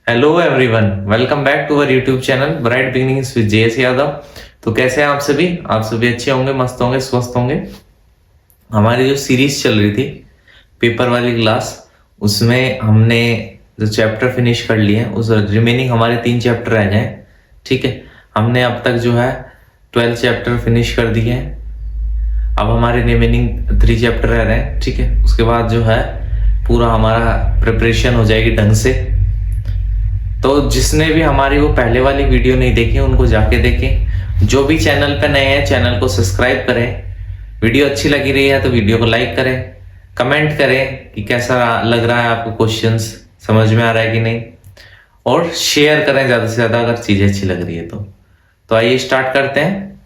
Hello everyone, welcome back to our YouTube channel bright beginnings with JS Yadav. तो कैसे हैं आप सभी? आप सभी अच्छे होंगे, मस्त होंगे, स्वस्थ होंगे। हमारी जो सीरीज चल रही थी पेपर वाली क्लास, उसमें हमने जो चैप्टर फिनिश कर लिए हैं, उस रिमेनिंग हमारे 3 चैप्टर रह गए। ठीक है, हमने अब तक जो है 12 चैप्टर फिनिश कर दिए हैं। अब हमारे रिमेनिंग 3 चैप्टर रह रहे हैं। ठीक है, उसके बाद जो है पूरा हमारा प्रिपरेशन हो जाएगी ढंग से। तो जिसने भी हमारी वो पहले वाली वीडियो नहीं देखी उनको जाके देखें। जो भी चैनल पे नए हैं चैनल को सब्सक्राइब करें। वीडियो अच्छी लगी रही है तो वीडियो को लाइक करें, कमेंट करें कि कैसा लग रहा है आपको, क्वेश्चंस समझ में आ रहा है कि नहीं, और शेयर करें ज्यादा से ज्यादा अगर चीजें अच्छी लग रही है तो आइए स्टार्ट करते हैं।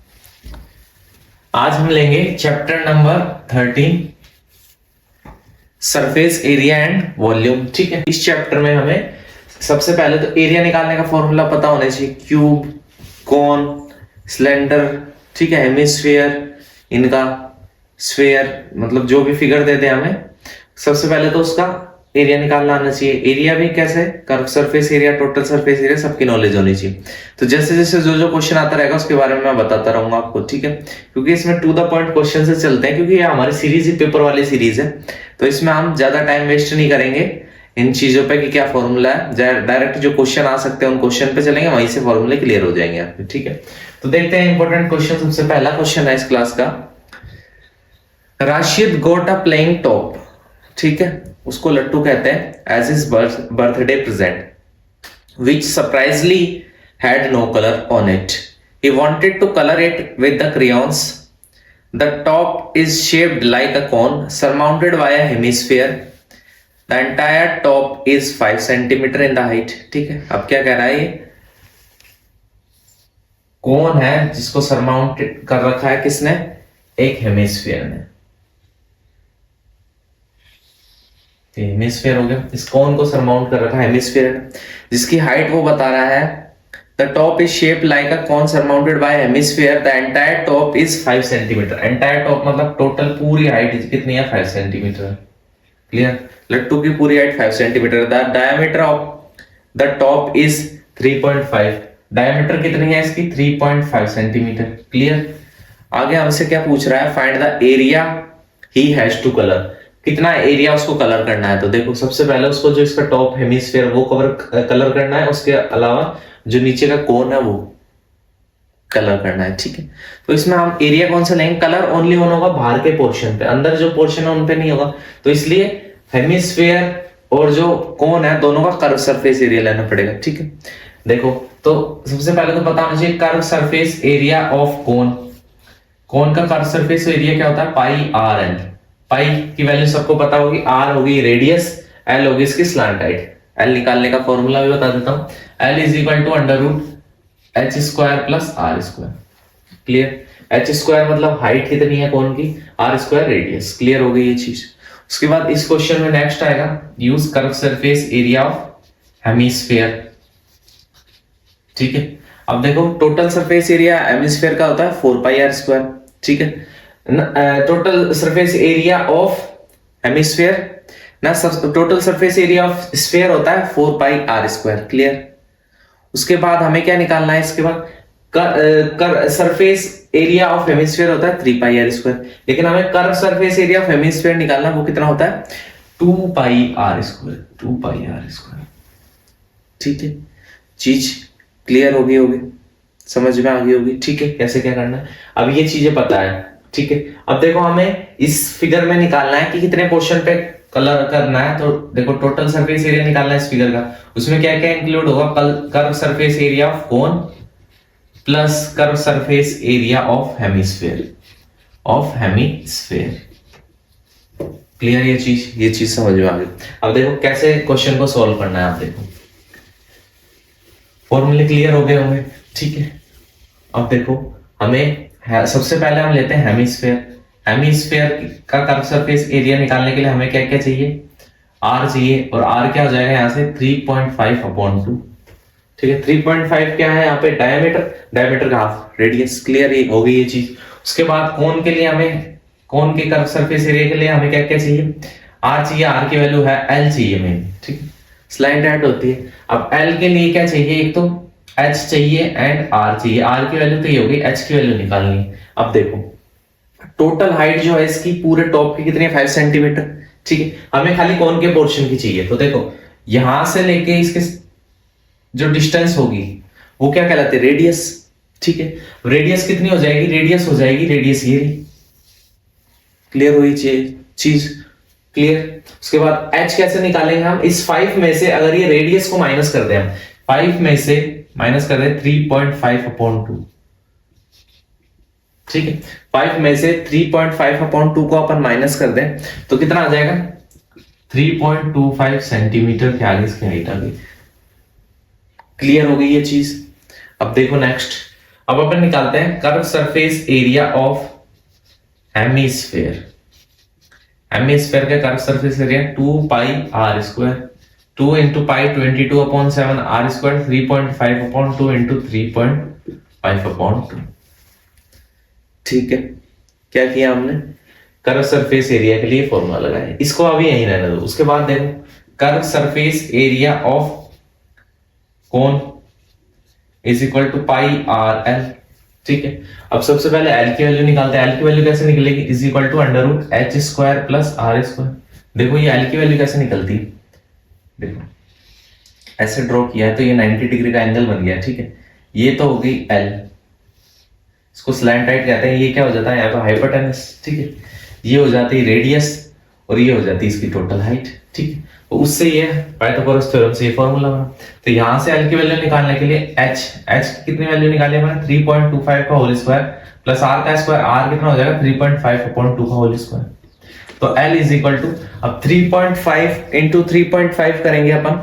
आज हम लेंगे chapter number 13, surface area and volume. ठीक है, इस चैप्टर में हमें सबसे पहले तो एरिया निकालने का फॉर्मूला पता होना चाहिए। क्यूब, कॉन, सिलेंडर, ठीक है, हेमिस्फीयर, इनका स्फीयर, मतलब जो भी फिगर दे दे हमें, सबसे पहले तो उसका एरिया निकालना आना चाहिए। एरिया भी कैसे? Curve surface area, total surface area, सबकी नॉलेज होनी चाहिए। तो जैसे जैसे जो जो क्वेश्चन आता रहेगा उसके बारे में मैं बताता रहूंगा आपको। ठीक है, क्योंकि इसमें टू द पॉइंट क्वेश्चन से चलते हैं, क्योंकि ये हमारी सीरीज ही पेपर वाली सीरीज है, तो इसमें हम ज्यादा टाइम वेस्ट नहीं करेंगे इन चीजों पे कि क्या फॉर्मूला है। डायरेक्ट जो क्वेश्चन आ सकते हैं उन क्वेश्चन पे चलेंगे, वहीं से फॉर्मूले क्लियर हो जाएंगे आपके। ठीक है, तो देखते हैं इंपॉर्टेंट क्वेश्चन। सबसे पहला क्वेश्चन है इस क्लास का, Rashid got a playing top. ठीक है, उसको लट्टू कहते हैं। As his birthday present which surprisingly had no colour on it, he wanted to colour it with the crayons. The top is shaped like a cone surmounted by a hemisphere. The entire top is 5 centimeter in the height. ठीक है, अब क्या कह रहा है? ये कौन है जिसको सरमाउंट कर रखा है किसने? एक हेमिस्फीयर ने। हेमिस्फीयर हो गया, इस कौन को सरमाउंट कर रखा है हेमिस्फीयर ने, जिसकी हाइट वो बता रहा है The top is shaped like a cone surmounted by a hemisphere. The entire top is 5 centimeter. Entire top मतलब टोटल पूरी हाइट कितनी है? 5 सेंटीमीटर। क्लियर? लट्टू की पूरी height 5 centimetre. The diameter of the top is 3.5. Diameter कितनी है इसकी? 3.5 सेंटीमीटर। क्लियर? आगे हमसे क्या पूछ रहा है? Find the area he has to colour. कितना एरिया उसको कलर करना है? तो देखो, सबसे पहले उसको जो इसका टॉप हेमिस्फीयर वो कलर करना है, उसके अलावा जो नीचे का कोन है वो कलर करना है। ठीक है, तो इसमें हम एरिया कौन सा लेंगे? कलर ओनली ऑन होगा बाहर के पोर्शन पे, अंदर जो पोर्शन है उन पे नहीं होगा। तो इसलिए हेमिस्फीयर और जो कोन है दोनों का कर्व सरफेस एरिया लेना पड़ेगा। ठीक है, देखो, तो सबसे पहले तो पता होना चाहिए curve surface area of cone. Cone का कर्व सरफेस एरिया क्या होता है? Pi R L. पाई की वैल्यू सबको पता होगी, आर होगी रेडियस, एल होगी इसकी स्लैंट हाइट। एल निकालने का फॉर्मूला भी बता देता हूं, l is equal to under root h square plus r square. Clear? H square मतलब हाइट कितनी है कोन की, आर स्क्वायर रेडियस। क्लियर हो गई ये चीज? उसके बाद इस क्वेश्चन में नेक्स्ट आएगा, use curve surface area of hemisphere. ठीक है, अब देखो, टोटल सरफेस एरिया हेमिस्फीयर का होता है 4 पाई आर स्क्वायर। ठीक है, total surface area of hemisphere ना, total surface area of sphere होता है 4 पाई आर स्क्वायर। क्लियर? उसके बाद हमें क्या निकालना है? इसके बाद सरफेस एरिया ऑफ हेमिस्फीयर होता है 3 पाई आर स्क्वायर, लेकिन हमें curve surface area of hemisphere निकालना, वो कितना होता है? 2 pi are square. 2 pi are square. ठीक है, चीज क्लियर होगी, समझ में आ गई होगी। ठीक है, कैसे क्या करना है अब ये चीजें पता है। ठीक है, अब देखो, हमें इस फिगर में निकालना है कि कितने पोर्शन पे कलर करना है। तो देखो, टोटल सरफेस एरिया निकालना है इस फिगर का, उसमें क्या क्या इंक्लूड होगा? Curve surface area of cone plus curve surface area of hemisphere. Clear? ये चीज समझ में आ गई। अब देखो कैसे क्वेश्चन को सॉल्व करना है। आप देखो, फॉर्मूले क्लियर हो गए होंगे। ठीक है, अब देखो, हमें सबसे पहले हम लेते हैं हेमिस्फीयर। हेमिस्फीयर का कर्व सरफेस एरिया निकालने के लिए हमें क्या क्या चाहिए? आर चाहिए, और आर क्या हो जाएगा यहाँ से? 3.5/2। ठीक है, 3.5 क्या है यहाँ पे? डायमीटर का हाफ, रेडियस। क्लियर? हो गई ये चीज। उसके बाद कोन के लिए हमें, कोन के कर्व सरफेस एरिया के लिए हमें क्या क्या चाहिए? आर चाहिए, आर की वैल्यू है एल चाहिए मेन। ठीक है, स्लाइड राइट होती है। अब एल के लिए क्या चाहिए, एक तो एच चाहिए एंड आर चाहिए। आर की वैल्यू तो ये होगी, एच की वैल्यू निकालनी है। अब देखो टोटल हाइट जो है इसकी पूरे टॉप की कितनी है, 5 सेंटीमीटर। ठीक है, हमें खाली कौन के पोर्शन की चाहिए। तो देखो यहां से लेके इसके जो डिस्टेंस होगी वो क्या कहलाती है, रेडियस। ठीक है, रेडियस कितनी हो जाएगी, रेडियस हो जाएगी, रेडियस ये रही। क्लियर हुई चीज, क्लियर। उसके बाद h कैसे निकालेंगे हम, इस 5 में से अगर ये रेडियस को माइनस कर दें, हम 5 में से माइनस कर दें 3.5/2। ठीक है, 5 में से 3.5/2 को अपन माइनस कर दें तो कितना आ जाएगा, 3.25 सेंटीमीटर के आगे इसकी हाइट आ गई। क्लियर हो गई ये चीज। अब देखो नेक्स्ट, अब अपन निकालते हैं curve surface area of hemisphere. Hemisphere का curve surface area 2πr², 2 into pi 22/7 r², 3.5/2 into 3.5/2। ठीक है, क्या किया हमने, कर्व सरफेस एरिया के लिए फॉर्मूला लगाया, इसको अभी यहीं रहने दो। उसके बाद देखो curve surface area of cone is equal to πr_l। ठीक है, अब सबसे पहले एल की वैल्यू निकालते हैं। एल की वैल्यू कैसे निकलेगी, is equal to √h² plus r²। देखो ये एल की वैल्यू कैसे निकलती है, देखो ऐसे ड्रॉ किया है तो ये 90 डिग्री का एंगल बन गया। ठीक है, ये तो हो गई एल, इसको स्लैंट राइट कहते हैं। ये क्या हो जाता है यहाँ पे, हाइपोटेनस। ठीक है, ये हो जाती है रेडियस और ये हो जाती है इसकी टोटल हाइट। ठीक है, तो उससे ये पाइथागोरस थ्योरम से ये फॉर्मूला बना। तो यहां से एल की वैल्यू निकालने के लिए एच की कितनी वैल्यू निकाली हमने, 3.25 का होल स्क्वायर प्लस आर का स्क्वायर, आर कितना हो जाएगा 3.5/2 का होल स्क्वायर। तो एल इज इक्वल टू, अब 3.5 इंटू 3.5 करेंगे अपन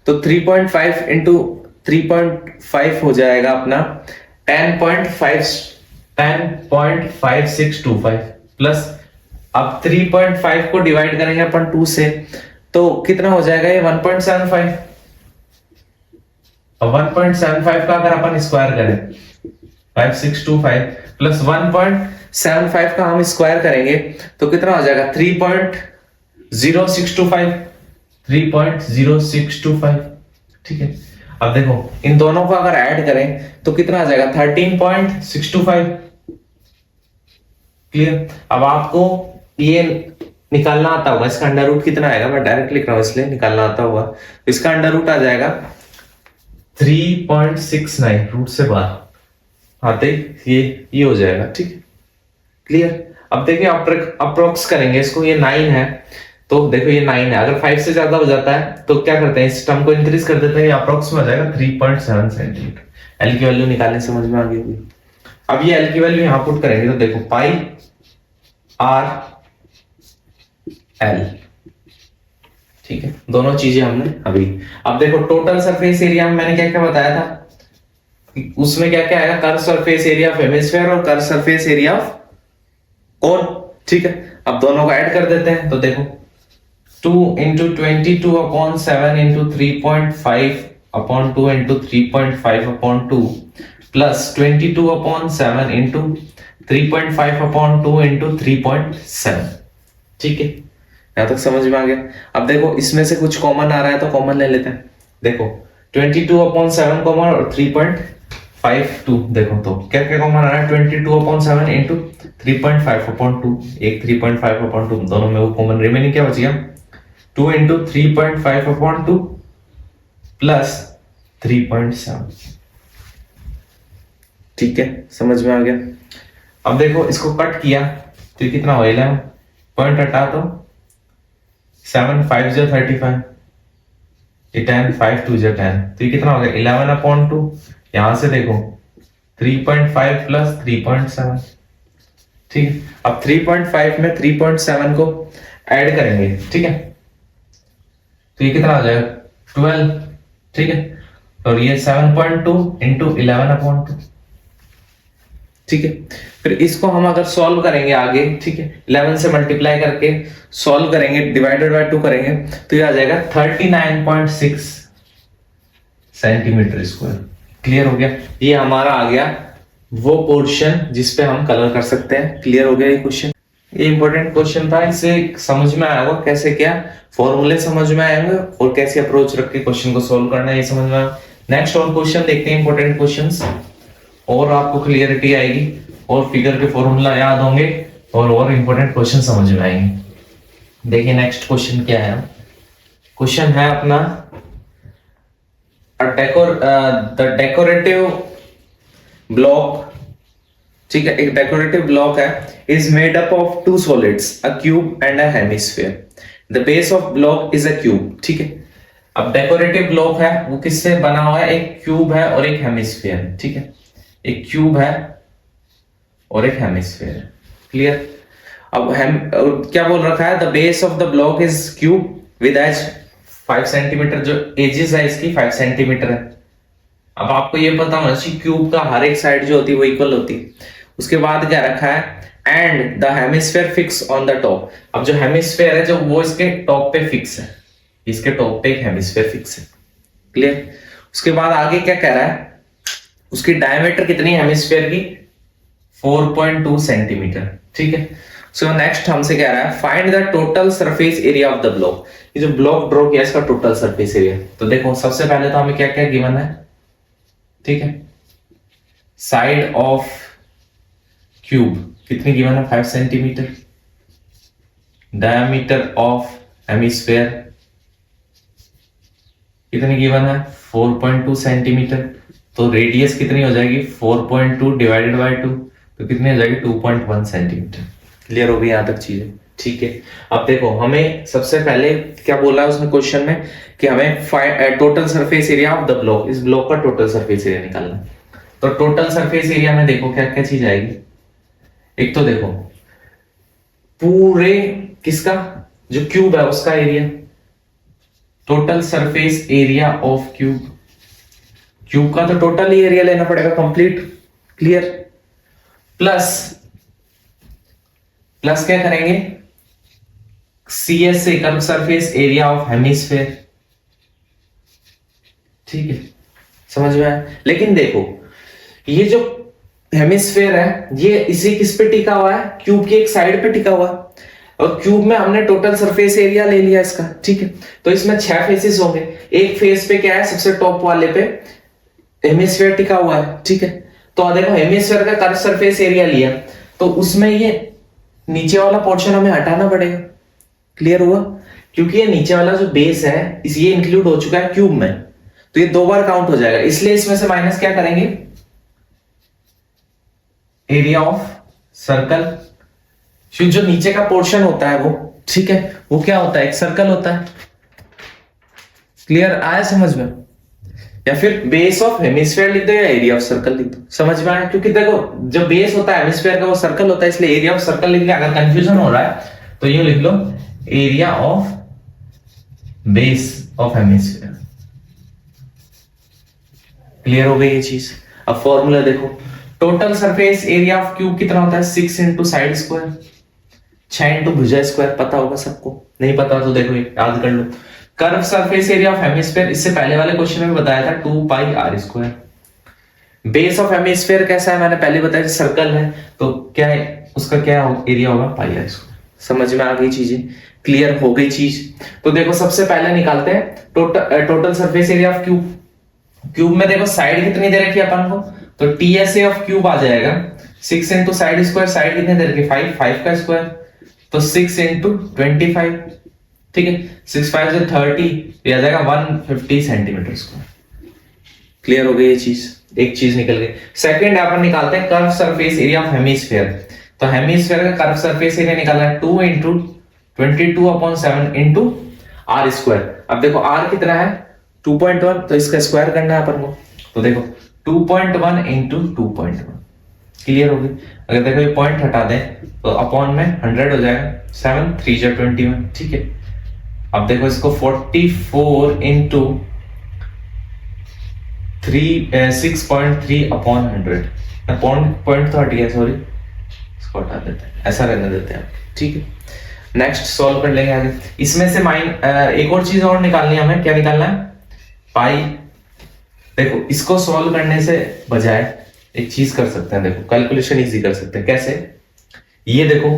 तो 3.5 इंटू 3.5 हो जाएगा अपना 10.5625 प्लस, अब 3.5 को डिवाइड करेंगे अपन 2 से तो कितना हो जाएगा ये 1.75। अब 1.75 का अगर अपन स्क्वायर करें 5625 प्लस 1.75 का हम स्क्वायर करेंगे तो कितना हो जाएगा 3.0625। ठीक है, अब देखो इन दोनों को अगर ऐड करें तो कितना आ जाएगा 13.625। क्लियर। अब आपको ये निकालना आता होगा, इसका अंडर रूट कितना आएगा, मैं डायरेक्ट लिख रहा हूं इसलिए निकालना आता होगा। इसका अंडर रूट आ जाएगा 3.69, रूट से बाहर आते ये हो जाएगा। ठीक है, क्लियर। अब देखिए अप्रोक्स करेंगे इसको, ये 9 है तो देखो ये 9 है, अगर 5 से ज्यादा हो जाता है तो क्या करते हैं, इस टर्म को इंक्रीज कर देते हैं, अप्रोक्स में आ जाएगा 3.7 सेंटीमीटर। एल की वैल्यू निकालने समझ में आ गई होगी। अब ये एल की वैल्यू यहां पुट करेंगे तो देखो πr_l। ठीक है, दोनों चीजें हमने अभी। अब देखो टोटल सरफेस एरिया में मैंने क्या क्या बताया था, उसमें क्या क्या आएगा, curve surface area of hemisphere और curve surface area of cone. ठीक है, अब दोनों को ऐड कर देते हैं तो देखो 2 into 22/7 into 3.5/2 into 3.5/2 plus 22/7 into 3.5/2 into 3.7। ठीक है, यहां तक समझ में आ गया। अब देखो इसमें से कुछ कॉमन आ रहा है तो कॉमन ले लेते हैं। देखो 22/7 कॉमन और 3.52 देखो तो क्या क्या कॉमन आ रहा है, 22/7 इंटू 3.5/2, एक 3.5/2 दोनों में वो कॉमन, रिमेनिंग क्या बच गया 2 इंटू 3.5/2 प्लस 3.7। ठीक है, समझ में आ गया। अब देखो इसको कट किया तो ये कितना हो 11, पॉइंट हटा तो 7 5 जो 35, ये 10 5 2 जो 10, तो ये कितना हो गया 11/2। यहां से देखो 3.5 प्लस 3.7। ठीक है, अब 3.5 में 3.7 को ऐड करेंगे। ठीक है, तो ये कितना आ जाएगा 12। ठीक है, और ये 7.2 इंटू 11/2। ठीक है, फिर इसको हम अगर सॉल्व करेंगे आगे, ठीक है 11 से मल्टीप्लाई करके सॉल्व करेंगे, डिवाइडेड बाय 2 करेंगे तो ये आ जाएगा 39.6 सेंटीमीटर स्क्वायर। क्लियर हो गया, ये हमारा आ गया वो पोर्शन जिसपे हम कलर कर सकते हैं। क्लियर हो गया ये क्वेश्चन। ये इंपॉर्टेंट क्वेश्चन था, इसे समझ में आया होगा कैसे क्या फॉर्मूले समझ में आएंगे और कैसे अप्रोच रख के क्वेश्चन को सोल्व करना है, ये समझ में आया। नेक्स्ट और क्वेश्चन देखते हैं, इंपॉर्टेंट क्वेश्चंस, और आपको क्लियरिटी आएगी और फिगर के फॉर्मूला याद होंगे और इंपॉर्टेंट क्वेश्चन समझ में आएंगे। देखिए नेक्स्ट क्वेश्चन क्या है। क्वेश्चन है अपना द डेकोरेटिव ब्लॉक, ठीक है, एक डेकोरेटिव ब्लॉक है, is made up of two solids, a cube and a hemisphere. The base of block is a cube, ठीक है। अब डेकोरेटिव ब्लॉक है वो किससे बना हुआ है, एक क्यूब है और एक हेमिस्फीयर, ठीक है, एक क्यूब है और एक हेमिस्फीयर है, क्लियर। अब हम क्या बोल रखा है, the base of the block is cube with edge 5 centimetre, जो एजेस है इसकी 5 सेंटीमीटर है। अब आपको ये पता होना चाहिए क्यूब का हर एक साइड जो होती है वो इक्वल होती है। उसके बाद क्या रखा है, and the hemisphere fix on the top. अब जो हेमिस्फीयर है जो वो इसके टॉप पे फिक्स है, इसके टॉप पे एक हेमिस्फीयर फिक्स है, क्लियर। उसके बाद आगे क्या कह रहा है, उसकी डायमीटर कितनी है हेमिस्फीयर की, 4.2 सेंटीमीटर, ठीक है। सो नेक्स्ट हमसे कह रहा है find the total surface area of the block. ये जो ब्लॉक ड्रॉ किया इसका टोटल सरफेस एरिया। तो देखो सबसे पहले तो हमें क्या क्या गिवन है, ठीक है, साइड ऑफ क्यूब कितनी गिवन है, 5 सेंटीमीटर, डायमीटर ऑफ हेमिस्फीयर कितनी गिवन है, 4.2 सेंटीमीटर। तो रेडियस कितनी हो जाएगी, 4.2 डिवाइडेड बाय 2, तो कितनी हो जाएगी, 2.1 सेंटीमीटर। क्लियर हो गई यहां तक चीजें, ठीक है। अब देखो हमें सबसे पहले क्या बोला है उसने क्वेश्चन में कि हमें total surface area of the block, इस ब्लॉक का टोटल सरफेस एरिया निकालना है। तो टोटल सरफेस एरिया में देखो क्या क्या चीज आएगी। एक तो देखो पूरे किसका, जो क्यूब है उसका area, total surface area of cube, cube का तो टोटल ही एरिया लेना पड़ेगा कंप्लीट, क्लियर। प्लस क्या करेंगे, CS से curve surface area of hemisphere, ठीक है, समझ में आया। लेकिन देखो ये जो हेमिस्फीयर है ये इसी किस पे टिका हुआ है, क्यूब की एक साइड पे टिका हुआ है, और क्यूब में हमने टोटल सरफेस एरिया ले लिया इसका, ठीक है। तो इसमें 6 फेसेस होंगे, एक फेस पे क्या है, सबसे टॉप वाले पे हेमिस्फीयर टिका हुआ है, ठीक है। तो देखो हेमिस्फीयर का कर्व सरफेस एरिया लिया, तो उसमें ये नीचे वाला पोर्शन हमें हटाना पड़ेगा, क्लियर हुआ, क्योंकि ये नीचे वाला जो बेस है ये इंक्लूड हो चुका है क्यूब में, तो ये 2 बार काउंट हो जाएगा, इसलिए इसमें से माइनस क्या करेंगे, एरिया ऑफ सर्कल। जो नीचे का पोर्शन होता है वो, ठीक है, वो क्या होता है, एक सर्कल होता है, क्लियर आया समझ में। या फिर बेस ऑफ हेमिस्फीयर लिख दो या एरिया ऑफ सर्कल लिख दो, समझ में आया। क्योंकि देखो जो बेस होता है हेमिस्फीयर का वो सर्कल होता है, इसलिए एरिया ऑफ सर्कल लिख लिया। अगर कंफ्यूजन हो रहा है तो ये लिख लो area of base of hemisphere, clear हो गई ये चीज। अब फॉर्मूला देखो, total surface area of cube कितना होता है, 6 इंटू साइड स्क्वायर, 6 इंटू भुजा स्क्वायर, पता होगा सबको, नहीं पता तो देखो याद कर लो। Curve surface area of hemisphere, इससे पहले वाले क्वेश्चन में बताया था 2 pi are square. Base of hemisphere कैसा है, मैंने पहले बताया सर्कल है, तो क्या है उसका क्या एरिया होगा, पाई आर स्क्वायर। समझ में आ गई चीजें, क्लियर हो गई चीज। तो देखो सबसे पहले निकालते हैं total surface area of cube. Cube में देखो साइड कितनी दे रखी है अपन को, तो TSA ऑफ क्यूब आ जाएगा 6 इंटू साइड स्क्वायर, साइड कितने दे रखी है 5 का स्क्वायर, तो 6 इंटू 25, ठीक है, 6 5 से 30, ये आ जाएगा 150 सेंटीमीटर स्क्वायर। क्लियर हो गई ये चीज, एक चीज निकल गई। सेकंड अपन निकालते हैं curve surface area of hemisphere. तो हेमिस्फीयर का कर्व सरफेस एरिया निकालना है 2 इंटू 22/7 इंटू आर स्क्वायर। अब देखो आर कितना है 2.1, तो इसका स्क्वायर करना है अपन को, तो देखो 2.1 इंटू 2.1, क्लियर हो गई। अगर देखो ये पॉइंट हटा दें तो अपॉन में 100 हो जाएगा, 7 3 जा 21, ठीक है। अब देखो इसको 44 इंटू 6.3 अपॉन 100, अपॉन पॉइंट तो हट गया, सॉरी इसको हटा देते हैं, ऐसा रहने देते हैं, ठीक है। नेक्स्ट सॉल्व कर लेंगे आगे। इसमें से एक और चीज और निकालनी है हमें, क्या निकालना है, पाई। देखो इसको सॉल्व करने से बजाय एक चीज कर सकते हैं, देखो कैलकुलेशन इजी कर सकते हैं। कैसे, ये देखो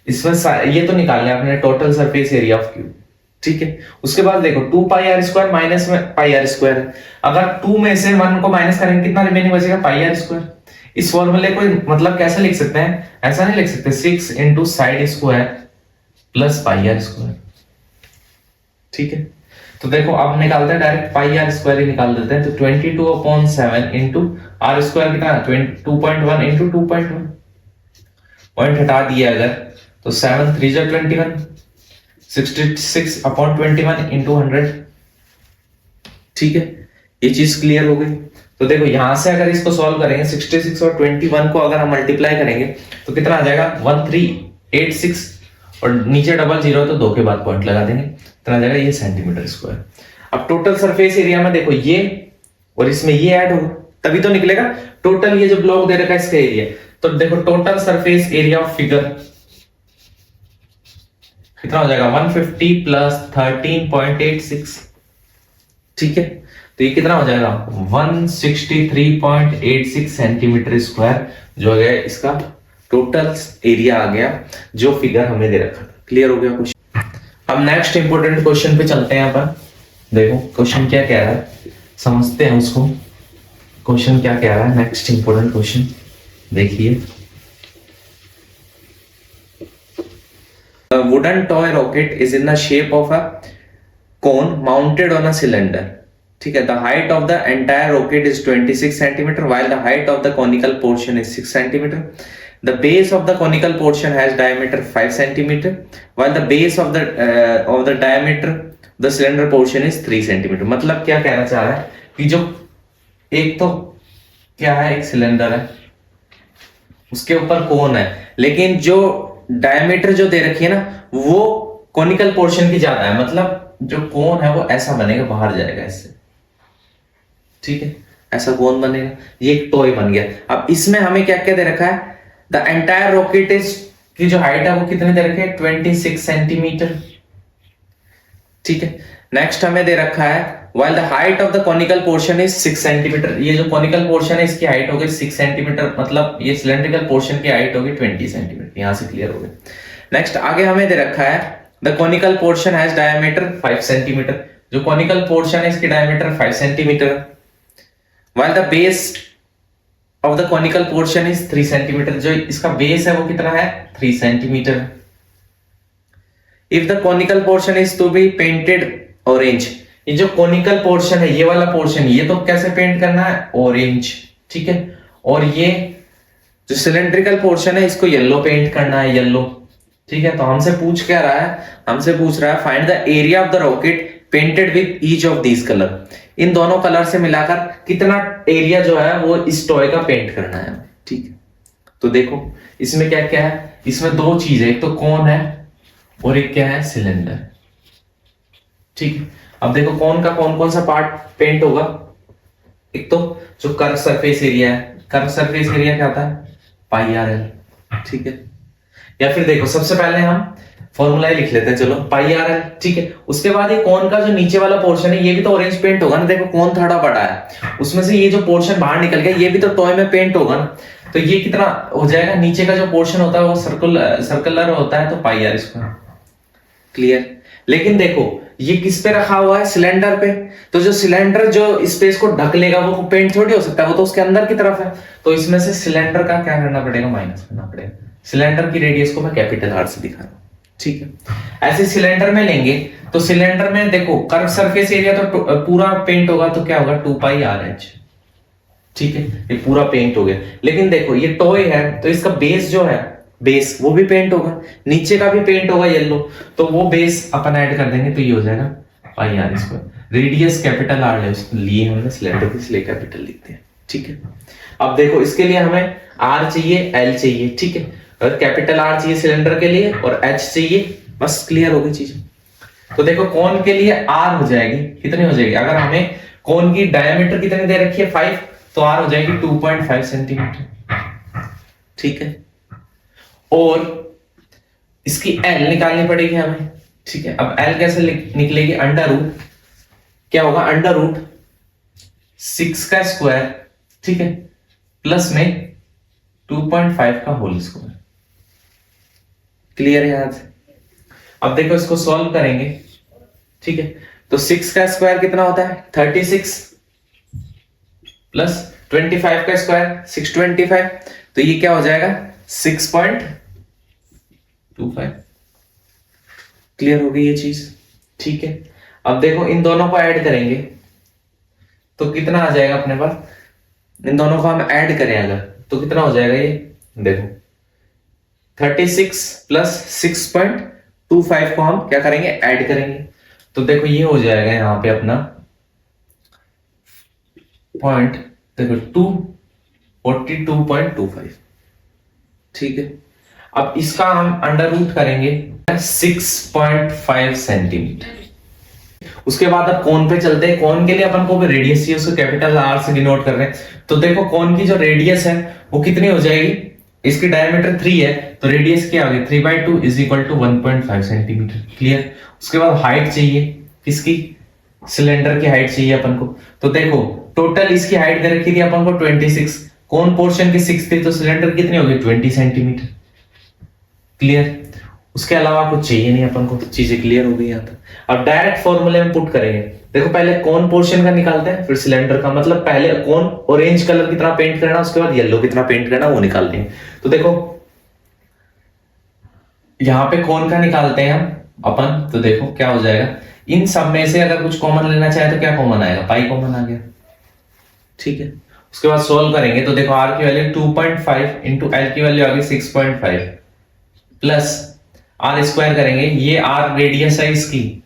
इसमें ये तो निकालना है अपने total surface area of cube, ठीक है। उसके बाद देखो 2 पाई आर स्क्वायर माइनस में पाई आर स्क्वायर है, अगर 2 में से 1 को माइनस करेंगे कितना रिमेनिंग बचेगा, पाई आर स्क्वायर। इस फॉर्मूले को मतलब कैसे लिख सकते हैं, ऐसा नहीं लिख सकते 6 into side square plus pi are square, ठीक है। तो देखो अब निकालते हैं डायरेक्ट पाई आर स्क्वायर ही निकाल देते हैं, तो 22/7 इंटू आर स्क्वायर कितना है 2.1 इंटू 2.1, पॉइंट हटा दिया अगर तो 7 3 जा 21, 66/21 इंटू 100, ठीक है। ये चीज क्लियर हो गई। तो देखो यहां से अगर इसको सॉल्व करेंगे 66 और 21 को अगर हम मल्टीप्लाई करेंगे तो कितना आ जाएगा 1386, और नीचे डबल जीरो तो 2 के बाद पॉइंट लगा देंगे, इतना आ जाएगा ये सेंटीमीटर स्क्वायर। अब टोटल सरफेस एरिया में देखो ये और इसमें ये ऐड होगा तभी तो निकलेगा टोटल, ये जो ब्लॉक दे रखा है इसका एरिया। तो देखो total surface area of figure कितना हो जाएगा 150 प्लस 13.86, ठीक है। तो ये कितना हो जाएगा 163.86 सेंटीमीटर स्क्वायर जो है इसका टोटल एरिया आ गया, जो फिगर हमें दे रखा था। क्लियर हो गया क्वेश्चन। अब नेक्स्ट इंपोर्टेंट क्वेश्चन पे चलते हैं अपन। देखो क्वेश्चन क्या कह रहा है, समझते हैं उसको। क्वेश्चन क्या कह रहा है, नेक्स्ट इंपोर्टेंट क्वेश्चन देखिए। A wooden toy rocket is in the shape of a cone mounted on a cylinder, ठीक है। The height of the entire rocket is 26 centimeter while the height of the conical portion is 6 centimeter. The base of the conical portion has diameter 5 centimeter while the base of the diameter the cylinder portion is 3 centimeter. मतलब क्या कहना चाह रहा है कि जो एक तो क्या है, एक सिलेंडर है उसके ऊपर कोन है, लेकिन जो डायमीटर जो दे रखी है ना वो कॉनिकल पोर्शन की ज्यादा है, मतलब जो कोन है वो ऐसा बनेगा, बाहर जाएगा इससे, ठीक है। ऐसा कोन बनेगा, ये एक टॉय बन गया। अब इसमें हमें क्या क्या दे रखा है, द एंटायर रॉकेट इज की जो हाइट है वो कितनी दे रखी है 26 सेंटीमीटर, ठीक है। नेक्स्ट हमें दे रखा है while the height of the conical portion is 6 centimetre, ये जो कॉनिकल पोर्शन है इसकी हाइट होगी 6 सेंटीमीटर, मतलब ये सिलेंड्रिकल पोर्शन की हाइट होगी 20 सेंटीमीटर। यहां से क्लियर हो गया। नेक्स्ट आगे हमें दे रखा है the conical portion has diameter 5 centimetre, जो कॉनिकल पोर्शन है इसकी diameter 5 centimetre, while the base of the conical portion is 3 centimetre, जो इसका बेस है वो कितना है 3 centimetre. If the conical portion is to be painted orange, ये जो कॉनिकल पोर्शन है ये वाला पोर्शन, ये तो कैसे पेंट करना है ऑरेंज, ठीक है। और ये जो सिलेंड्रिकल पोर्शन है इसको येलो पेंट करना है, येलो, ठीक है। तो हमसे पूछ क्या रहा है, हमसे पूछ रहा है find the area of the rocket painted with each of these colour, इन दोनों कलर से मिलाकर कितना एरिया जो है वो इस टॉय का पेंट करना है, ठीक है। तो देखो इसमें क्या क्या है, इसमें दो चीज है, एक तो कोन है और एक क्या है सिलेंडर, ठीक है। अब देखो कौन का कौन सा पार्ट पेंट होगा, एक तो जो कर्व सरफेस एरिया है, कर्व सरफेस एरिया क्या होता है पाई आर एल, ठीक है। या फिर देखो सबसे पहले हम फॉर्मूला ही लिख लेते हैं, चलो पाई आर एल, ठीक है। उसके बाद ये कौन का जो नीचे वाला पोर्शन है ये भी तो ऑरेंज पेंट होगा ना, देखो कौन थोड़ा बड़ा है उसमें से ये जो पोर्शन बाहर निकल गया ये भी तो टॉय में पेंट होगा ना, तो ये कितना हो जाएगा, नीचे का जो पोर्शन होता है वो सर्कुलर होता है, तो पाई आर स्क्वायर। क्लियर। लेकिन देखो ये किस पे रखा हुआ है सिलेंडर पे, तो जो सिलेंडर जो स्पेस को ढक लेगा वो पेंट थोड़ी हो सकता है, वो तो उसके अंदर की तरफ है, तो इसमें से सिलेंडर का क्या करना पड़ेगा माइनस करना पड़ेगा। सिलेंडर की रेडियस को मैं कैपिटल आर से दिखा रहा हूं, ठीक है। ऐसे सिलेंडर में लेंगे तो सिलेंडर में देखो कर्व सरफेस एरिया तो पूरा पेंट होगा, तो क्या होगा 2 पाई आर एच, ठीक है। ये पूरा पेंट हो गया। लेकिन देखो ये टॉय है तो इसका बेस जो है, बेस वो भी पेंट होगा, नीचे का भी पेंट होगा येलो, तो वो बेस अपन ऐड कर देंगे तो ये हो जाएगा pi are square. Radius capital R लिए हमने सिलेंडर के लिए कैपिटल लिखते हैं, ठीक है। अब देखो इसके लिए हमें आर चाहिए, एल चाहिए, ठीक है, और कैपिटल आर चाहिए सिलेंडर के लिए और एच चाहिए, बस क्लियर हो गई चीज। तो देखो कौन के लिए आर हो जाएगी, कितनी हो जाएगी, अगर हमें कौन की डायमीटर कितनी दे रखी है 5, तो आर हो जाएगी 2.5 सेंटीमीटर, ठीक है। और इसकी एल निकालनी पड़ेगी हमें, ठीक है। अब एल कैसे निकलेगी, अंडर रूट क्या होगा, अंडर रूट 6 का स्क्वायर, ठीक है, प्लस में 2.5 का होल स्क्वायर, क्लियर है यहाँ से? अब देखो इसको सॉल्व करेंगे, ठीक है। तो 6 का स्क्वायर कितना होता है 36 प्लस 25 का स्क्वायर 625, तो ये क्या हो जाएगा 6.25। क्लियर हो गई ये चीज, ठीक है। अब देखो इन दोनों को ऐड करेंगे तो कितना आ जाएगा अपने पास, इन दोनों को हम ऐड करें अगर तो कितना हो जाएगा ये देखो 36 प्लस 6.25 को हम क्या करेंगे ऐड करेंगे, तो देखो ये हो जाएगा यहां पे अपना पॉइंट देखो 242.25, ठीक है। अब इसका हम अंडर रूट करेंगे 6.5 सेंटीमीटर। उसके बाद अब कोन पे चलते हैं, कोन के लिए अपन को रेडियस चाहिए, उसको कैपिटल आर से डिनोट कर रहे हैं। तो देखो कोन की जो रेडियस है वो कितनी हो जाएगी, इसकी डायमीटर 3 है तो रेडियस क्या होगी 3/2 is equal to 1.5 centimetre. Clear. उसके बाद हाइट चाहिए किसकी, सिलेंडर की हाइट चाहिए अपन को। तो देखो टोटल इसकी हाइट दे रखी थी अपन को 26, कोन पोर्शन की 6 थी तो सिलेंडर कितनी होगी 20 सेंटीमीटर। क्लियर। उसके अलावा कुछ चाहिए नहीं अपन को, तो चीजें क्लियर हो गई यहाँ तक। अब डायरेक्ट फॉर्मूले में पुट करेंगे। देखो पहले कोन पोर्शन का निकालते हैं फिर सिलेंडर का, मतलब पहले कोन ऑरेंज कलर कितना पेंट करना उसके बाद येलो कितना पेंट करना वो निकालते हैं। तो देखो यहां पे कोन का निकालते हैं हम अपन, तो देखो क्या हो जाएगा, इन सब में से अगर कुछ कॉमन लेना चाहे तो क्या कॉमन आएगा, पाई कॉमन आ गया, ठीक है। उसके बाद सोल्व करेंगे तो देखो आर की वैल्यू 2.5 इंटू एल की वैल्यू आ गई 6.5 प्लस आर स्क्वायर करेंगे, ये आर रेडियस है इसकी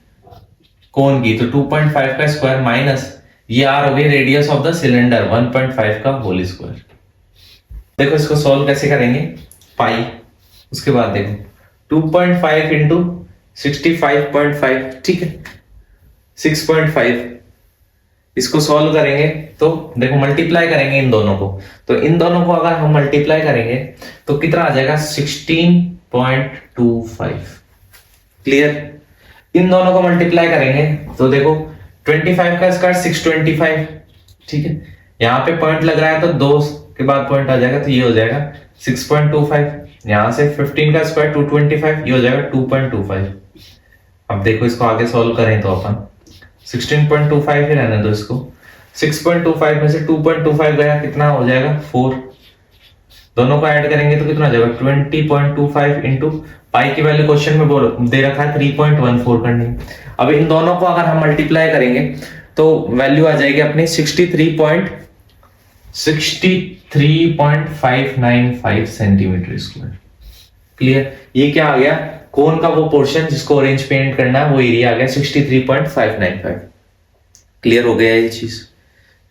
कोन की, तो 2.5 का स्क्वायर माइनस ये आर हो गई रेडियस ऑफ द सिलेंडर 1.5 का होल स्क्वायर। देखो इसको सॉल्व कैसे करेंगे, पाई, उसके बाद देखो 2.5 इंटू 65.5, ठीक है 6.5, इसको सॉल्व करेंगे तो देखो मल्टीप्लाई करेंगे इन दोनों को, तो इन दोनों को अगर हम मल्टीप्लाई करेंगे तो कितना आ जाएगा 16.25। क्लियर। इन दोनों को मल्टीप्लाई करेंगे तो देखो 25 का स्क्वायर 625, ठीक है। यहाँ पे पॉइंट लग रहा है तो 2 के बाद पॉइंट आ जाएगा तो ये हो जाएगा 6.25, यहां से 15 का स्क्वायर 225, ये हो जाएगा 2.25। अब देखो इसको आगे सॉल्व करें तो अपन 16.25 ही रहने दो इसको, 6.25 में से 2.25 गया कितना हो जाएगा 4, दोनों को ऐड करेंगे तो कितना हो जाएगा 20.25 इंटू पाई की वैल्यू क्वेश्चन में दे रखा है 3.14 करनी। अब इन दोनों को अगर हम मल्टीप्लाई करेंगे तो वैल्यू आ जाएगी अपनी 63.595 सेंटीमीटर स्क्वायर। क्लियर। ये क्या आ गया, कोन का वो पोर्शन जिसको ऑरेंज पेंट करना है वो एरिया आ गया 63.595। क्लियर हो गया ये चीज,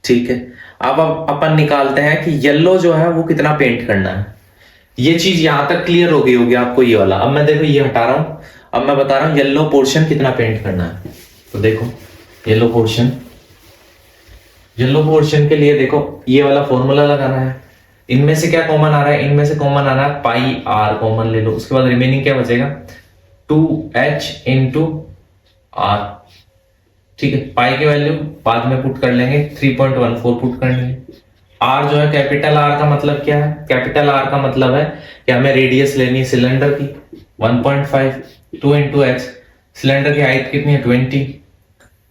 ठीक है। अब अपन निकालते हैं कि येलो जो है वो कितना पेंट करना है। ये चीज यहां तक क्लियर हो गई होगी आपको ये वाला। अब मैं देखो ये हटा रहा हूं, अब मैं बता रहा हूं येलो पोर्शन कितना पेंट करना है। तो देखो येलो पोर्शन के लिए देखो ये वाला फॉर्मूला लगाना है। इनमें से क्या कॉमन आ रहा है, इनमें से कॉमन आ रहा है पाई आर कॉमन ले लो, उसके बाद रिमेनिंग क्या बचेगा 2h इंटू आर, ठीक है। पाई की वैल्यू बाद में पुट कर लेंगे 3.14 पुट करनी है। आर जो है कैपिटल आर का मतलब क्या है, कैपिटल आर का मतलब है कि हमें रेडियस लेनी है सिलेंडर की 1.5, 2 इंटू एच, सिलेंडर की हाइट कितनी है 20,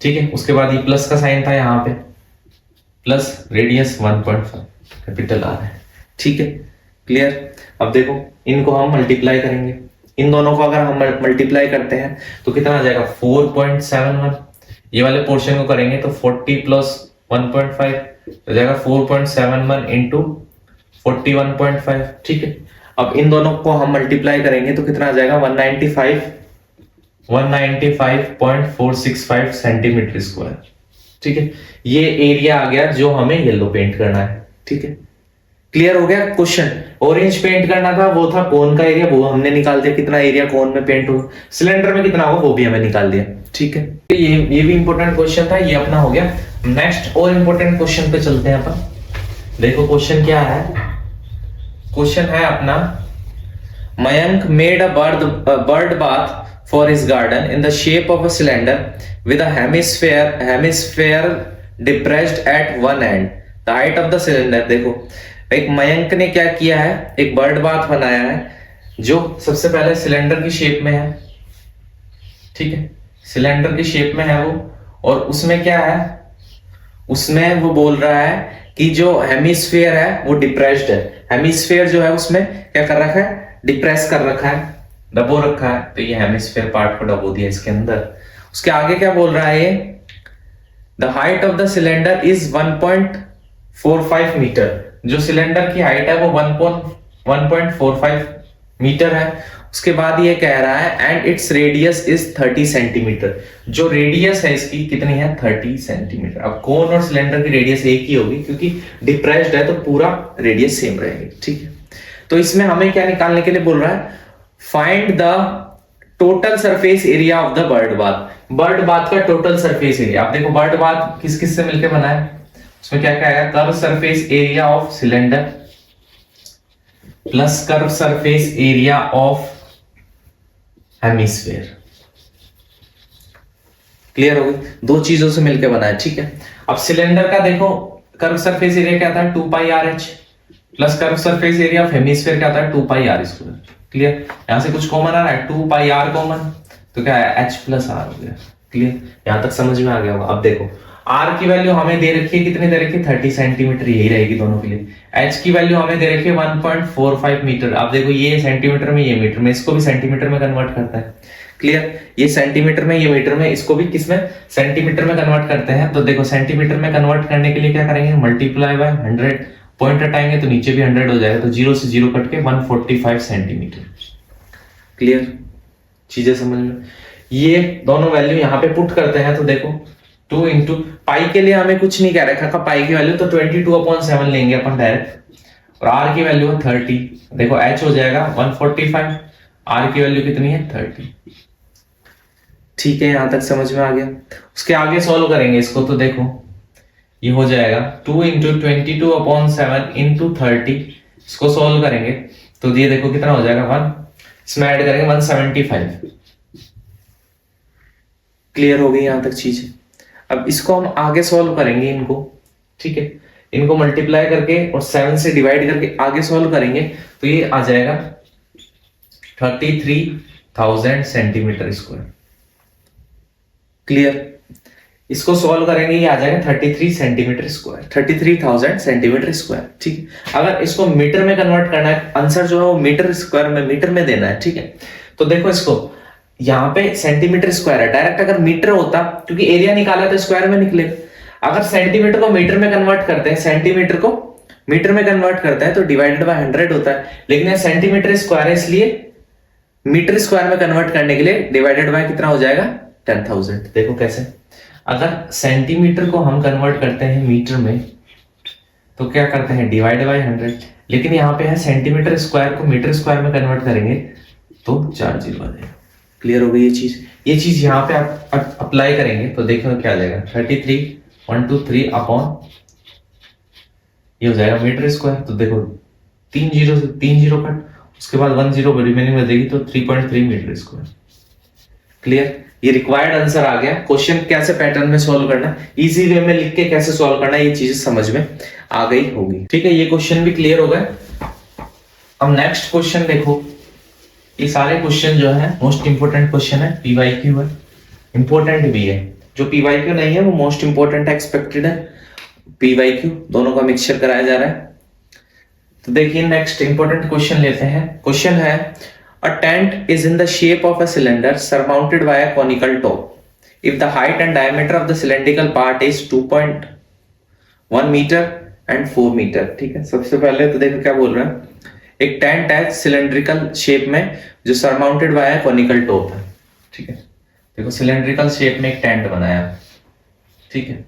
ठीक है। उसके बाद ये प्लस का साइन था यहाँ पे, प्लस रेडियस 1.5 कैपिटल आर है, ठीक है। क्लियर। अब देखो इनको हम मल्टीप्लाई करेंगे, इन दोनों को अगर हम मल्टीप्लाई करते हैं तो कितना आ जाएगा 4.71, ये वाले पोर्शन को करेंगे तो 40 प्लस 1.5 हो जाएगा 4.71 इंटू 41.5, ठीक है। अब इन दोनों को हम मल्टीप्लाई करेंगे तो कितना आ जाएगा 195.465 सेंटीमीटर स्क्वायर, ठीक है। ये एरिया आ गया जो हमें येलो पेंट करना है, ठीक है। क्लियर हो गया। क्वेश्चन ऑरेंज पेंट करना था वो था कोन का एरिया, वो हमने निकाल दिया कितना एरिया कोन में पेंट होगा, सिलेंडर में कितना होगा वो भी हमें निकाल दिया, ठीक है। ये भी इंपॉर्टेंट क्वेश्चन था, ये अपना हो गया। नेक्स्ट और इंपॉर्टेंट क्वेश्चन पे चलते हैं अपन। देखो क्वेश्चन क्या है, क्वेश्चन है अपना Mayank made a bird bath for his garden in the shape of a cylinder with a hemisphere depressed at one end, the height of the cylinder. देखो एक मयंक ने क्या किया है, एक बर्ड बाथ बनाया है जो सबसे पहले सिलेंडर की शेप में है, ठीक है, सिलेंडर की शेप में है वो, और उसमें क्या है, उसमें वो बोल रहा है कि जो हेमिस्फीयर है वो डिप्रेस्ड है। हेमिस्फीयर जो है उसमें क्या कर रखा है, डिप्रेस कर रखा है, दबो रखा है, तो ये हेमिस्फीयर पार्ट को दबो दिया इसके अंदर। उसके आगे क्या बोल रहा है ये, the height of the cylinder is 1.45 metre. जो सिलेंडर की हाइट है वो 1.45 मीटर है। उसके बाद ये कह रहा है and its radius is 30 centimetre. जो रेडियस है इसकी कितनी है, 30 सेंटीमीटर। अब कोन और सिलेंडर की रेडियस एक ही होगी क्योंकि डिप्रेस्ड है तो पूरा रेडियस सेम रहेगी, ठीक है। तो इसमें हमें क्या निकालने के लिए बोल रहा है, find the total surface area of the bird bath. Bird bath का टोटल सरफेस एरिया। आप देखो बर्ड बाथ किस किस से मिलकर बना है, उसमें क्या क्या आएगा, curve surface area of cylinder plus curve surface area of hemisphere. Clear हो गई, दो चीजों से मिलकर बना है, ठीक है। अब सिलेंडर का देखो कर्व सरफेस एरिया क्या था, 2 pi R H, plus curve surface area of hemisphere क्या था, 2 पाई आर स्क्वायर। क्लियर, यहां से कुछ कॉमन आ रहा है, 2 पाई आर कॉमन, तो क्या है, एच प्लस आर हो गया। क्लियर, यहां तक समझ में आ गया होगा। अब देखो आर की वैल्यू हमें दे रखी है, कितनी दे रखी है, 30 सेंटीमीटर, यही रहेगी दोनों के लिए। एच की वैल्यू हमें दे रखी है 1.45 मीटर। अब देखो ये सेंटीमीटर में, ये मीटर में, इसको भी सेंटीमीटर में कन्वर्ट करता है। क्लियर, ये सेंटीमीटर में, ये मीटर में, इसको भी किसमें, सेंटीमीटर में कन्वर्ट करते हैं। तो देखो सेंटीमीटर में कन्वर्ट करने के लिए क्या करेंगे, मल्टीप्लाई बाय 100, पॉइंट हटाएंगे तो नीचे भी 100 हो जाएगा, तो 0 से 0 कट के 145 सेंटीमीटर। क्लियर, चीजें समझ में। ये दोनों वैल्यू यहाँ पे पुट करते हैं तो देखो 2 इंटू पाई के लिए हमें कुछ नहीं कह रखा, पाई की वैल्यू तो 22/7 लेंगे अपन डायरेक्ट, और आर की वैल्यू है 30। देखो एच हो जाएगा 145, आर की वैल्यू कितनी है, 30। ठीक है, यहां तक समझ में आ गया। उसके आगे सॉल्व करेंगे इसको, तो देखो ये हो जाएगा 2 इंटू 22/7 इंटू 30। इसको सॉल्व करेंगे तो ये देखो कितना हो जाएगा, 1, इसमें ऐड करेंगे 175। क्लियर हो गई यहां तक चीज। अब इसको हम आगे सॉल्व करेंगे इनको, ठीक है, इनको मल्टीप्लाई करके और 7 से डिवाइड करके आगे सॉल्व करेंगे तो ये आ जाएगा 33,000 सेंटीमीटर स्क्वायर। क्लियर, इसको सॉल्व करेंगे ये आ जाएगा 33 सेंटीमीटर स्क्वायर, 33,000 सेंटीमीटर स्क्वायर, ठीक है। अगर इसको मीटर में कन्वर्ट करना है, आंसर जो है वो मीटर स्क्वायर में, मीटर में देना है, ठीक है। तो देखो इसको यहाँ पे सेंटीमीटर स्क्वायर है, डायरेक्ट अगर मीटर होता, क्योंकि एरिया निकाला तो स्क्वायर में निकले, अगर सेंटीमीटर को मीटर में कन्वर्ट करते हैं, सेंटीमीटर को मीटर में कन्वर्ट करते हैं तो डिवाइडेड बाय 100 होता है, लेकिन यह सेंटीमीटर स्क्वायर है इसलिए मीटर स्क्वायर में कन्वर्ट करने के लिए डिवाइडेड बाय कितना हो जाएगा, 10,000। देखो कैसे, अगर सेंटीमीटर को हम कन्वर्ट करते हैं मीटर में तो क्या करते हैं, डिवाइड बाय 100, लेकिन यहाँ पे है सेंटीमीटर स्क्वायर को मीटर स्क्वायर में कन्वर्ट करेंगे तो 4 0 आ जाएगा। क्लियर हो गई ये चीज यहाँ पे आप अप्लाई करेंगे तो देखो क्या आ जाएगा, 33,123 अपॉन ये हो जाएगा मीटर स्क्वायर। तो देखो 3 0 से 3 0 कट, उसके बाद 1 0 रिमेनिंग में देगी तो 3.3 मीटर स्क्वायर। क्लियर, ये रिक्वायर्ड आंसर आ गया। क्वेश्चन कैसे पैटर्न में सॉल्व करना, इजी वे में लिख के कैसे सॉल्व करना, ये चीजें समझ में आ गई होगी, ठीक है। ये क्वेश्चन भी क्लियर हो गए। अब नेक्स्ट क्वेश्चन देखो, ये सारे क्वेश्चन जो है मोस्ट इंपोर्टेंट क्वेश्चन है, पीवाईक्यू है, इंपोर्टेंट भी है। जो पीवाईक्यू नहीं है वो मोस्ट इंपोर्टेंट है, एक्सपेक्टेड है, पीवाईक्यू दोनों का मिक्सचर कराया जा रहा है। तो देखिए नेक्स्ट इंपोर्टेंट क्वेश्चन लेते हैं। क्वेश्चन है, a tent is in the shape of a cylinder surmounted by a conical top. If the height and diameter of the cylindrical part is 2.1 meter and 4 meter, ठीक है। सबसे पहले तो देखो क्या बोल रहा है, एक टेंट है सिलेंड्रिकल शेप में जो सरमाउंटेड बाय कॉनिकल टॉप है, ठीक है। देखो सिलेंड्रिकल शेप में एक टेंट बनाया, ठीक है,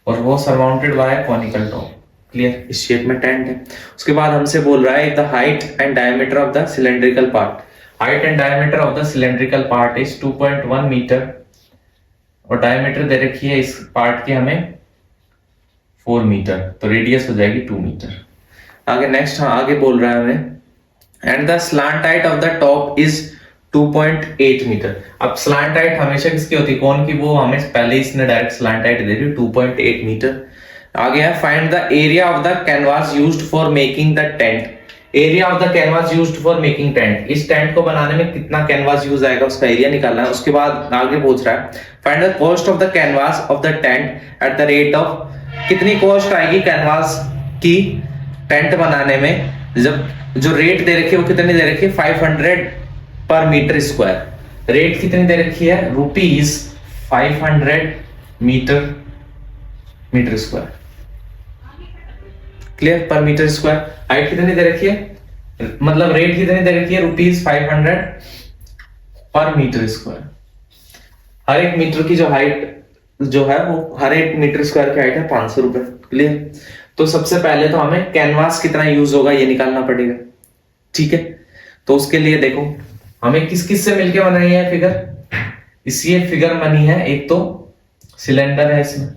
और वो surmounted by conical top. Clear, इस शेप में टेंट है। उसके बाद हमसे बोल रहा है, if the height and diameter of the cylindrical part, height and diameter of the cylindrical part is 2.1 metre, और डायमीटर दे रखी है इस पार्ट की हमें 4 मीटर, तो रेडियस हो जाएगी 2 मीटर। आगे नेक्स्ट आगे बोल रहा है हमें, and the slant height of the top is 2.8 metre. अब स्लांट हाइट हमेशा किसकी होती है, कौन की, वो हमें पहले इसने डायरेक्ट स्लांट हाइट दे दी 2.8 मीटर। आगे है, find the area of the canvas used for making the tent. Area of the canvas used for making tent, इस टेंट को बनाने में कितना कैनवास यूज आएगा उसका एरिया निकालना है। उसके बाद आगे पूछ रहा है find the cost of the canvas of the tent at the rate of, कितनी कॉस्ट आएगी कैनवास की टेंट बनाने में, जब जो रेट दे रखी है वो कितनी दे रखी है 500 पर मीटर स्क्वायर। रेट कितनी दे रखी है ₹500 मीटर स्क्वायर, क्लियर, पर मीटर स्क्वायर। हाइट कितनी दे रखी है, मतलब रेट कितनी दे रखी है ₹500 पर मीटर स्क्वायर। हर एक मीटर की जो हाइट जो है वो हर एक मीटर स्क्वायर की हाइट है 500 रुपए, क्लियर। तो सबसे पहले तो हमें कैनवास कितना यूज होगा ये निकालना पड़ेगा, ठीक है। तो उसके लिए देखो हमें किस किस से मिलके बनाई है फिगर, इसी फिगर बनी है, एक तो सिलेंडर है इसमें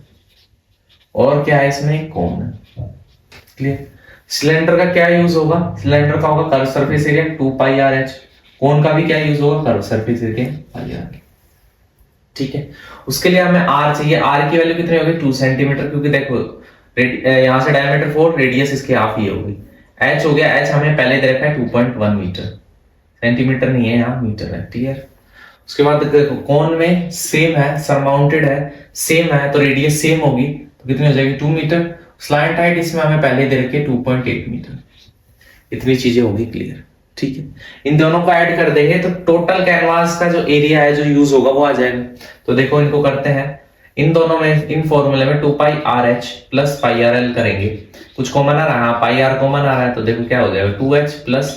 और क्या है इसमें कोन है, क्लियर। सिलेंडर का क्या यूज होगा, सिलेंडर का होगा कर्व सरफेस एरिया 2πr/h, कोन का भी क्या यूज होगा कर्व सरफेस एरिया πr, ठीक है। उसके लिए हमें r चाहिए, r की वैल्यू कितनी होगी 2 सेंटीमीटर, क्योंकि देखो यहां से डायमीटर 4, रेडियस इसके हाफ ही होगी। h हो गया, h हमें पहले दे रखा है 2.1 मीटर, सेंटीमीटर नहीं है यहाँ मीटर है, क्लियर। उसके बाद देखो कोन में सेम है, सरमाउंटेड है, सेम है तो रेडियस सेम होगी, तो कितनी हो जाएगी 2 मीटर। स्लांट हाइट इसमें हमें पहले दे रखी है 2.8 मीटर, इतनी चीजें होगी, क्लियर, ठीक है। इन दोनों को ऐड कर देंगे तो टोटल कैनवास का जो एरिया है जो यूज होगा वो आ जाएगा। तो देखो इनको करते हैं, इन दोनों में इन फॉर्मूले में 2πr/h प्लस πrl करेंगे, कुछ कॉमन आ रहा है, πr कॉमन आ रहा है, तो देखो क्या हो जाएगा 2h प्लस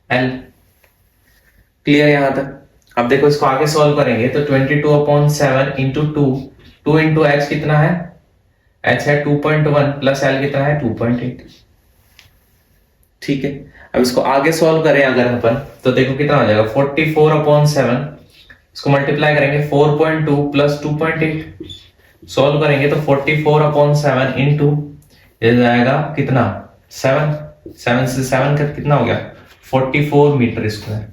l, क्लियर यहां तक। अब देखो इसको आगे सॉल्व करेंगे तो 22/7 इंटू 2 इंटू h कितना है, h है 2.1 प्लस l कितना है 2.8, ठीक है। अब इसको आगे सॉल्व करें अगर अपन तो देखो कितना हो जाएगा 44/7, इसको मल्टीप्लाई करेंगे 4.2 प्लस 2.8, सॉल्व करेंगे तो 44/7 इंटू ये जाएगा कितना 7 से 7 का कितना हो गया 44 मीटर स्क्वायर।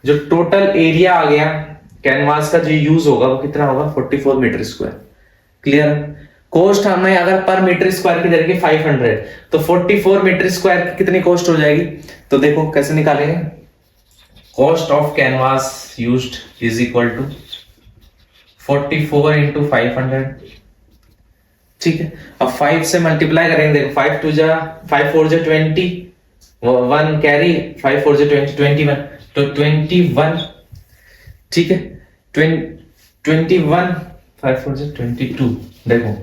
जो टोटल एरिया आ गया कैनवास का जो यूज होगा वो कितना होगा 44 मीटर स्क्वायर, क्लियर। कॉस्ट हमें अगर पर मीटर स्क्वायर की जगह 500 तो 44 मीटर स्क्वायर की कितनी कॉस्ट हो जाएगी, तो देखो कैसे निकालेंगे, cost of canvas used is equal to 44 into 500, ठीक है। अब 5 से मल्टीप्लाई करेंगे, देखो 5 2 जा 5 4 जा 20, 1 कैरी 5 4 जा 20 21, तो 21, ठीक है 21 5 4 जा 22, देखो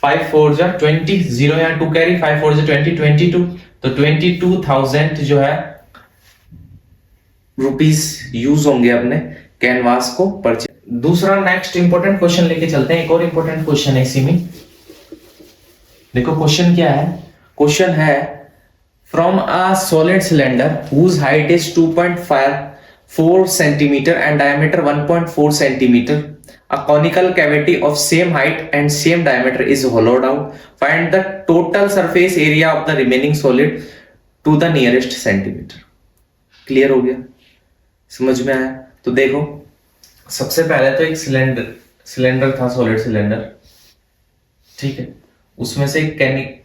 5 4 जा 20, 0 यहाँ 2 कैरी 5 4 जा 20 22, तो 22,000 जो है रुपीस यूज होंगे अपने कैनवास को परचेज। दूसरा नेक्स्ट इंपॉर्टेंट क्वेश्चन लेके चलते हैं, एक और इंपॉर्टेंट क्वेश्चन है इसी में। देखो क्वेश्चन क्या है, क्वेश्चन है from a solid cylinder whose height is 2.4 centimetre and diameter 1.4 centimetre, a conical cavity of same height and same diameter is hollowed out, find the total surface area of the remaining solid to the nearest centimeter। Clear हो गया, समझ में आया। तो देखो सबसे पहले तो एक सिलेंडर था, सॉलिड सिलेंडर, ठीक है, उसमें से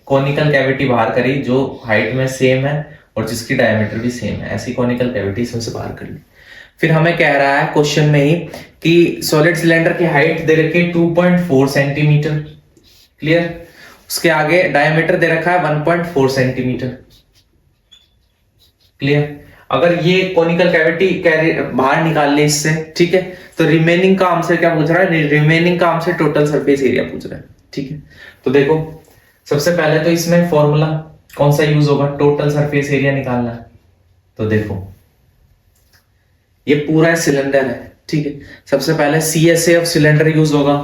कॉनिकल कैविटी बाहर करी जो हाइट में सेम है और जिसकी डायमीटर भी सेम है, ऐसी कॉनिकल कैविटी इसमें से बाहर कर ली। फिर हमें कह रहा है क्वेश्चन में ही कि सॉलिड सिलेंडर की हाइट दे रखी है 2.4 सेंटीमीटर, क्लियर। उसके आगे डायमीटर दे रखा है 1.4 सेंटीमीटर, क्लियर। अगर ये कॉनिकल कैविटी बाहर निकाल ले इससे, ठीक है, तो रिमेनिंग का हमसे क्या पूछ रहा है, रिमेनिंग का हमसे टोटल सरफेस एरिया पूछ रहा है, ठीक है। तो देखो सबसे पहले तो इसमें फॉर्मूला कौन सा यूज होगा, टोटल सरफेस एरिया निकालना है। तो देखो ये पूरा सिलेंडर है, ठीक है, सबसे पहले CSA ऑफ सिलेंडर यूज होगा,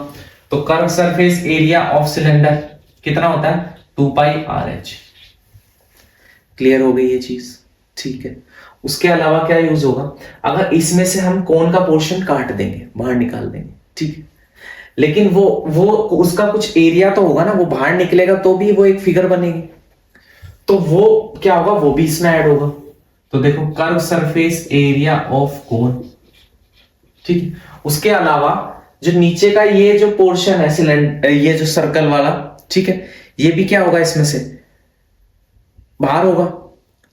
तो curve surface area of cylinder कितना होता है 2πr/h, क्लियर हो गई ये चीज, ठीक है। उसके अलावा क्या यूज होगा, अगर इसमें से हम कोन का पोर्शन काट देंगे बाहर निकाल देंगे, ठीक है, लेकिन वो उसका कुछ एरिया तो होगा ना, वो बाहर निकलेगा तो भी वो एक फिगर बनेगी, तो वो क्या होगा वो भी इसमें ऐड होगा। तो देखो curve surface area of cone, ठीक है। उसके अलावा जो नीचे का ये जो पोर्शन है सिलेंडर, ये जो सर्कल वाला, ठीक है, ये भी क्या होगा इसमें से बाहर होगा,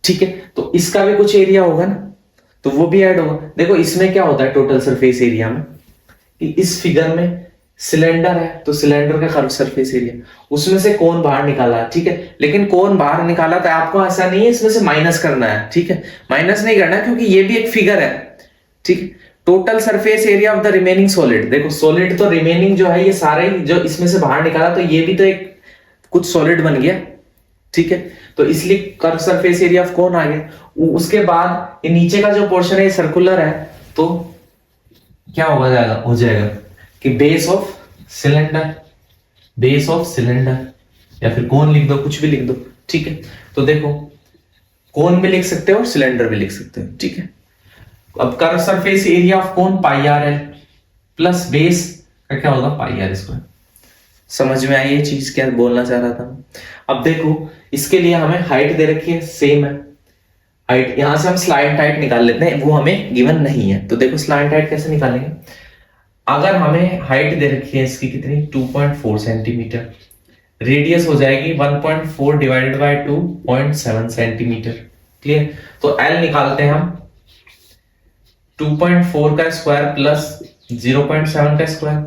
ठीक है। तो इसका भी कुछ एरिया होगा ना, तो वो भी ऐड होगा। देखो इसमें क्या होता है टोटल सरफेस एरिया में, कि इस फिगर में सिलेंडर है तो सिलेंडर का कर्व सरफेस एरिया, उसमें से कोन बाहर निकाला, ठीक है। लेकिन कोन बाहर निकाला तो आपको ऐसा नहीं है इसमें से माइनस करना है, ठीक है, माइनस नहीं करना क्योंकि ये भी एक फिगर है, ठीक है। Total surface area of the remaining solid, देखो सॉलिड तो रिमेनिंग जो है ये सारे जो इसमें से बाहर निकाला तो ये भी तो एक कुछ सॉलिड बन गया, ठीक है। तो इसलिए curve surface area of cone आ गया। उसके बाद ये नीचे का जो पोर्शन है ये सर्कुलर है, तो क्या हो जाएगा कि base of cylinder, base of cylinder, या फिर कोन लिख दो, कुछ भी लिख दो, ठीक है। तो देखो कोन भी लिख सकते हो और सिलेंडर भी लिख सकते हो, ठीक है। अब curve surface area of cone pi r है प्लस बेस का क्या होगा पाई आर स्क्वायर। समझ में आई ये चीज क्या बोलना चाह रहा था। अब देखो इसके लिए हमें हाइट दे रखी है, सेम है हाइट, यहां से हम स्लाइड हाइट निकाल लेते हैं, वो हमें गिवन नहीं है। तो देखो स्लाइड हाइट कैसे निकालेंगे, अगर हमें हाइट दे रखी है इसकी कितनी 2.4 सेंटीमीटर, रेडियस हो जाएगी 1.4 डिवाइडेड बाय 2.7 सेंटीमीटर, क्लियर। तो L निकालते हैं हम 2.4 का स्क्वायर प्लस 0.7 का स्क्वायर,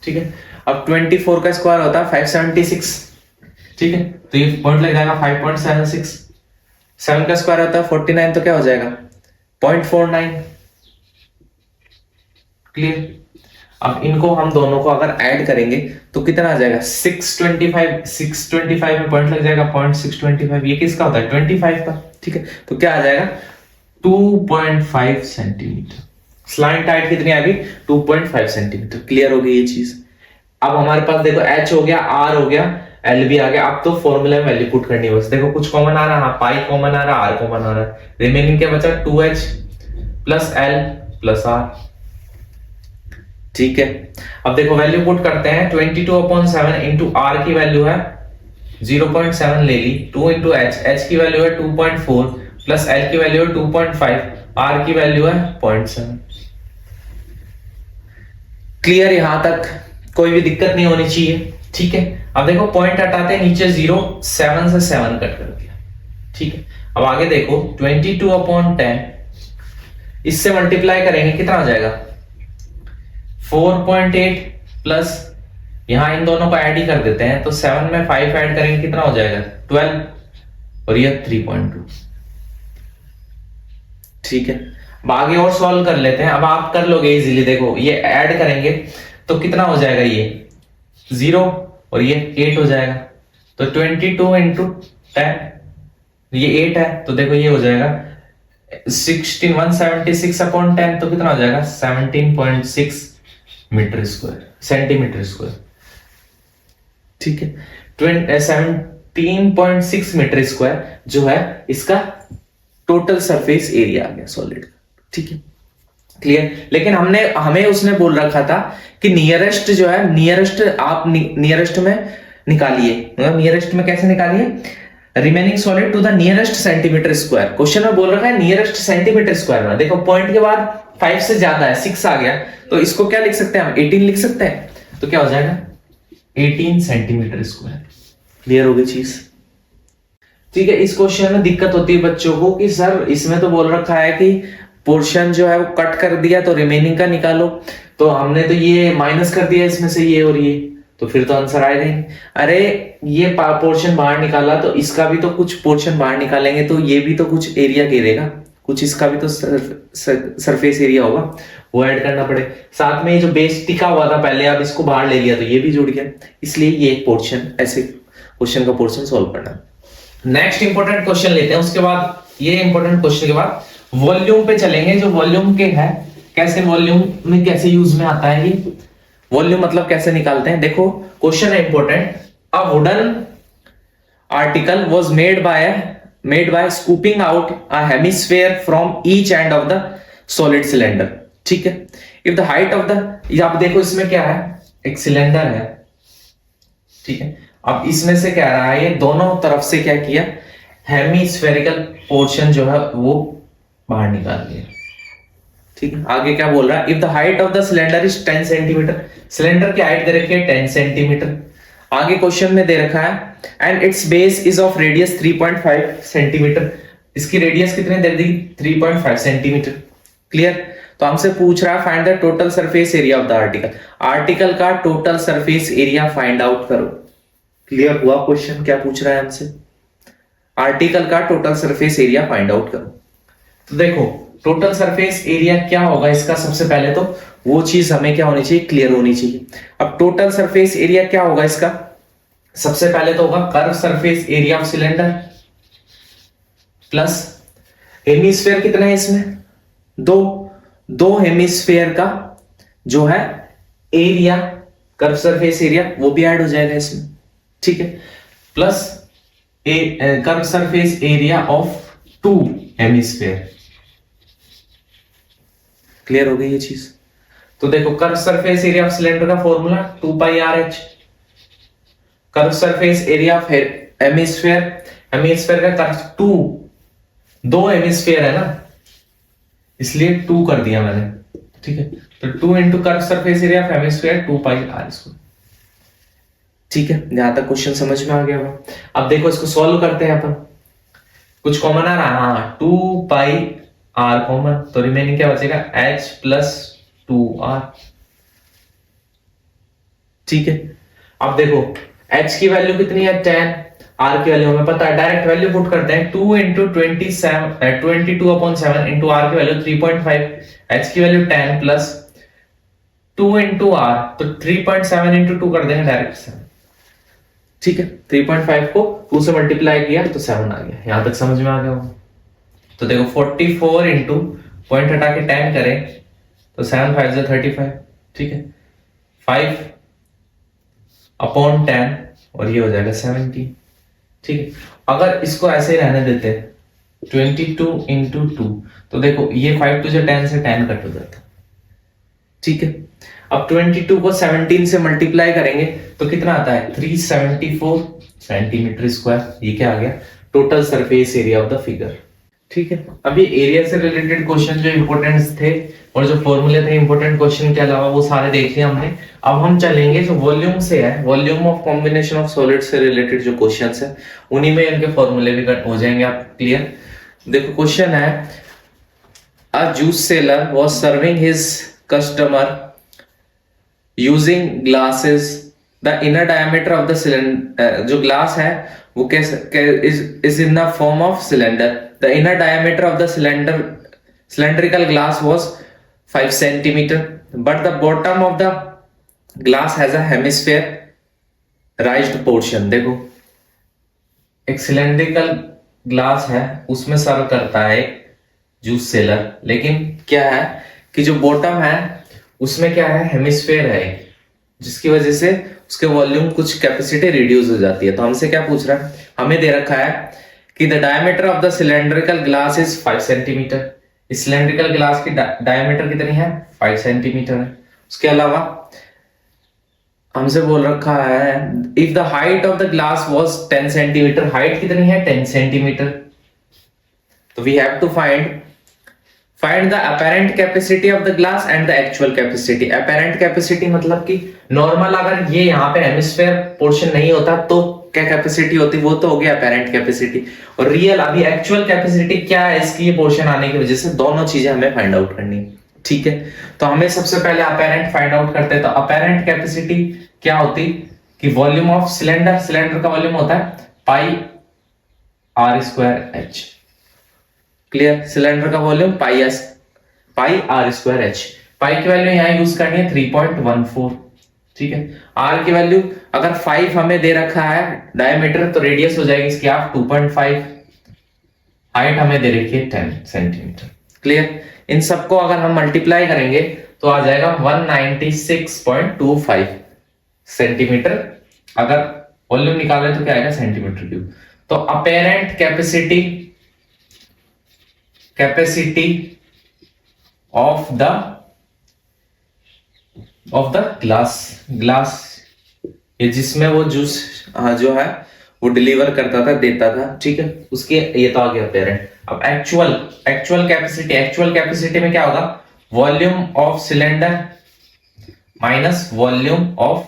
ठीक है। अब 24 का स्क्वायर होता है 576, ठीक है। तो ये पॉइंट लग जाएगा 5.76, 7 का स्क्वायर होता है 49, तो क्या हो जाएगा 0.49, क्लियर। अब इनको हम दोनों को अगर ऐड करेंगे तो कितना आ जाएगा 625 में पॉइंट लग जाएगा 0.625, ये किसका होता है 25 का, ठीक है। तो क्या आ जाएगा 2.5 सेंटीमीटर। स्लाइंट हाइट कितनी आ गई 2.5 सेंटीमीटर, क्लियर हो गई ये चीज। अब हमारे पास देखो H हो गया, R हो गया, L भी आ गया। अब तो फॉर्मूला में वैल्यू पुट करनी है बस। देखो कुछ कॉमन आ रहा है, पाई कॉमन आ रहा है, R कॉमन आ रहा है, रिमेनिंग क्या बचा 2H plus L plus R, ठीक है। अब देखो वैल्यू पुट करते हैं 22/7 इंटू R की वैल्यू है 0.7 ले ली, 2 इंटू H की वैल्यू है 2.4 प्लस L की वैल्यू है 2.5, R की वैल्यू है 0.7, क्लियर। यहां तक कोई भी दिक्कत नहीं होनी चाहिए, ठीक है। अब देखो पॉइंट हटाते हैं, नीचे 0, 7 से 7 कट कर दिया, ठीक है। अब आगे देखो 22/10 इससे मल्टीप्लाई करेंगे कितना हो जाएगा 4.8 प्लस यहां इन दोनों को ऐड ही कर देते हैं, तो 7 में 5 ऐड करेंगे कितना हो जाएगा 12 और ये 3.2, ठीक है। अब आगे और सॉल्व कर लेते हैं, अब आप कर लोगे इजीली। देखो ये ऐड करेंगे तो कितना हो जाएगा, ये 0 और ये 8 हो जाएगा, तो 22 इंटू 10 ये 8 है, तो देखो ये हो जाएगा 176/10, तो कितना हो जाएगा 17.6 मीटर स्क्वायर, सेंटीमीटर स्क्वायर, ठीक है। 17.6 मीटर स्क्वायर जो है इसका टोटल सरफेस एरिया आ गया सॉलिड, ठीक है, क्लियर। लेकिन हमें उसने बोल रखा था कि नियरेस्ट जो है, नियरेस्ट आप नियरेस्ट में निकालिए, मतलब नियरेस्ट में कैसे निकालिए, remaining solid to the nearest centimetre square. Question में बोल रखा है नियरेस्ट सेंटीमीटर स्क्वायर में। देखो पॉइंट के बाद 5 से ज्यादा है, 6 आ गया, तो इसको क्या लिख सकते हैं हम 18 लिख सकते हैं, तो क्या हो जाएगा 18 सेंटीमीटर स्क्वायर, क्लियर हो गई चीज, ठीक है। इस क्वेश्चन में दिक्कत होती है बच्चों को कि सर इसमें तो बोल रखा है कि पोर्शन जो है वो कट कर दिया तो रिमेनिंग का निकालो, तो हमने तो ये माइनस कर दिया इसमें से ये और ये, तो फिर तो आंसर आएगा ही। अरे ये पोर्शन बाहर निकाला तो इसका भी तो कुछ पोर्शन बाहर निकालेंगे, तो ये भी तो कुछ एरिया घेरेगा, कुछ इसका भी तो सरफेस एरिया होगा, वो ऐड करना पड़े। साथ में ये जो बेस टिका हुआ था पहले, अब इसको बाहर ले लिया तो ये भी जुड़ गया, इसलिए ये एक पोर्शन, ऐसे क्वेश्चन का पोर्शन सॉल्व करना। नेक्स्ट इंपॉर्टेंट क्वेश्चन लेते हैं, उसके बाद ये इंपॉर्टेंट क्वेश्चन के बाद वॉल्यूम पे चलेंगे। जो वॉल्यूम के है, कैसे वॉल्यूम में कैसे यूज में आता है ये वॉल्यूम, मतलब कैसे निकालते हैं। देखो क्वेश्चन है important, a wooden article was made by scooping out a hemisphere from each end of the solid cylinder, ठीक है। If the height of the, आप देखो इसमें क्या है, एक सिलेंडर है, ठीक है। अब इसमें से क्या रहा है, ये दोनों तरफ से क्या किया, हेमिस्फेरिकल पोर्शन जो है वो बाहर निकाल दिया, ठीक है। आगे क्या बोल रहा है, if the height of the cylinder is 10 centimetre, cylinder की हाइट दे रखी है 10 सेंटीमीटर। आगे क्वेश्चन में दे रखा है and it's base is of radius 3.5 centimetre. इसकी रेडियस कितने दे दी? 3.5 सेंटीमीटर। क्लियर? तो हमसे पूछ रहा है find the total surface area of the article. Article का total surface area find out करो। क्लियर हुआ क्वेश्चन? क्या पूछ रहा है हमसे? आर्टिकल का total surface area find out करो। तो देखो टोटल सरफेस एरिया क्या होगा इसका, सबसे पहले तो वो चीज हमें क्या होनी चाहिए? क्लियर होनी चाहिए। अब टोटल सरफेस एरिया क्या होगा इसका? सबसे पहले तो होगा curve surface area of cylinder plus hemisphere. कितना है इसमें? दो हेमिस्फेयर का जो है एरिया, कर्व सरफेस एरिया, वो भी ऐड हो जाएगा इसमें। ठीक है, plus curve surface area of 2 hemisphere. Clear हो गई ये चीज? तो देखो curve surface area of cylinder का formula 2 pi R H. Curve surface area of hemisphere, hemisphere का कर्व 2 हेमिस्फेयर है ना, इसलिए 2 कर दिया मैंने। ठीक है, तो 2 into curve surface area of hemisphere 2 pi are square. ठीक है, यहां तक क्वेश्चन समझ में आ गया होगा। अब देखो इसको सॉल्व करते हैं अपन। कुछ कॉमन आ रहा है? हाँ, 2 पाई आर कॉमन, तो रिमेनिंग क्या बचेगा? h plus 2r। ठीक है, अब देखो h की वैल्यू कितनी है? 10। r की वैल्यू हमें पता है, डायरेक्ट वैल्यू पुट करते हैं। 2 इंटू 22/7 इंटू r की वैल्यू 3.5, h की वैल्यू 10 प्लस 2 इंटू r, तो 3.7 इंटू 2 कर देंगे डायरेक्ट 7। ठीक है, 3.5 को 2 से मल्टीप्लाई किया तो 7 आ गया। यहां तक समझ में आ गया होगा। तो देखो 44 इंटू पॉइंट हटा के 10 करें तो 7 5 से 35। ठीक है, 5 अपॉन 10 और ये हो जाएगा 70। ठीक है, अगर इसको ऐसे ही रहने देते 22 इंटू 2, तो देखो ये 5 2 से 10 से 10 कट हो जाता। ठीक है, अब 22 को 17 से मल्टीप्लाई करेंगे तो कितना आता है? 374 सेंटीमीटर स्क्वायर। ये क्या आ गया? Total surface area of the figure. ठीक है, अभी एरिया से रिलेटेड क्वेश्चन जो इंपॉर्टेंट थे और जो फॉर्मूले थे इंपॉर्टेंट क्वेश्चन के अलावा, वो सारे देख लिया हमने। अब हम चलेंगे जो वॉल्यूम से है, volume of combination of solid से रिलेटेड जो क्वेश्चंस है उन्हीं में इनके फॉर्मूले भी कट हो जाएंगे आप क्लियर। देखो क्वेश्चन है, a juice seller was serving his customer using glasses, the inner diameter of the cylinder, जो ग्लास है वो कैसे is in the form of cylinder. The inner diameter of the cylindrical glass was 5 centimeter, but the bottom of the glass has a hemisphere raised portion। देखो एक cylindrical glass है, उसमें सर्व करता है जूस सेलर, लेकिन क्या है कि जो बॉटम है उसमें क्या है? हेमिस्फेयर है, जिसकी वजह से उसके वॉल्यूम कुछ कैपेसिटी रिड्यूस हो जाती है। तो हमसे क्या पूछ रहा है? हमें दे रखा है कि the diameter of the cylindrical glass is 5 centimetre. इस सिलेंड्रिकल ग्लास की डायमीटर कितनी है? 5 सेंटीमीटर है। उसके अलावा हमसे बोल रखा है if the height of the glass was 10 centimetre, height कितनी है? 10 सेंटीमीटर। तो we have to find the apparent capacity of the glass and the actual capacity. Apparent capacity मतलब कि नॉर्मल अगर ये यहाँ पे हेमिस्फेयर पोर्शन नहीं होता तो क्या कैपेसिटी होती? वो तो हो गया अपेरेंट कैपेसिटी। और रियल अभी एक्चुअल कैपेसिटी क्या है इसकी, ये पोर्शन आने की वजह से दोनों चीजें हमें फाइंड आउट करनी है। ठीक है, तो हमें सबसे पहले अपेरेंट फाइंड आउट करते हैं। तो अपेरेंट कैपेसिटी क्या होती कि वॉल्यूम ऑफ सिलेंडर, सिलेंडर का वॉल्यूम होता है pi are square H. Clear, cylinder का volume pi are square H. Pi की वैल्यू यहां यूज करनी है 3.14। ठीक है, आर की वैल्यू अगर 5 हमें दे रखा है डायमीटर, तो रेडियस हो जाएगी इसकी आप 2.5, हाइट हमें दे रखी है 10 सेंटीमीटर। क्लियर, इन सबको अगर हम मल्टीप्लाई करेंगे तो आ जाएगा 196.25 सेंटीमीटर। अगर वॉल्यूम निकाले तो क्या आएगा? Centimetre cube. तो apparent capacity of the glass, ये जिसमें वो जूस जो है वो डिलीवर करता था, देता था। ठीक है, उसके ये तो आ गया अपेरेंट। अब एक्चुअल कैपेसिटी में क्या होगा? Volume of cylinder minus volume of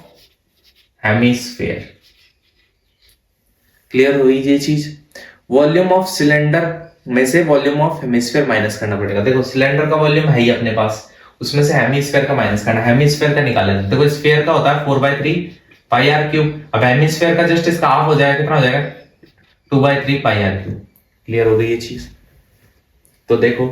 hemisphere. Clear हुई ये चीज। वॉल्यूम ऑफ सिलेंडर में से वॉल्यूम ऑफ हेमिस्फीयर माइनस करना पड़ेगा। देखो सिलेंडर का वॉल्यूम है ही अपने पास, उसमें से हेमिस्फीयर का माइनस करना। हेमिस्फीयर का निकाले, देखो स्फीयर का होता है 4/3 पाई आर क्यूब। अब हेमिस्फीयर का जस्ट इसका हाफ हो जाएगा, कितना हो जाएगा 2/3 पाई आर क्यूब। क्लियर हो गई ये चीज। तो देखो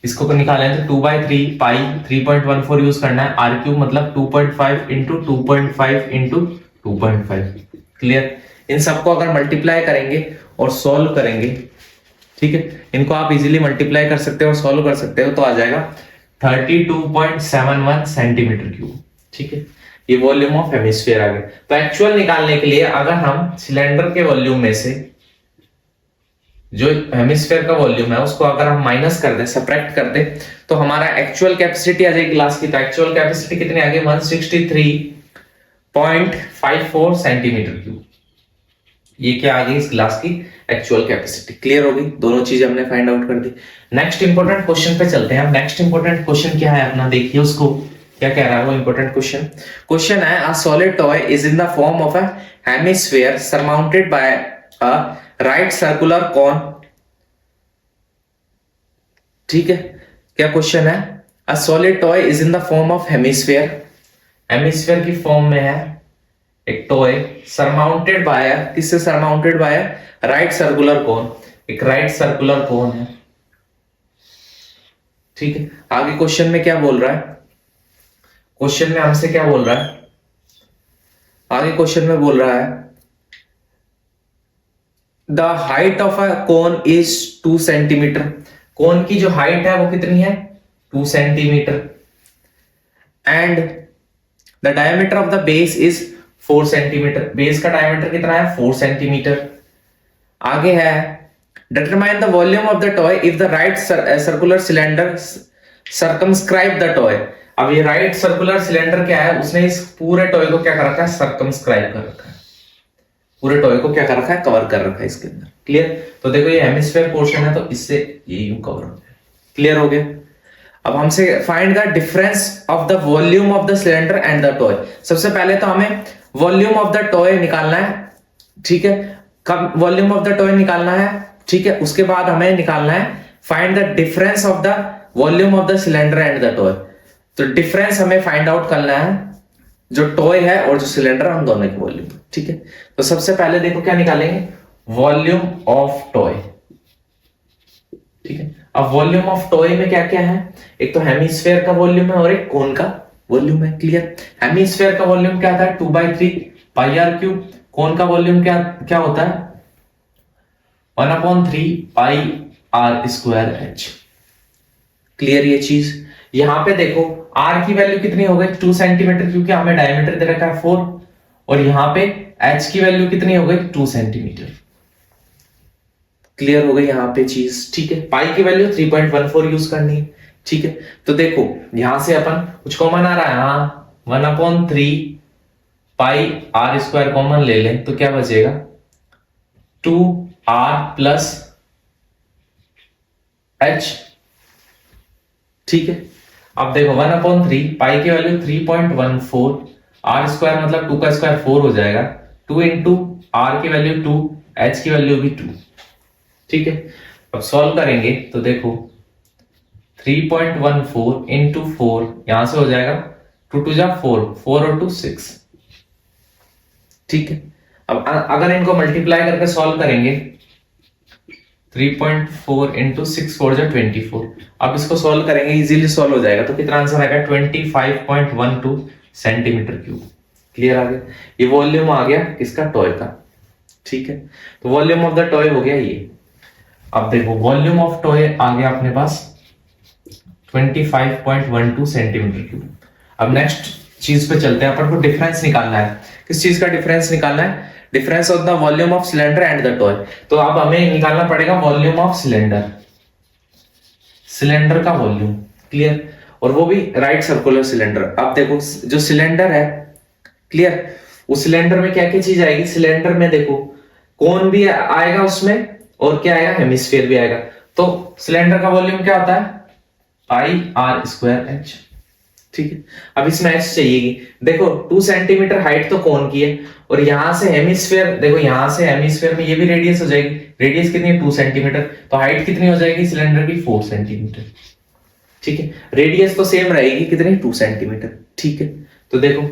इसको निकालें तो 2/3 पाई 3.14 यूज करना है, आर क्यूब मतलब 2.5 इंटू 2.5 इंटू 2.5। क्लियर। इन सबको अगर मल्टीप्लाई करेंगे और सॉल्व करेंगे, ठीक है, इनको आप इजीली मल्टीप्लाई कर सकते हो और सॉल्व कर सकते हो, तो आ जाएगा 32.71 सेंटीमीटर क्यूब। ठीक है, ये वॉल्यूम ऑफ हेमिस्फीयर आ गया। तो एक्चुअल निकालने के लिए अगर हम सिलेंडर के वॉल्यूम में से जो हेमिस्फीयर का वॉल्यूम है उसको अगर हम माइनस कर दें, सब्ट्रैक्ट कर दें, तो हमारा एक्चुअल कैपेसिटी आ जाएगी ग्लास की। तो एक्चुअल कैपेसिटी कितनी आ गई 163.54 सेंटीमीटर क्यूब। ये क्या आ गई इस ग्लास की एक्चुअल कैपेसिटी। क्लियर हो गई, दोनों चीजें हमने फाइंड आउट कर दी। नेक्स्ट इंपॉर्टेंट क्वेश्चन पे चलते हैं। अब नेक्स्ट इंपॉर्टेंट क्वेश्चन क्या है अपना, देखिए उसको क्या कह रहा है वो इंपॉर्टेंट क्वेश्चन है a solid toy is in the form of a hemisphere surmounted by a right circular cone. ठीक है, क्या क्वेश्चन है, a solid toy is in the form of hemisphere, hemisphere की फॉर्म में है एक टॉय, सरमाउंटेड बाय, किससे surmounted by right circular cone, एक राइट सर्कुलर कोन है। ठीक है, आगे क्वेश्चन में क्या बोल रहा है, क्वेश्चन में हमसे क्या बोल रहा है, आगे क्वेश्चन में बोल रहा है the height of a cone is 2 centimetre. Cone की जो हाइट है वो कितनी है 2 centimetre, and the diameter of the base is 4 centimetre. Base का डायमीटर कितना है 4 सेंटीमीटर। आगे है determine the volume of the toy if the right circular cylinder circumscribe the toy. अब ये राइट सर्कुलर सिलेंडर क्या है, उसने इस पूरे टॉय को क्या कर रखा है, सर्कमस्क्राइब कर रखा है, पूरे टॉय को क्या कर रखा है, कवर कर रखा है इसके अंदर। क्लियर। तो देखो ये हेमिस्फीयर पोर्शन है तो इससे ये यूं कवर हो गया। क्लियर हो गया। अब हमसे find the difference of the volume of the cylinder and the toy. सबसे पहले तो हमें वॉल्यूम ऑफ द टॉय निकालना है। ठीक है, कब वॉल्यूम ऑफ द टॉय निकालना है, ठीक है, उसके बाद हमें निकालना है find the difference of the volume of the cylinder and the toy. तो डिफरेंस हमें फाइंड आउट करना है जो टॉय है और जो सिलेंडर है उन दोनों की वॉल्यूम। ठीक है, तो सबसे पहले देखो क्या निकालेंगे, वॉल्यूम ऑफ टॉय। ठीक है, अब वॉल्यूम ऑफ टॉय में क्या क्या है, एक तो हेमिस्फीयर का वॉल्यूम है और एक कोन का वॉल्यूम है। क्लियर। हेमिस्फीयर का वॉल्यूम क्या था 2/3 पाई आर क्यूब। कोन का वॉल्यूम क्या क्या होता है 1/3 pi are square H. Clear ये चीज। यहां पे देखो आर की वैल्यू कितनी हो गई 2 सेंटीमीटर, क्योंकि हमें डायमीटर दे रखा है 4, और यहां पे एच की वैल्यू कितनी हो गई 2 सेंटीमीटर। क्लियर हो गई यहां पे चीज। ठीक है, पाई की वैल्यू 3.14 यूज करनी है। ठीक है, तो देखो यहां से अपन कुछ कॉमन आ रहा है, हाँ 1/3 पाई आर स्क्वायर कॉमन ले लें तो क्या बचेगा 2r प्लस एच। ठीक है, अब देखो 1/3 पाई की वैल्यू 3.14, आर स्क्वायर मतलब 2 का स्क्वायर 4 हो जाएगा, 2 इंटू आर की वैल्यू 2, एच की वैल्यू भी 2। ठीक है, अब सॉल्व करेंगे तो देखो 3.14 इंटू 4 यहां से हो जाएगा 2 2 जा 4, 4 और 2 6। ठीक है, अब अगर इनको मल्टीप्लाई करके सॉल्व करेंगे 3.4 इंटू 6 4 जा 24। अब इसको सॉल्व करेंगे, इजीली सॉल्व हो जाएगा। तो कितना आंसर आएगा 25.12 सेंटीमीटर क्यूब। क्लियर आ गया, ये वॉल्यूम आ गया किसका टॉय का। ठीक है, तो वॉल्यूम ऑफ द टॉय हो गया ये। अब देखो वॉल्यूम ऑफ टॉय आ गया अपने पास 25.12 सेंटीमीटर क्यूब। अब नेक्स्ट चीज पे चलते हैं, अपन को डिफरेंस निकालना है। किस चीज का डिफरेंस निकालना है, difference of the volume of cylinder and the toy. तो अब हमें निकालना पड़ेगा वॉल्यूम ऑफ सिलेंडर, सिलेंडर का वॉल्यूम। क्लियर, और वो भी राइट सर्कुलर सिलेंडर। अब देखो जो सिलेंडर है, क्लियर, उस सिलेंडर में क्या क्या चीज आएगी, सिलेंडर में देखो कोन भी आएगा उसमें और क्या आएगा हेमिस्फीयर भी आएगा। तो सिलेंडर का वॉल्यूम क्या होता है पाई आर स्क्वायर एच। ठीक है। अब इसमें एच चाहिएगी। देखो 2 सेंटीमीटर हाइट तो कोन की है, और यहां से हेमिस्फीयर, देखो यहां से हेमिस्फीयर में ये भी रेडियस हो जाएगी। रेडियस कितनी है 2 सेंटीमीटर, तो हाइट कितनी हो जाएगी सिलेंडर की 4 सेंटीमीटर। ठीक है, रेडियस तो सेम रहेगी, कितनी 2 सेंटीमीटर। ठीक है, तो देखो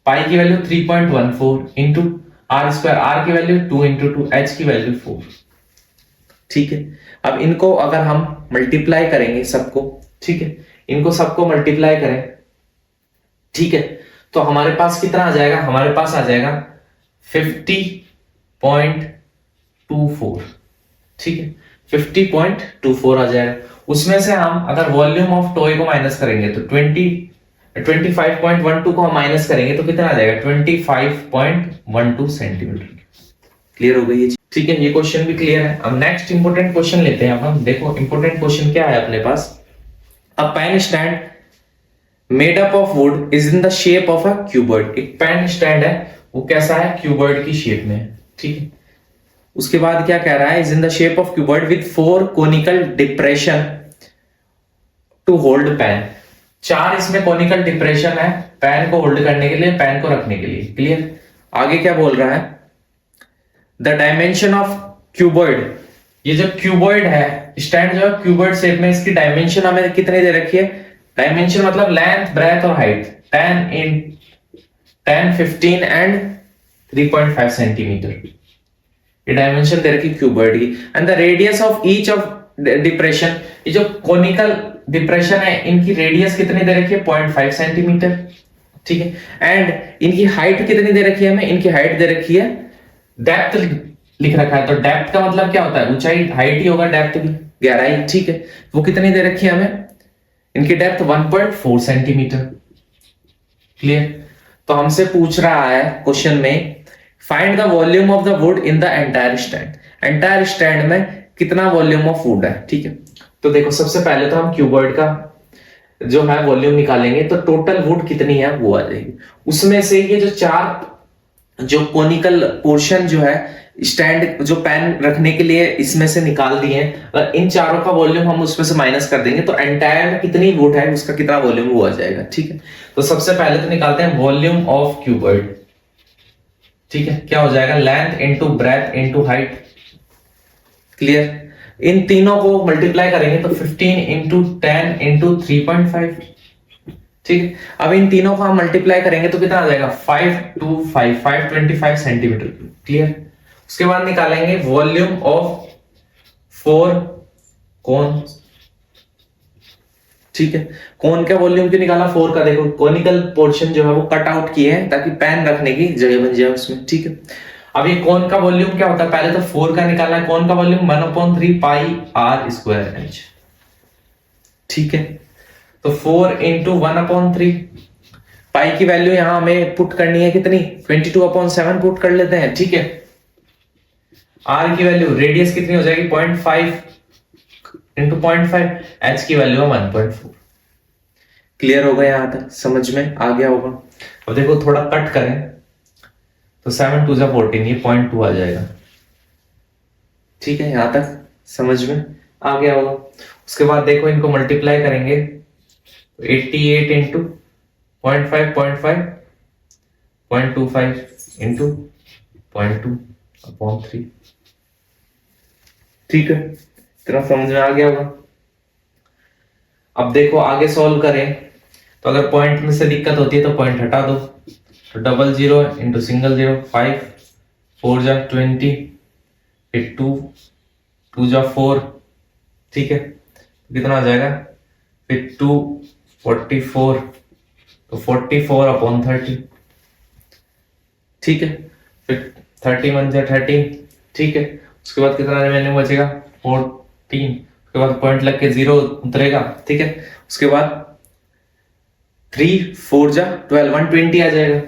पाई की value 3.14 into r square, r की वैल्यू 2 इंटू 2, एच की वैल्यू 4। ठीक है, अब इनको अगर हम मल्टीप्लाई करेंगे सबको, ठीक है, इनको सबको मल्टीप्लाई करें, ठीक है, तो हमारे पास कितना आ जाएगा, हमारे पास आ जाएगा 50.24। ठीक है, 50.24 आ जाएगा। उसमें से हम अगर वॉल्यूम ऑफ टॉय को माइनस करेंगे तो 25.12 को हम माइनस करेंगे तो कितना आ जाएगा 25.12 सेंटीमीटर। क्लियर हो गई ये चीज? ठीक है, ये क्वेश्चन भी क्लियर है। अब नेक्स्ट इंपोर्टेंट क्वेश्चन लेते हैं हम। देखो इंपोर्टेंट क्वेश्चन क्या है अपने पास। A pen stand made up of wood is in the shape of a cuboid. एक पेन स्टैंड है, वो कैसा है, क्यूबॉइड की शेप में है। ठीक है, उसके बाद क्या कह रहा है, is in the shape of cuboid with 4 conical depression to hold pen. 4 इसमें कोनिकल डिप्रेशन है पेन को होल्ड करने के लिए, पेन को रखने के लिए। क्लियर? आगे क्या बोल रहा है, द डायमेंशन ऑफ क्यूबॉइड। ये जो क्यूबॉइड है स्टैंड जो है क्यूबॉइड शेप में, इसकी डायमेंशन हमें कितनी दे रखी है, डायमेंशन मतलब लेंथ, ब्रेथ और हाइट, 10, 15 एंड 3.5 सेंटीमीटर। ये डायमेंशन दे रखी क्यूबॉइड की। And the radius of each of depression, ये जो कोनिकल डिप्रेशन है इनकी रेडियस कितनी दे रखी है 0.5 सेंटीमीटर। ठीक है, एंड इनकी हाइट कितनी दे रखी है हमें, इनकी हाइट दे रखी है, डेप्थ लिख रखा है। तो डेप्थ का मतलब क्या होता है, ऊंचाई, हाइट ही होगा, डेप्थ भी गहराई। ठीक है, वो कितनी दे रखी है हमें, इनकी डेप्थ 1.4 सेंटीमीटर। क्लियर? तो हमसे पूछ रहा है क्वेश्चन में, find the volume of the would in the entire stand. Entire stand में कितना वॉल्यूम ऑफ वुड है। ठीक है, तो देखो सबसे पहले तो हम क्यूबॉइड का जो है वॉल्यूम निकालेंगे, तो टोटल वुड कितनी है वो आ जाएगी। उसमें से ये जो 4 जो कोनिकल पोर्शन जो है स्टैंड जो पेन रखने के लिए इसमें से निकाल दिए हैं, अगर इन चारों का वॉल्यूम हम उसमें से माइनस कर देंगे तो एंटायर में कितनी वुड है उसका कितना वॉल्यूम वो आ जाएगा। ठीक है, तो सबसे पहले तो निकालते हैं वॉल्यूम ऑफ क्यूबॉइड। ठीक है, क्या हो जाएगा, length into breadth into height. Clear? इन तीनों को मल्टीप्लाई करेंगे तो 15 इंटू 10 इंटू 3.5। ठीक है, अब इन तीनों को हम मल्टीप्लाई करेंगे तो कितना आ जाएगा 525 सेंटीमीटर। क्लियर? उसके बाद निकालेंगे वॉल्यूम ऑफ 4 कोन। ठीक है, कोन का वॉल्यूम क्यों निकाला 4 का, देखो कोनिकल पोर्शन जो है वो कट आउट किए हैं ताकि पेन रखने की जगह बन जाए उसमें। ठीक है, अब ये कोन का वॉल्यूम क्या होता है, पहले तो 4 का निकालना है। कोन का volume 1/3 pi are square h. ठीक है, तो 4 इंटू 1/3, पाई की वैल्यू यहां हमें पुट करनी है कितनी 22/7 पुट कर लेते हैं। ठीक है, आर की वैल्यू, रेडियस कितनी हो जाएगी 0.5 इंटू 0.5, एच की वैल्यू है 1.4। क्लियर हो गया, यहां तक समझ में आ गया होगा। अब देखो थोड़ा कट करें तो 7 2 14, ये 0.2 आ जाएगा। ठीक है, यहां तक समझ में आ गया होगा। उसके बाद देखो इनको मल्टीप्लाई करेंगे तो 88 इंटू 0.5 0.25 इंटू 0.2/3। ठीक है, इतना समझ में आ गया होगा। अब देखो आगे सॉल्व करें तो अगर पॉइंट में से दिक्कत होती है तो पॉइंट हटा दो। तो 00 इंटू सिंगल 0, 5 4 जा 20, फिर 2 जा 4। ठीक है, कितना आ जाएगा फिर 2 44, तो 44/30। ठीक है, फिर 31 जा 13। ठीक है, उसके बाद कितना रिमेनिंग बचेगा 14। उसके बाद पॉइंट लग के 0 उतरेगा। ठीक है, उसके बाद 3 4 जा 12, 120 आ जाएगा।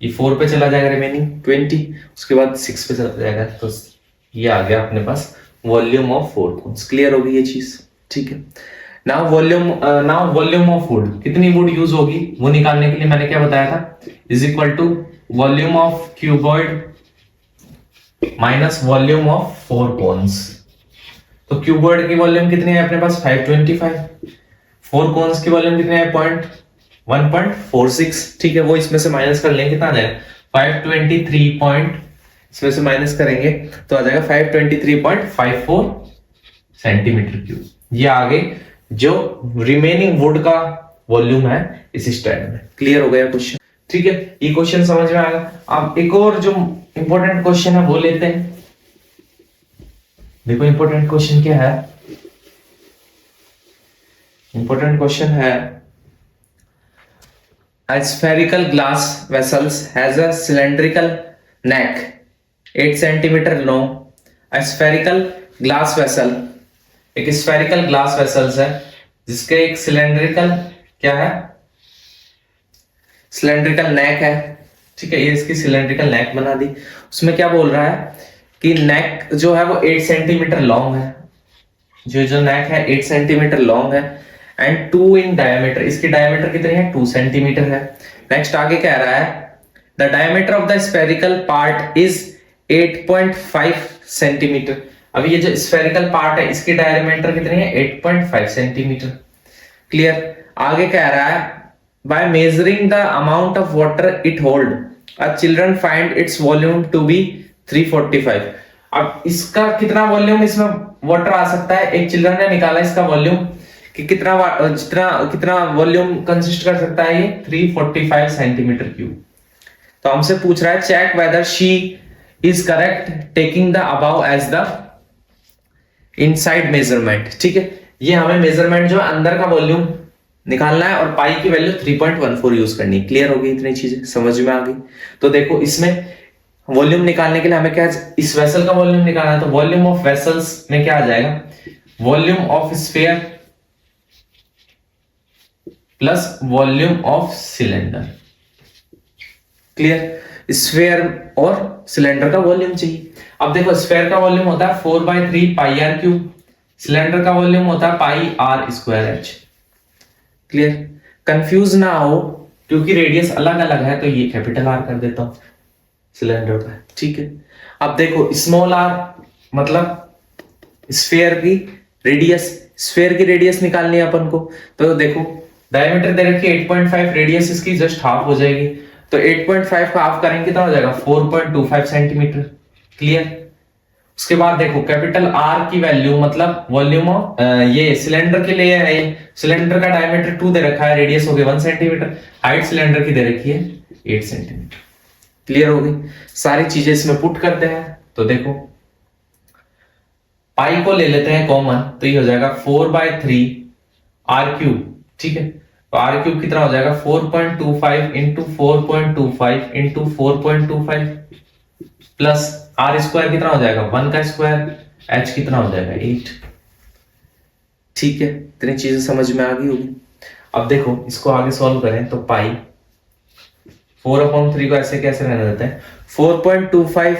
ये 4 पे चला जाएगा रिमेनिंग 20, उसके बाद 6 पे चला जाएगा। तो ये आ गया अपने पास वॉल्यूम ऑफ 4 कोन्स। क्लियर होगी ये चीज? ठीक है, नाउ वॉल्यूम ऑफ वुड, कितनी वुड यूज होगी वो निकालने के लिए मैंने क्या बताया था, is equal to volume of cuboid minus volume of 4 cones. तो क्यूबॉइड की वॉल्यूम कितनी है अपने पास 525, 4 कोन्स की वॉल्यूम कितनी है 1.46, ठीक है, वो इसमें से माइनस कर लेंगे, कितना आ जाएगा 523 पॉइंट, इसमें से माइनस करेंगे तो आ जाएगा 523.54 सेंटीमीटर क्यूब। ये आगे जो रिमेनिंग वुड का वॉल्यूम है इस स्टैंड में। क्लियर हो गया क्वेश्चन, ठीक है, ये क्वेश्चन समझ में आ गया। अब एक और जो इंपॉर्टेंट क्वेश्चन है वो लेते हैं। देखो इंपॉर्टेंट क्वेश्चन क्या है, इंपॉर्टेंट क्वेश्चन है a spherical glass vessels has a cylindrical neck 8 centimeter long। a spherical glass vessel, एक spherical glass vessels है जिसके एक cylindrical क्या है, cylindrical neck है, ठीक है, ये इसकी cylindrical neck बना दी। उसमें क्या बोल रहा है कि neck जो है वो 8 सेंटीमीटर लॉन्ग है, जो neck है 8 सेंटीमीटर लॉन्ग है एंड 2 इन डायमीटर, इसकी डायमीटर कितनी है 2 सेंटीमीटर है। नेक्स्ट आगे कह रहा है the diameter of the spherical part is 8.5 centimetre. अभी ये जो स्फेरिकल पार्ट है इसकी डायमीटर कितनी है 8.5 सेंटीमीटर। क्लियर, आगे कह रहा है by measuring the amount of water it hold a children find its volume to be 345। अब इसका कितना वॉल्यूम इसमें वाटर आ सकता है, एक चिल्ड्रन ने निकाला इसका वॉल्यूम कि कितना वॉल्यूम कंसिस्ट कर सकता है ये 345 सेंटीमीटर क्यूब। तो हमसे पूछ रहा है check whether she is correct taking the above as the inside measurement. ठीक है, ये हमें मेजरमेंट जो अंदर का वॉल्यूम निकालना है और पाई की वैल्यू 3.14 यूज करनी है। क्लियर होगी, इतनी चीजें समझ में आ गई। तो देखो इसमें वॉल्यूम निकालने के लिए हमें क्या, इस वेसल का वॉल्यूम निकालना है, तो वॉल्यूम ऑफ वेसल्स में क्या आ जाएगा, volume of sphere plus volume of cylinder. Clear, sphere और सिलेंडर का वॉल्यूम चाहिए। अब देखो स्फीयर का वॉल्यूम होता है 4/3 पाई आर क्यूब, सिलेंडर का वॉल्यूम होता है pi are square H. Clear, confuse ना हो क्योंकि रेडियस अलग अलग है, तो ये कैपिटल आर कर देता हूं सिलेंडर का। ठीक है, अब देखो स्मॉल आर मतलब स्फीयर की रेडियस, स्फीयर की रेडियस निकालनी है अपन को। तो देखो डायमीटर दे रखी है 8.5, रेडियस इसकी जस्ट हाफ हो जाएगी, तो 8.5 का हाफ करेंगे तो हो जाएगा 4.25 सेंटीमीटर। क्लियर, उसके बाद देखो कैपिटल आर की वैल्यू मतलब वॉल्यूम ऑफ ये सिलेंडर के लिए है, सिलेंडर का डायमीटर 2 दे रखा है, रेडियस हो गया 1 सेंटीमीटर, हाइट सिलेंडर की दे रखी है 8 सेंटीमीटर। क्लियर हो गई, सारी चीजें इसमें पुट करते हैं। तो देखो पाई को ले लेते हैं कॉमन, तो ये हो जाएगा 4/3 आर क्यूब। ठीक है, तो आर क्यूब कितना हो जाएगा 4.25 into 4.25 into 4.25 plus r square कितना हो जाएगा 1 का स्क्वायर, एच कितना हो जाएगा 8। ठीक है, इतनी चीजें समझ में आ गई होगी। अब देखो इसको आगे सॉल्व करें तो पाई 4/3 को ऐसे कैसे रहने देते हैं 4.25,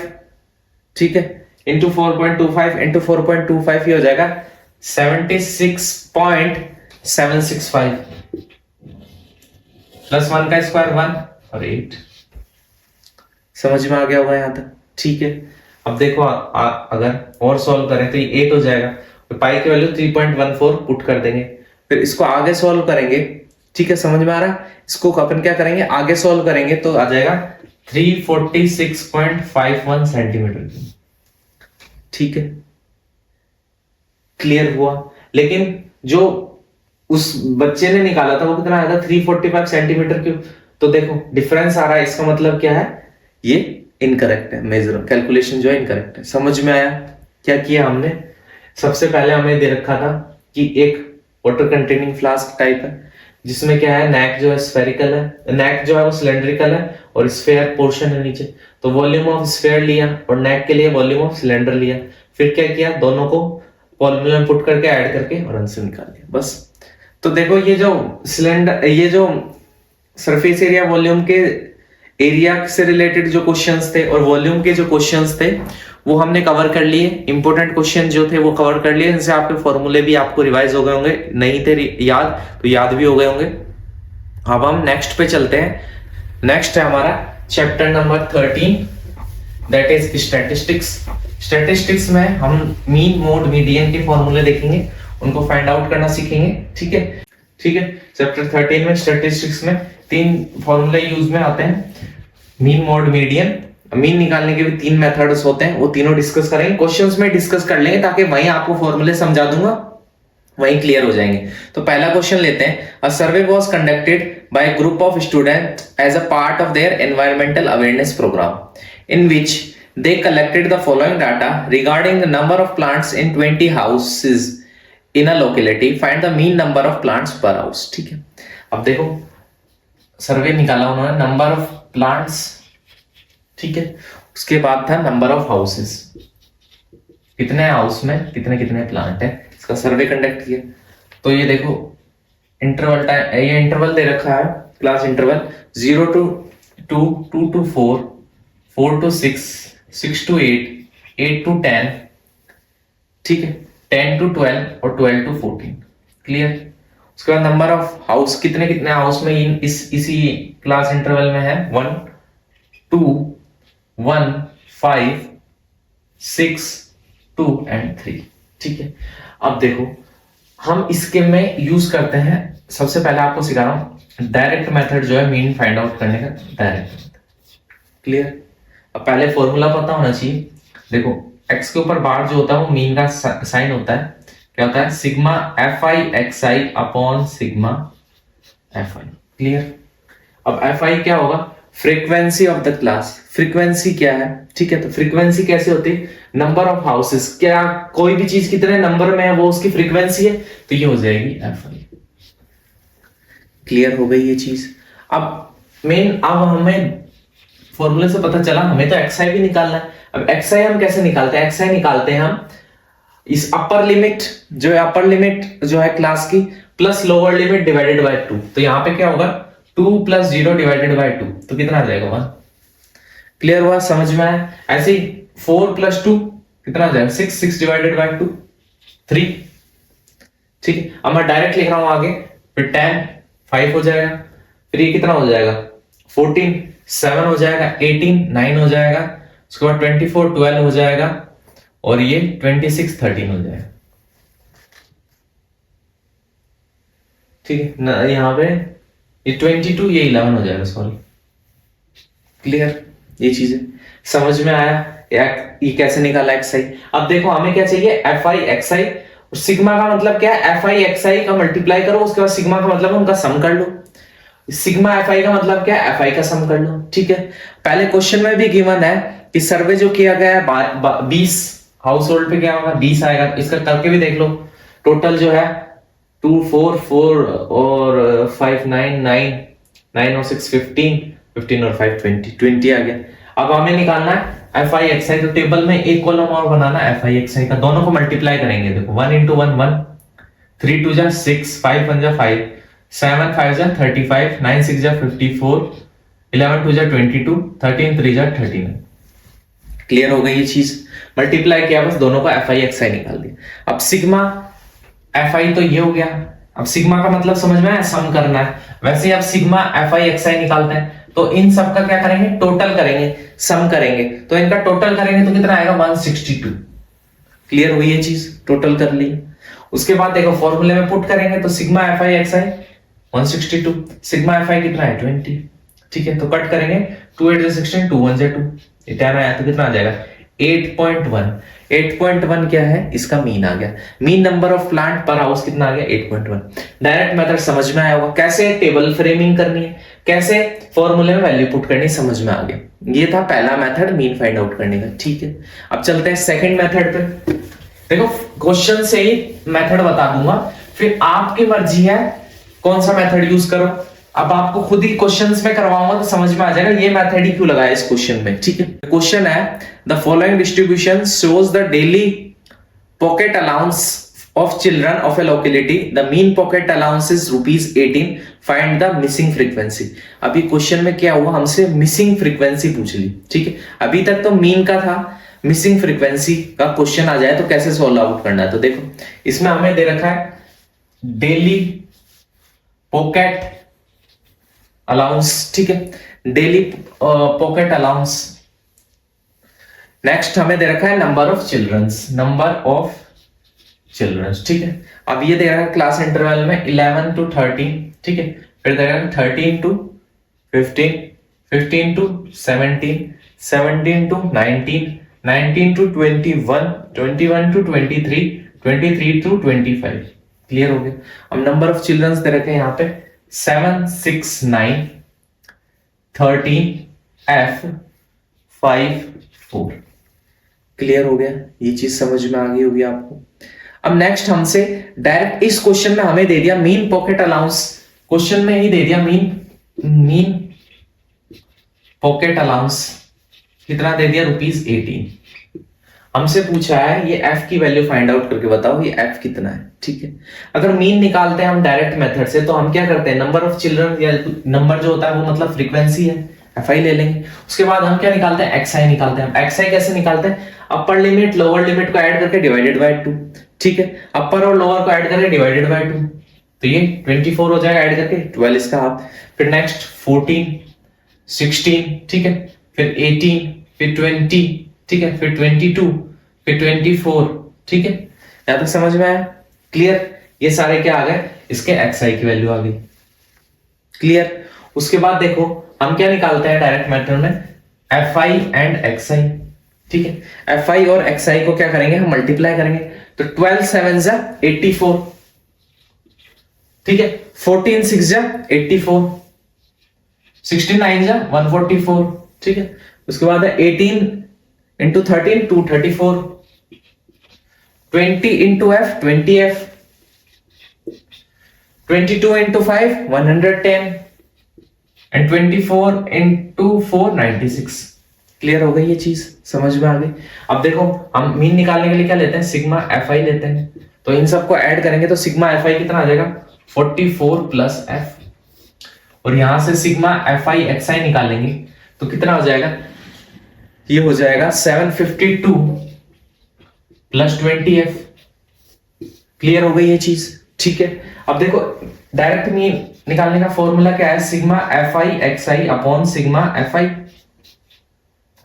ठीक है, इंटू 4.25 इंटू 4.25 ये हो जाएगा 76.765 प्लस 1 का स्क्वायर 1 और 8। समझ में आ गया होगा यहां तक। ठीक है, अब देखो अगर और सॉल्व करें तो ये 8 हो जाएगा, तो पाई की वैल्यू 3.14 पुट कर देंगे, फिर इसको आगे सॉल्व करेंगे। ठीक है, समझ में आ रहा है। इसको अपन क्या करेंगे आगे सॉल्व करेंगे तो आ जाएगा 346.51 सेंटीमीटर। ठीक है, क्लियर हुआ। लेकिन जो उस बच्चे ने निकाला था वो कितना आया था 345 सेंटीमीटर क्यूब। तो देखो डिफरेंस आ रहा है, इसका मतलब क्या है, ये इनकरेक्ट है, मेजर कैलकुलेशन जो है इनकरेक्ट है। समझ में आया क्या किया हमने। सबसे पहले हमें दे रखा था कि एक वाटर कंटेनिंग फ्लास्क टाइप है जिसमें क्या है नेक जो है स्फेरिकल है, नेक जो है वो सिलेंड्रिकल है और स्फीयर पोर्शन है नीचे। तो वॉल्यूम ऑफ स्फीयर लिया और नेक के लिए वॉल्यूम ऑफ सिलेंडर लिया, फिर क्या किया दोनों को फॉर्मूला में पुट करके ऐड करके और आंसर निकाल लिया बस। तो देखो ये जो सिलेंडर, ये जो सरफेस एरिया वॉल्यूम के एरिया से रिलेटेड जो क्वेश्चंस थे और वॉल्यूम के जो क्वेश्चंस थे वो हमने कवर कर लिए। इंपॉर्टेंट क्वेश्चन जो थे वो कवर कर लिए, इनसे आपके फॉर्मूले भी आपको रिवाइज हो गए होंगे, नहीं थे याद तो याद भी हो गए होंगे। अब हम नेक्स्ट पे चलते हैं। नेक्स्ट है हमारा chapter number 13 that is statistics. Statistics में हम मीन मोड मीडियन के फॉर्मूले देखेंगे, उनको फाइंड आउट करना सीखेंगे। ठीक है, ठीक है। चैप्टर 13 में स्टैटिस्टिक्स में 3 फॉर्मूले यूज में आते हैं, मीन, मॉड, मीडियन। मीन निकालने के भी 3 मेथड्स होते हैं, वो तीनों डिस्कस करेंगे, क्वेश्चंस में डिस्कस कर लेंगे, ताकि वहीं आपको फॉर्मूले समझा दूंगा, वहीं क्लियर हो जाएंगे। तो पहला क्वेश्चन लेते हैं। A survey was conducted by a group of student as a part of their environmental awareness programme in which they collected the following data regarding the number of plants in 20 houses in a locality. Find the mean number of plants per house. ठीक है, अब देखो सर्वे निकाला उन्होंने, number of plants, ठीक है, उसके बाद था नंबर ऑफ हाउसेस, कितने हाउस में कितने कितने प्लांट है, इसका सर्वे कंडक्ट किया। तो ये देखो इंटरवल टाइम, ये इंटरवल दे रखा है, class interval 0 to 2, 2 to 4, 4 to 6, 6 to 8, 8 to 10, ठीक है, 10 to 12 और 12 to 14, क्लियर। उसके बाद नंबर ऑफ हाउस, कितने कितने हाउस में इसी क्लास इंटरवल में है, 1, 2, 1, 5, 6, 2 and 3, ठीक है। अब देखो हम इसके में यूज करते हैं, सबसे पहले आपको सिखा रहा हूं डायरेक्ट मेथड जो है मीन फाइंड आउट करने का, डायरेक्ट मेथड, क्लियर। अब पहले फॉर्मूला पता होना चाहिए। देखो x के ऊपर बार जो होता है वो मीन का साइन होता है, क्या होता है, sigma fi xi upon sigma fi, clear. अब fi क्या होगा, frequency of the class, frequency क्या है, ठीक है। तो फ्रीक्वेंसी कैसे होती है, नंबर ऑफ हाउसेस, क्या कोई भी चीज कितने नंबर में है वो उसकी फ्रीक्वेंसी है, तो ये हो जाएगी fi, क्लियर हो गई ये चीज। अब मेन, अब हमें फॉर्मूले से पता चला हमें तो xi भी निकालना है। अब xi हम कैसे निकालते हैं, xi निकालते हैं हम इस अपर लिमिट जो है, अपर लिमिट जो है क्लास की plus lower limit divided by 2। तो यहां पे क्या होगा, 2 + 0 डिवाइडेड बाय 2, तो कितना आ जाएगा 1, क्लियर हुआ, समझ में आया। ऐसे ही 4 + 2 कितना आ जाएगा, 6, 6 डिवाइडेड बाय 2, 3, ठीक है। अब मैं डायरेक्ट लिख रहा हूं आगे, फिर 10 5 हो जाएगा, फिर ये कितना हो जाएगा, 14 7 हो जाएगा, 18 9 हो जाएगा, उसके बाद 24 12 हो जाएगा, और ये 26 13 हो जाएगा, ठीक है ना। यहाँ पे ये 22 ये 11 हो जाएगा, सॉरी, क्लियर। ये चीजें समझ में आया, ये कैसे निकाला xi। अब देखो हमें क्या चाहिए, fi xi, और सिग्मा का मतलब क्या है, fi xi का मल्टीप्लाई करो, उसके बाद सिग्मा का मतलब उनका सम कर लो। सिग्मा fi का मतलब क्या है, fi का सम कर लो, ठीक है। पहले क्वेश्चन में भी गिवन है कि सर्वे जो किया गया है 20 हाउस होल्ड पे क्या होगा, 20 आएगा। इसका करके भी देख लो, टोटल जो है 2 4 4 और 5 9 9 9 और 6 15 15 और 5 20 आ गया। अब हमें निकालना है fi xi, तो टेबल में एक कॉलम और बनाना है fi xi का, दोनों को मल्टीप्लाई करेंगे। देखो 1 × 1 1, 3 2 जा 6, 5 1 जा 5, 7 5 जा 35, 9 6 जा 54, 11 2 जा 22, 13 3 जा 39, क्लियर हो गई ये चीज। मल्टीप्लाई किया, बस दोनों को fi xi निकाल दिया। अब सिग्मा fi तो ये हो गया। अब सिग्मा का मतलब समझ में आया, सम करना है। वैसे अब सिग्मा fi xi निकालते हैं तो इन सब का क्या करेंगे, टोटल करेंगे, सम करेंगे। तो इनका टोटल करेंगे तो कितना आएगा, 162, क्लियर हुई ये चीज, टोटल कर ली। उसके बाद देखो फॉर्मूले में पुट करेंगे तो sigma fi xi 162, sigma fi कितना है 20, ठीक है। तो कट करेंगे, 2 8 16, 2 1 2, ये 10 आया तो कितना आ जाएगा 8.1। 8.1 क्या है, इसका मीन आ गया। मीन नंबर ऑफ प्लांट पर हाउस कितना आ गया, 8.1। डायरेक्ट मेथड समझ में आया होगा, कैसे टेबल फ्रेमिंग करनी है, कैसे फॉर्मूले में वैल्यू पुट करनी, समझ में आ गया। ये था पहला मेथड मीन फाइंड आउट करने का, ठीक है। अब चलते हैं सेकंड मेथड पे। देखो क्वेश्चन से ही मेथड बता दूंगा, फिर आपकी मर्जी है कौन सा मेथड यूज करो। अब आपको खुद ही क्वेश्चंस में करवाऊंगा तो समझ में आ जाएगा ये मेथड ही क्यों लगाया इस क्वेश्चन में, ठीक है। क्वेश्चन है, the following distribution shows the daily pocket allowance of children of A locality, the mean pocket allowance is ₹18, find the missing frequency. अभी क्वेश्चन में क्या हुआ, हमसे मिसिंग फ्रीक्वेंसी पूछ ली, ठीक है। अभी तक तो मीन का था, मिसिंग फ्रीक्वेंसी का क्वेश्चन आ जाए तो कैसे सॉल्व आउट करना है। तो देखो इसमें हमें दे रखा है डेली पॉकेट अलाउंस, ठीक है, डेली पॉकेट अलाउंस। नेक्स्ट हमें दे रखा है number of childrens, number of childrens, ठीक है। अब ये दे रहा है क्लास इंटरवल में 11 to 13, ठीक है, फिर दे रहा है 13 to 15, 15 to 17, 17 to 19, 19 to 21, 21 to 23, 23 to 25। Clear हो गया। अब नंबर ऑफ चिल्ड्रंस दे रखे हैं यहाँ पे 7, 6, 9, 13, F, 5, 4। क्लियर हो गया, ये चीज समझ में आ गई होगी आपको। अब नेक्स्ट हमसे डायरेक्ट इस क्वेश्चन में हमें दे दिया मीन पॉकेट अलाउंस, क्वेश्चन में ही दे दिया मीन पॉकेट अलाउंस कितना दे दिया, ₹18। हमसे पूछा है ये f की वैल्यू फाइंड आउट करके बताओ ये f कितना है, ठीक है। अगर मीन निकालते हैं हम डायरेक्ट मेथड से तो हम क्या करते हैं, नंबर ऑफ चिल्ड्रन या नंबर जो होता है वो मतलब फ्रीक्वेंसी है, fi ले लेंगे। उसके बाद हम क्या निकालते हैं, xi निकालते हैं। हम xi कैसे निकालते हैं, अपर लिमिट लोअर लिमिट को ऐड करके डिवाइडेड बाय 2, ठीक है, अपर और लोअर को ऐड करके डिवाइडेड बाय 2, तो ये 24 हो जाएगा ऐड करके, 12 इसका हाफ। फिर नेक्स्ट 14, 16, ठीक है, फिर 18, फिर 20, ठीक है, फिर 22, फिर 24, ठीक है, यहां तक समझ में आया। क्लियर, ये सारे क्या आ गए, इसके xi की वैल्यू आ गई। क्लियर। उसके बाद देखो हम क्या निकालते हैं डायरेक्ट मेथड में, fi एंड xi, ठीक है। fi और xi को क्या करेंगे हम, मल्टीप्लाई करेंगे, तो 12 7 जा 84, ठीक है, 14 6 जा 84, 16 9 जा 144, ठीक है। उसके बाद है 18 into 13 234, 20 into f 20f, 22 into 5 110 and 24 into 4 96। Clear हो गई ये चीज, समझ में आ गई। अब देखो हम मीन निकालने के लिए क्या लेते हैं, सिग्मा fi लेते हैं, तो इन सबको ऐड करेंगे तो सिग्मा fi कितना आ जाएगा, 44 प्लस f, और यहां से सिग्मा fi xi निकालेंगे तो कितना हो जाएगा, ये हो जाएगा 752 प्लस 20f। क्लियर हो गई ये चीज, ठीक है। अब देखो डायरेक्ट मीन निकालने का फॉर्मूला क्या है, sigma fi xi upon sigma fi।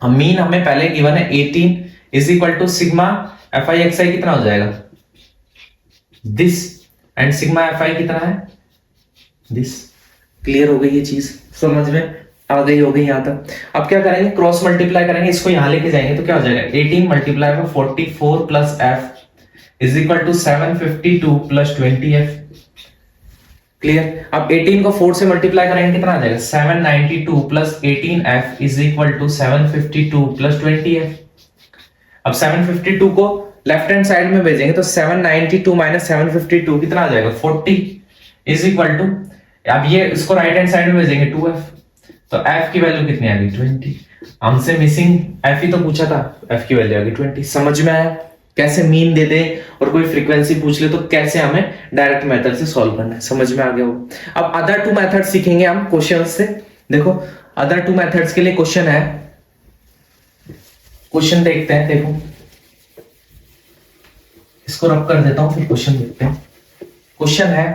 हम मीन हमें पहले गिवन है 18 is equal to sigma fi xi कितना हो जाएगा, दिस, एंड सिग्मा fi कितना है, दिस। क्लियर हो गई ये चीज, समझ में आ गई होगी यहां तक। अब क्या करेंगे, क्रॉस मल्टीप्लाई करेंगे, इसको यहां लेके जाएंगे तो क्या हो जाएगा, 18 multiply by 44 plus f is equal to 752 plus 20f। Clear. अब 18 को 4 से मल्टीप्लाई करेंगे कितना आ जाएगा, 792 plus 18f is equal to 752 plus 20f। अब 752 को लेफ्ट हैंड साइड में भेजेंगे तो 792 माइनस 752 कितना आ जाएगा, 40 इज इक्वल टू, अब ये इसको राइट हैंड साइड में भेजेंगे 2f, तो f की वैल्यू कितनी आ गई, 20। हमसे मिसिंग f ही तो पूछा था, f की वैल्यू आ गई 20। समझ में आया कैसे मीन दे दे और कोई फ्रीक्वेंसी पूछ ले तो कैसे हमें डायरेक्ट मेथड से सॉल्व करना है, समझ में आ गया हो। अब अदर 2 मेथड सीखेंगे हम क्वेश्चन से। देखो अदर 2 मेथड्स के लिए क्वेश्चन है, क्वेश्चन देखते हैं। देखो इसको रब कर देता हूं फिर क्वेश्चन देखते हैं। क्वेश्चन है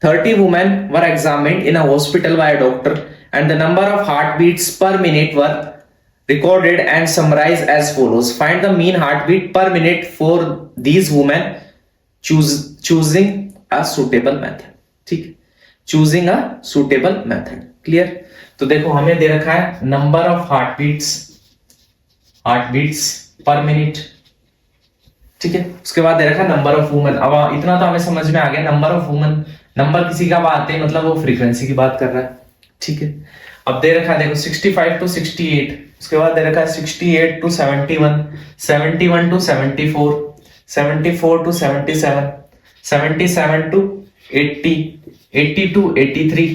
30 women were examined in a hospital by a doctor and the number of heartbeats per minute were recorded and summarized as follows. Find the mean heartbeat per minute for these women choosing a suitable method. ठीक है, choosing a suitable method. Clear? तो देखो हमें दे रखा है number of heartbeats per minute, ठीक है। उसके बाद दे रखा है नंबर ऑफ वुमेन। अब इतना तो हमें समझ में आ गया, नंबर ऑफ वुमेन, नंबर किसी का बात है मतलब वो फ्रीक्वेंसी की बात कर रहा है, ठीक है। अब दे रखा है देखो 65 टू 68, उसके बाद दे रखा है 68 to 71, 71 to 74, 74 to 77, 77 to 80, 80 to 83,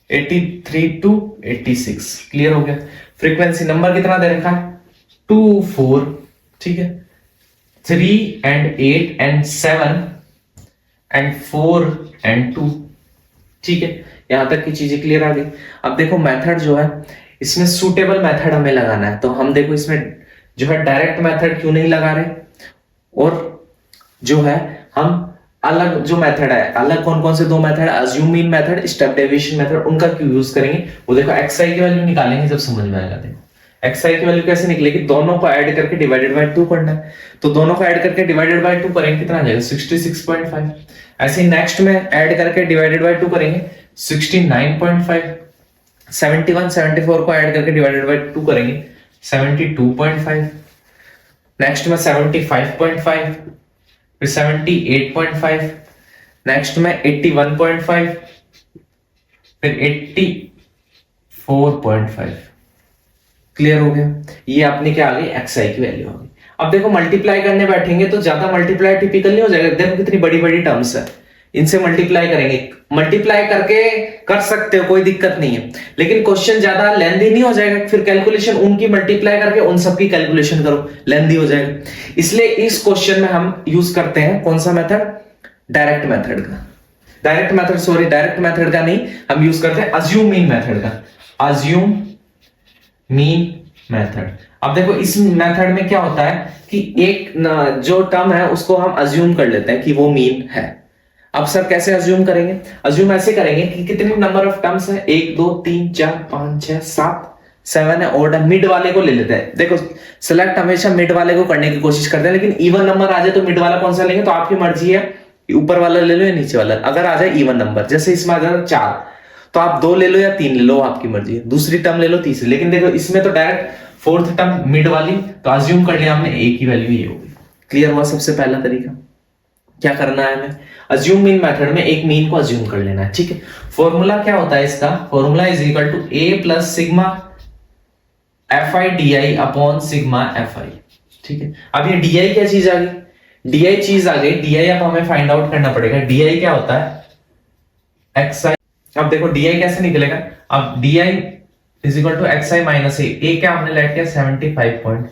83 to 86। Clear हो गया। फ्रीक्वेंसी नंबर कितना दे रखा है, 2 4, ठीक है, 3 and 8 and 7 and 4 and 2, ठीक है। यहां तक की चीजें क्लियर आ गई। अब देखो मेथड जो है इसमें सूटेबल मेथड हमें लगाना है, तो हम देखो इसमें जो है डायरेक्ट मेथड क्यों नहीं लगा रहे, और जो है हम अलग जो मेथड है, अलग कौन कौन से 2 method, assume mean method, step deviation method, उनका क्यों यूज करेंगे, वो देखो xi की वैल्यू निकालेंगे जब समझ में आएगा। देखो xi की वैल्यू कैसे निकलेगी, दोनों को ऐड करके डिवाइडेड बाय 2 करना है, तो दोनों को ऐड करके डिवाइडेड बाय 2 करेंगे कितना आ जाएगा 66.5। ऐसे नेक्स्ट में ऐड करके डिवाइडेड बाय 2 करेंगे 69.5। 71 74 को ऐड करके डिवाइडेड बाय 2 करेंगे 72.5। नेक्स्ट में 75.5, फिर 78.5, नेक्स्ट में 81.5, फिर 84.5। क्लियर हो गया, ये अपनी क्या आ गई xi की वैल्यू आ गई। अब देखो मल्टीप्लाई करने बैठेंगे तो ज्यादा मल्टीप्लाई टिपिकल नहीं हो जाएगा, देखो कितनी बड़ी बड़ी टर्म्स है, इनसे मल्टीप्लाई करेंगे, मल्टीप्लाई करके कर सकते हो कोई दिक्कत नहीं है, लेकिन क्वेश्चन ज्यादा लेंथी नहीं हो जाएगा, फिर कैलकुलेशन उनकी मल्टीप्लाई करके उन सबकी कैलकुलेशन करो, लेंथी हो जाएगा। इसलिए इस क्वेश्चन में हम यूज करते हैं कौन सा मेथड, डायरेक्ट मेथड का, डायरेक्ट मेथड का नहीं, हम यूज करते हैं अज्यूम मीन मेथड का, अज्यूम मीन मेथड। अब देखो इस मेथड में क्या होता है कि एक जो टर्म है उसको हम अज्यूम कर लेते हैं कि वो मीन है। अब सर कैसे अज्यूम करेंगे, अज्यूम ऐसे करेंगे कि कितने नंबर ऑफ टर्म्स है, 1 2 3 4 5 6 7 7 है, और मिड वाले को ले लेते हैं। देखो सिलेक्ट हमेशा मिड वाले को करने की कोशिश करते हैं, लेकिन इवन नंबर आ जाए तो मिड वाला कौन सा लेंगे, तो आपकी मर्जी है कि ऊपर वाला ले लो या नीचे वाला। अगर आ जाए इवन नंबर, जैसे इसमें आ जाए 4, तो आप 2 ले लो या 3 ले लो, आपकी मर्जी है, दूसरी टर्म ले लो, तीसरी। लेकिन देखो इसमें तो डायरेक्ट फोर्थ टर्म मिड वाली, तो अज्यूम कर लिया हमने ए की वैल्यू ये होगी। क्लियर हुआ सबसे पहला तरीका। क्या करना है हमें, अज्यूम मीन मेथड में एक मीन को अज्यूम कर लेना है, ठीक है। फॉर्मूला क्या होता है इसका, formula is equal to a plus sigma fi di upon sigma fi, ठीक है। अब ये di क्या चीज आ गई, di चीज आ गई, di अब हमें फाइंड आउट करना पड़ेगा, di क्या होता है xi। अब देखो di कैसे निकलेगा, अब di is equal to xi minus a क्या हमने लेट किया 75.5।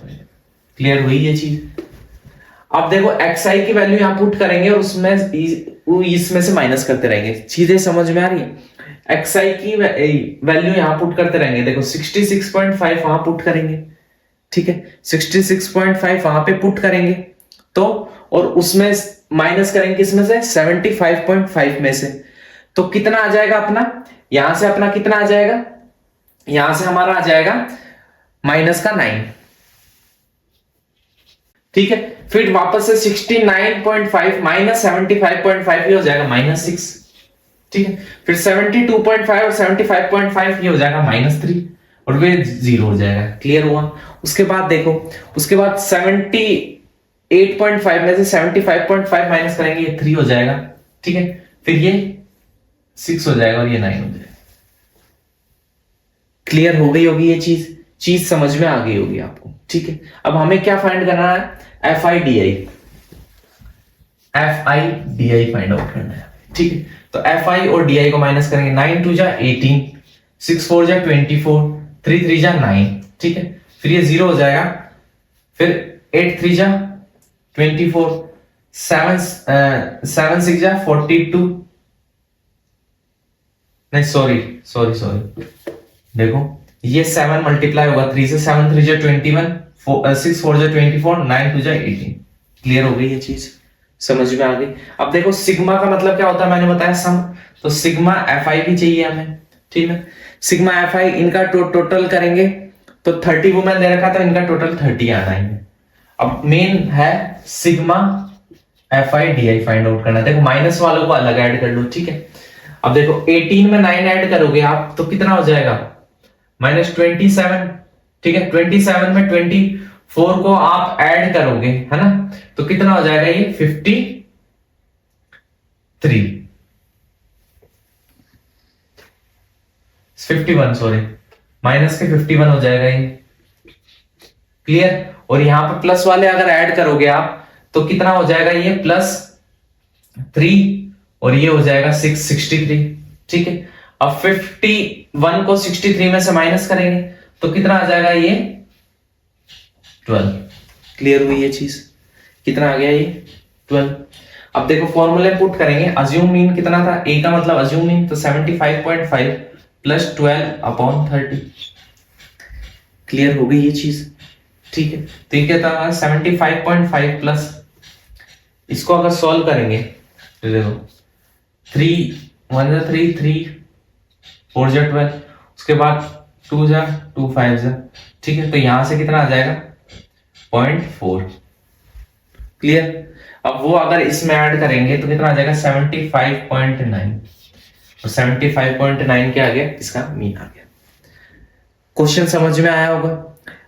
क्लियर हुई ये चीज। अब देखो xi की वैल्यू यहां पुट करेंगे और उसमें इसमें से माइनस करते रहेंगे, चीजें समझ में आ रही है। xi की वैल्यू यहां पुट करते रहेंगे, देखो 66.5 वहां पुट करेंगे, ठीक है, 66.5 वहां पे पुट करेंगे, तो और उसमें माइनस करेंगे किसमें से 75.5 में से, तो कितना आ जाएगा अपना, यहां से अपना कितना आ जाएगा, यहां से हमारा आ जाएगा माइनस का 9, ठीक है। फिर वापस से 69.5 माइनस 75.5 ये हो जाएगा -6, ठीक है। फिर 72.5 और 75.5 ये हो जाएगा -3 और वे 0 हो जाएगा। क्लियर हुआ। उसके बाद देखो, उसके बाद 78.5 में से 75.5 माइनस करेंगे, ये 3 हो जाएगा, ठीक है। फिर ये 6 हो जाएगा और ये 9 हो जाएगा। क्लियर हो गई होगी ये चीज समझ में आ गई होगी आपको, ठीक है। अब हमें क्या फाइंड करना है, fi di फाइंड आउट करना है, ठीक है। तो fi और di को माइनस करेंगे, 9 2 जा 18, 6 4 जा 24, 3 3 जा 9, ठीक है। फिर ये 0 हो जाएगा, फिर 8 3 जा 24, 7 6 जा 42, नहीं सॉरी देखो ये 7 मल्टीप्लाई होगा 3 से, 7 3 जा 21, 6 4 जा 24, 9 2 जा 18। क्लियर हो गई ये चीज, समझ में आ गई। अब देखो सिग्मा का मतलब क्या होता है, मैंने बताया सम, तो सिग्मा fi भी चाहिए हमें, ठीक है। सिग्मा fi इनका टोटल करेंगे तो 30 वुमेन दे रखा था, इनका टोटल 30 आना है। अब मेन है sigma fi di find out करना। देखो माइनस वालों को अलग ऐड कर लो, ठीक है। अब देखो 18 में 9 ऐड करोगे आप तो कितना हो जाएगा -27, ठीक है। 27 में 24 को आप ऐड करोगे, है ना, तो कितना हो जाएगा ये 51 सॉरी, माइनस के 51 हो जाएगा ये। क्लियर। और यहां पे प्लस वाले अगर ऐड करोगे आप तो कितना हो जाएगा ये +3 और ये हो जाएगा 663, ठीक है। अब 51 को 63 में से माइनस करेंगे तो कितना आ जाएगा ये 12। क्लियर हुई ये चीज, कितना आ गया ये 12। अब देखो फॉर्मूले पुट करेंगे, अज्यूम मीन कितना था, ए का मतलब अज्यूम मीन, तो 75.5 प्लस 12 अपॉन 30। क्लियर हो गई ये चीज, ठीक है। तो ये क्या था 75.5 प्लस, इसको अगर सॉल्व करेंगे तो देखो 3 1 जा 3 3 4 जा 12, उसके बाद 2 जा 2 5 जा ठीक है, तो यहां से कितना आ जाएगा 0.4। क्लियर। अब वो अगर इसमें ऐड करेंगे तो कितना आ जाएगा 75.9, और 75.9 क्या आ गया, इसका मीन आ गया। क्वेश्चन समझ में आया होगा।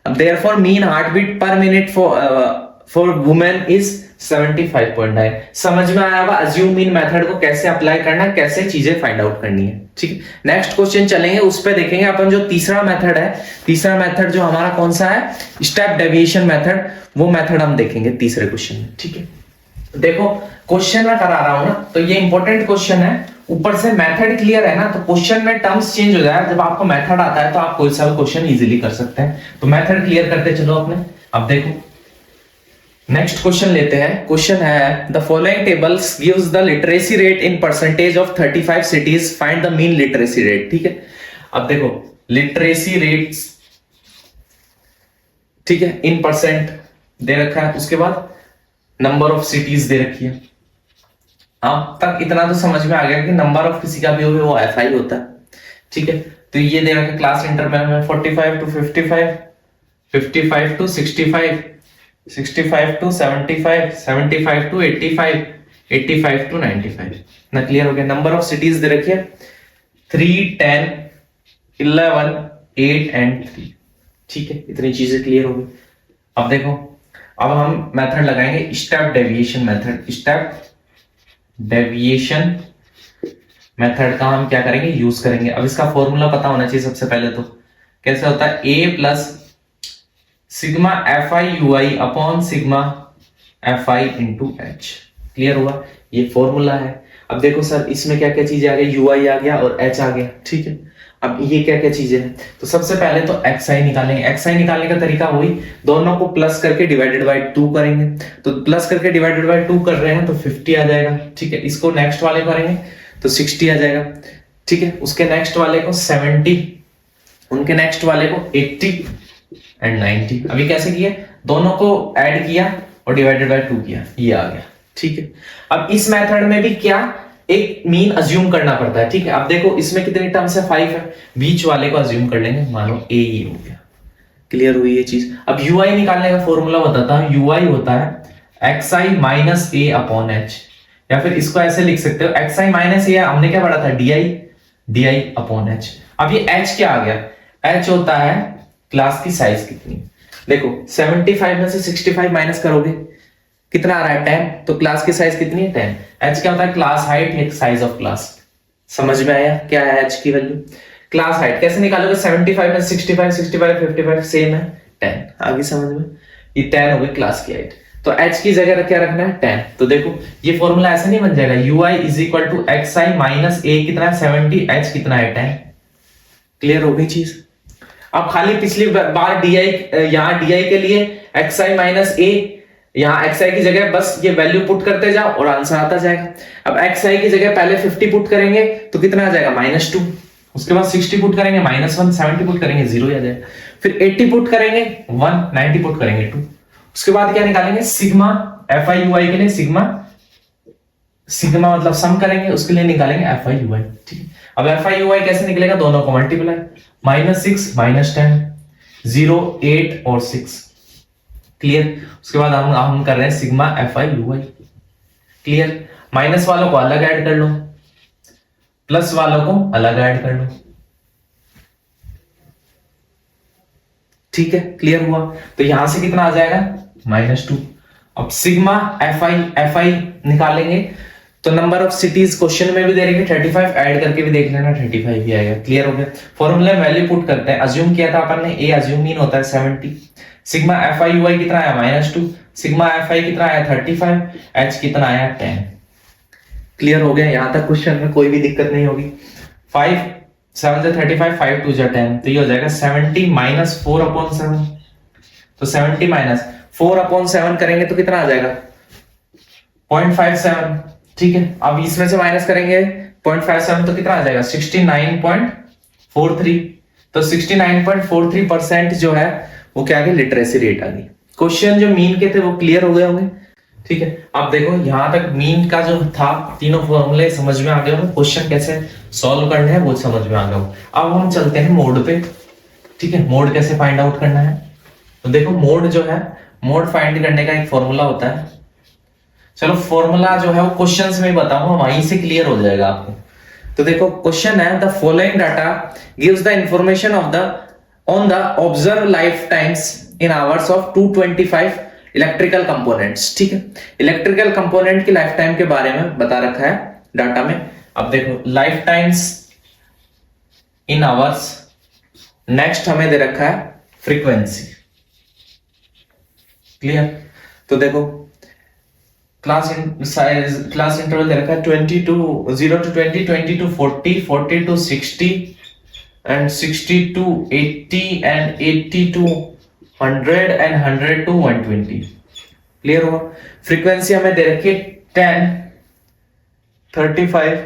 अब therefore mean heart beat per minute for women is 75.9। समझ में आया होगा अज्यूम मीन मेथड को कैसे अप्लाई करना है, कैसे चीजें फाइंड आउट करनी है। ठीक है, नेक्स्ट क्वेश्चन चलेंगे, उस पे देखेंगे अपन जो तीसरा मेथड है। तीसरा मेथड जो हमारा कौन सा है, स्टेप डेविएशन मेथड, वो मेथड हम देखेंगे तीसरे क्वेश्चन में। ठीक है, देखो क्वेश्चन मैं करा रहा हूं ना, तो ये इंपॉर्टेंट क्वेश्चन है, ऊपर से मेथड क्लियर है ना, तो क्वेश्चन में टर्म्स चेंज हो जाए। जब आपको मेथड आता है तो आप कोई सा भी क्वेश्चन इजीली कर सकते हैं। तो मेथड क्लियर करते चलो अपने। अब देखो नेक्स्ट क्वेश्चन लेते हैं। क्वेश्चन है the following tables gives the literacy rate in percentage of 35 cities, find the mean literacy rate. ठीक है, अब देखो लिटरेसी रेट्स, ठीक है, इन परसेंट दे रखा है, उसके बाद नंबर ऑफ सिटीज दे रखी है। अब तक इतना तो समझ में आ गया कि नंबर ऑफ किसी का भी हो वो FI होता है। ठीक है, तो ये दे रखा क्लास इंटरवल में 45 to 55, 55 to 65, 65 to 75, 75 to 85, 85 to 95। ना क्लियर हो गया। नंबर ऑफ सिटीज दे रखी है 3, 10, 11, 8 एंड 3। ठीक है, इतनी चीजें क्लियर हो गई। अब देखो, अब हम मेथड लगाएंगे step deviation method. Step deviation method का हम क्या करेंगे, यूज करेंगे। अब इसका फॉर्मूला पता होना चाहिए सबसे पहले। तो कैसे होता है, A plus sigma FI UI upon sigma FI into H। Clear हुआ, ये फॉर्मूला है। अब देखो सर इसमें क्या क्या चीजें आ गई, UI आ गया और H आ गया। ठीक है, अब ये क्या क्या चीजें हैं, तो सबसे पहले तो XI निकालेंगे। XI निकालने का तरीका वही, दोनों को प्लस करके डिवाइडेड बाय 2 करेंगे। तो प्लस करके डिवाइडेड बाय 2 कर रहे हैं तो 50 आ जाएगा। ठीक है, इसको नेक्स्ट वाले करेंगे तो 60 आ जाएगा। ठीक है, उसके नेक्स्ट वाले को 70, उनके नेक्स्ट वाले को 80 एंड 90। अभी कैसे किए, दोनों को ऐड किया और डिवाइडेड बाय 2 किया, ये आ गया। ठीक है, अब इस मेथड में भी क्या, एक मीन अज्यूम करना पड़ता है। ठीक है, अब देखो इसमें कितनी टर्म्स है, 5 है, बीच वाले को अज्यूम कर लेंगे, मानो A ये हो गया। क्लियर हुई ये चीज। अब UI निकालने का फॉर्मूला बताता हूं। UI होता है XI minus A upon H, या फिर इसको ऐसे लिख सकते हो XI माइनस A, हमने क्या पढ़ा था, DI अपॉन H। अब ये H क्या आ गया, H होता है क्लास की साइज कितनी। देखो 75 में से 65 माइनस करोगे कितना आ रहा है, 10, तो क्लास की साइज कितनी है, 10। H क्या होता है, क्लास हाइट है, साइज ऑफ क्लास। समझ में आया क्या है H की वैल्यू, क्लास हाइट। कैसे निकालोगे, 75 में 65, 65, 55 सेम है 10। आगे समझ में, ये 10 हो गई क्लास की हाइट। तो H की जगह क्या रखना है, 10। तो देखो ये फॉर्मूला ऐसा नहीं बन जाएगा, UI is equal to XI minus A कितना है 70, H कितना है 10। क्लियर हो गई चीज। अब खाली पिछली बार DI, यहाँ DI के लिए XI माइनस A, यहाँ XI की जगह बस ये वैल्यू पुट करते जाओ और आंसर आता जाएगा। अब XI की जगह पहले 50 पुट करेंगे तो कितना आ जाएगा, -2। उसके बाद 60 पुट करेंगे -1, 70 पुट करेंगे 0 आ जाएगा। फिर 80 पुट करेंगे 1, 90 पुट करेंगे 2। उसके बाद क्या निकालेंगे, सिग्मा FI UI के लिए सिग्मा मतलब सम करेंगे, उसके लिए निकालेंगे FI UI। ठीक है, अब FI UI कैसे निकलेगा, दोनों को मल्टीप्लाई, -6 -10, 0, 8 और 6। क्लियर। उसके बाद हम कर रहे हैं sigma FI UI। Clear, minus वालों को अलग ऐड कर लो, प्लस वालों को अलग ऐड कर लो। ठीक है, क्लियर हुआ। तो यहां से कितना आ जाएगा, -2। अब सिग्मा FI निकालेंगे तो नंबर ऑफ सिटीज क्वेश्चन में भी दे रही 35, ऐड करके भी देख लेना 35 भी आएगा। क्लियर हो गया। फॉर्मूले में वैल्यू पुट करते हैं। अज्यूम किया था अपन ने, A अज्यूम मीन होता है 70, सिग्मा FI UI कितना आया -2, सिग्मा FI कितना आया 35, H कितना आया 10। क्लियर हो गया। यहां तक क्वेश्चन में कोई भी दिक्कत नहीं होगी। 5 7 से 35, 5 2 जा 10, तो ये हो जाएगा 70 माइनस 4/7। तो 70 माइनस 4/7 करेंगे तो कितना आ जाएगा, 0.57। ठीक है, अब इसमें से माइनस करेंगे 0.57 तो कितना आ जाएगा, 69.43। तो 69.43% जो है वो क्या आ गया, लिटरेसी रेट आ गई। क्वेश्चन जो मीन के थे वो क्लियर हो गए होंगे। ठीक है, अब देखो यहां तक मीन का जो था, तीनों फॉर्मूले समझ में आ गए होंगे, क्वेश्चन कैसे सॉल्व करने हैं वो समझ में आ गया हो। अब हम चलते हैं मोड पे। ठीक है, मोड कैसे फाइंड आउट करना है, तो देखो मोड जो है, मोड फाइंड करने का एक फॉर्मूला होता है। चलो फॉर्मूला जो है वो क्वेश्चंस में बताऊंगा, वहीं से क्लियर हो जाएगा आपको। तो देखो क्वेश्चन है, the following data gives the information of the on the observe life times in hours of 225 electrical components. ठीक है, इलेक्ट्रिकल कंपोनेंट की लाइफ टाइम के बारे में बता रखा है डाटा में। अब देखो life times in hours, next हमें दे रखा है फ्रीक्वेंसी। क्लियर, तो देखो क्लास इंटरवल दे रखा है 20 to 0 to 20, 20 to 40, 40 to 60 and 60 to 80 and 80 to 100 and 100 to 120। Clear हुआ। फ्रीक्वेंसी हमें दे रखी है 10, 35,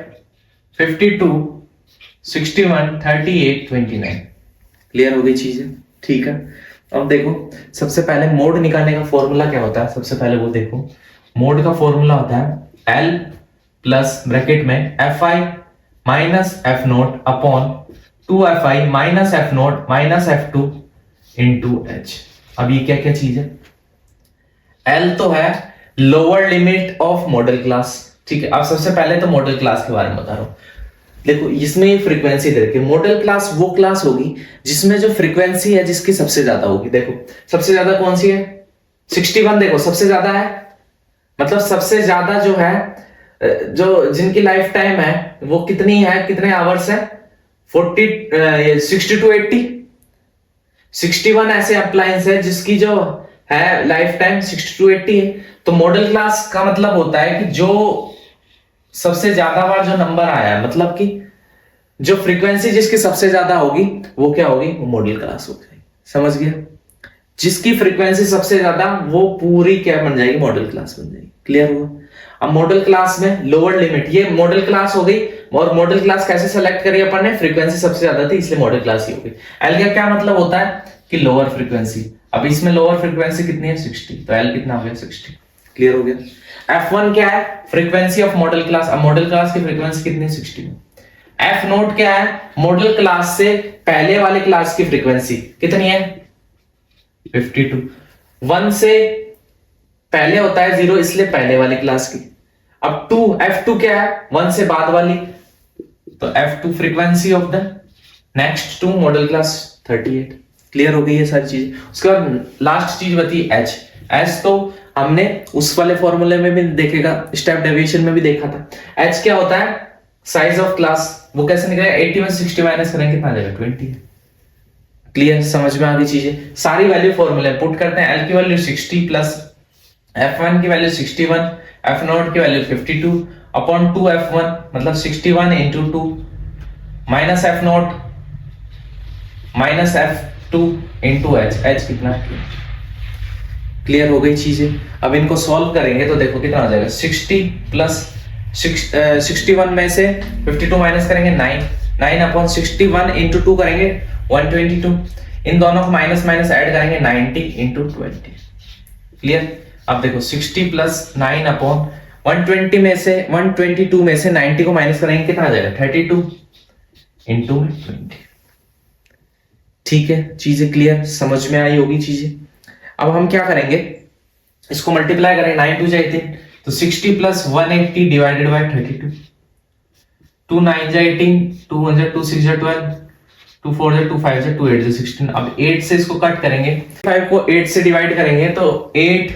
52, 61, 38, 29। क्लियर हो गई चीजें, ठीक है। अब देखो सबसे पहले मोड निकालने का फॉर्मूला क्या होता है, सबसे पहले वो देखो। मोड का फॉर्मूला होता है L प्लस ब्रैकेट में Fi minus F naught upon 2Fi minus F note minus F2 into H. अब ये क्या क्या चीज है, L तो है lower limit of model class. ठीक है, अब सबसे पहले तो मॉडल क्लास के बारे में बता रहा हूं। देखो इसमें ये फ्रीक्वेंसी दे रखी है, मॉडल क्लास वो क्लास होगी जिसमें जो फ्रीक्वेंसी है जिसकी सबसे ज्यादा होगी। देखो सबसे ज्यादा कौन सी है, 61। देखो सबसे ज्यादा है, मतलब सबसे ज्यादा जो है, जो जिनकी लाइफ टाइम है वो कितनी है, कितने आवर्स है, 60 to 80। 61 ऐसे अप्लायंस है जिसकी जो है लाइफ टाइम 60 to 80 है। तो मॉडल क्लास का मतलब होता है कि जो सबसे ज्यादा बार जो नंबर आया है, मतलब कि जो फ्रीक्वेंसी जिसकी सबसे ज्यादा होगी वो क्या होगी, वो मॉडल क्लास होगी। समझ गया, जिसकी फ्रीक्वेंसी सबसे ज्यादा वो पूरी क्या बन जाएगी, मॉडल क्लास बन जाएगी। क्लियर हुआ। अब मॉडल क्लास में लोअर लिमिट, ये मॉडल क्लास हो गई। और मॉडल क्लास कैसे सेलेक्ट करी अपन ने, फ्रीक्वेंसी सबसे ज्यादा थी इसलिए मॉडल क्लास ही हो गई। एल का क्या मतलब होता है कि लोअर फ्रीक्वेंसी। अब इसमें लोअर फ्रीक्वेंसी कितनी है, 60, तो एल कितना हो गया, 60। क्लियर हो गया। F1 क्या है, फ्रीक्वेंसी ऑफ मॉडल क्लास। अब मॉडल क्लास की फ्रीक्वेंसी कितनी है, 60। F नोट क्या है, मॉडल क्लास से पहले वाले क्लास की फ्रीक्वेंसी कितनी है, 52। 1 से पहले होता है 0 इसलिए पहले वाली क्लास की। अब F2 क्या है, 1 से बाद वाली, तो F2 frequency of the next to modal class 38। Clear हो गई ये सारी चीज। उसके बाद लास्ट चीज बती H। H तो हमने उस वाले फॉर्मूले में भी देखेगा, स्टेप डेविएशन में भी देखा था। H क्या होता है, साइज ऑफ क्लास। वो कैसे निकलेगा, 80 में 60 माइनस करेंगे कितना आ जाएगा, 20। क्लियर, समझ में आ गई चीजें। सारी वैल्यू फॉर्मूले पुट करते हैं। L की वैल्यू 60 प्लस F1 की वैल्यू 61, F नोट की वैल्यू 52 अपॉन 2F1 मतलब 61 into 2 minus F note minus F2 into H। H कितना है, क्लियर हो गई चीजें। अब इनको सॉल्व करेंगे तो देखो कितना आ जाएगा, 60 प्लस 61 में से 52 माइनस करेंगे 9 अपॉन 61 इंटू 2 करेंगे 122। इन दोनों को माइनस माइनस ऐड करेंगे 90 इंटू 20। क्लियर। अब देखो 60 प्लस 9 अपॉन 122 में से 90 को माइनस करेंगे कितना आ जाएगा, 32 इंटू 20। ठीक है, चीजें क्लियर, समझ में आई होगी चीजें। अब हम क्या करेंगे, इसको मल्टीप्लाई करेंगे, 9 2 18 तो 60 प्लस 180 डिवाइडेड बाय 32। 2 9 18, 2 1 2 6 12, 2 4 2 5 2 8 16। अब 8 से इसको कट करेंगे, 5 को 8 से डिवाइड करेंगे तो 8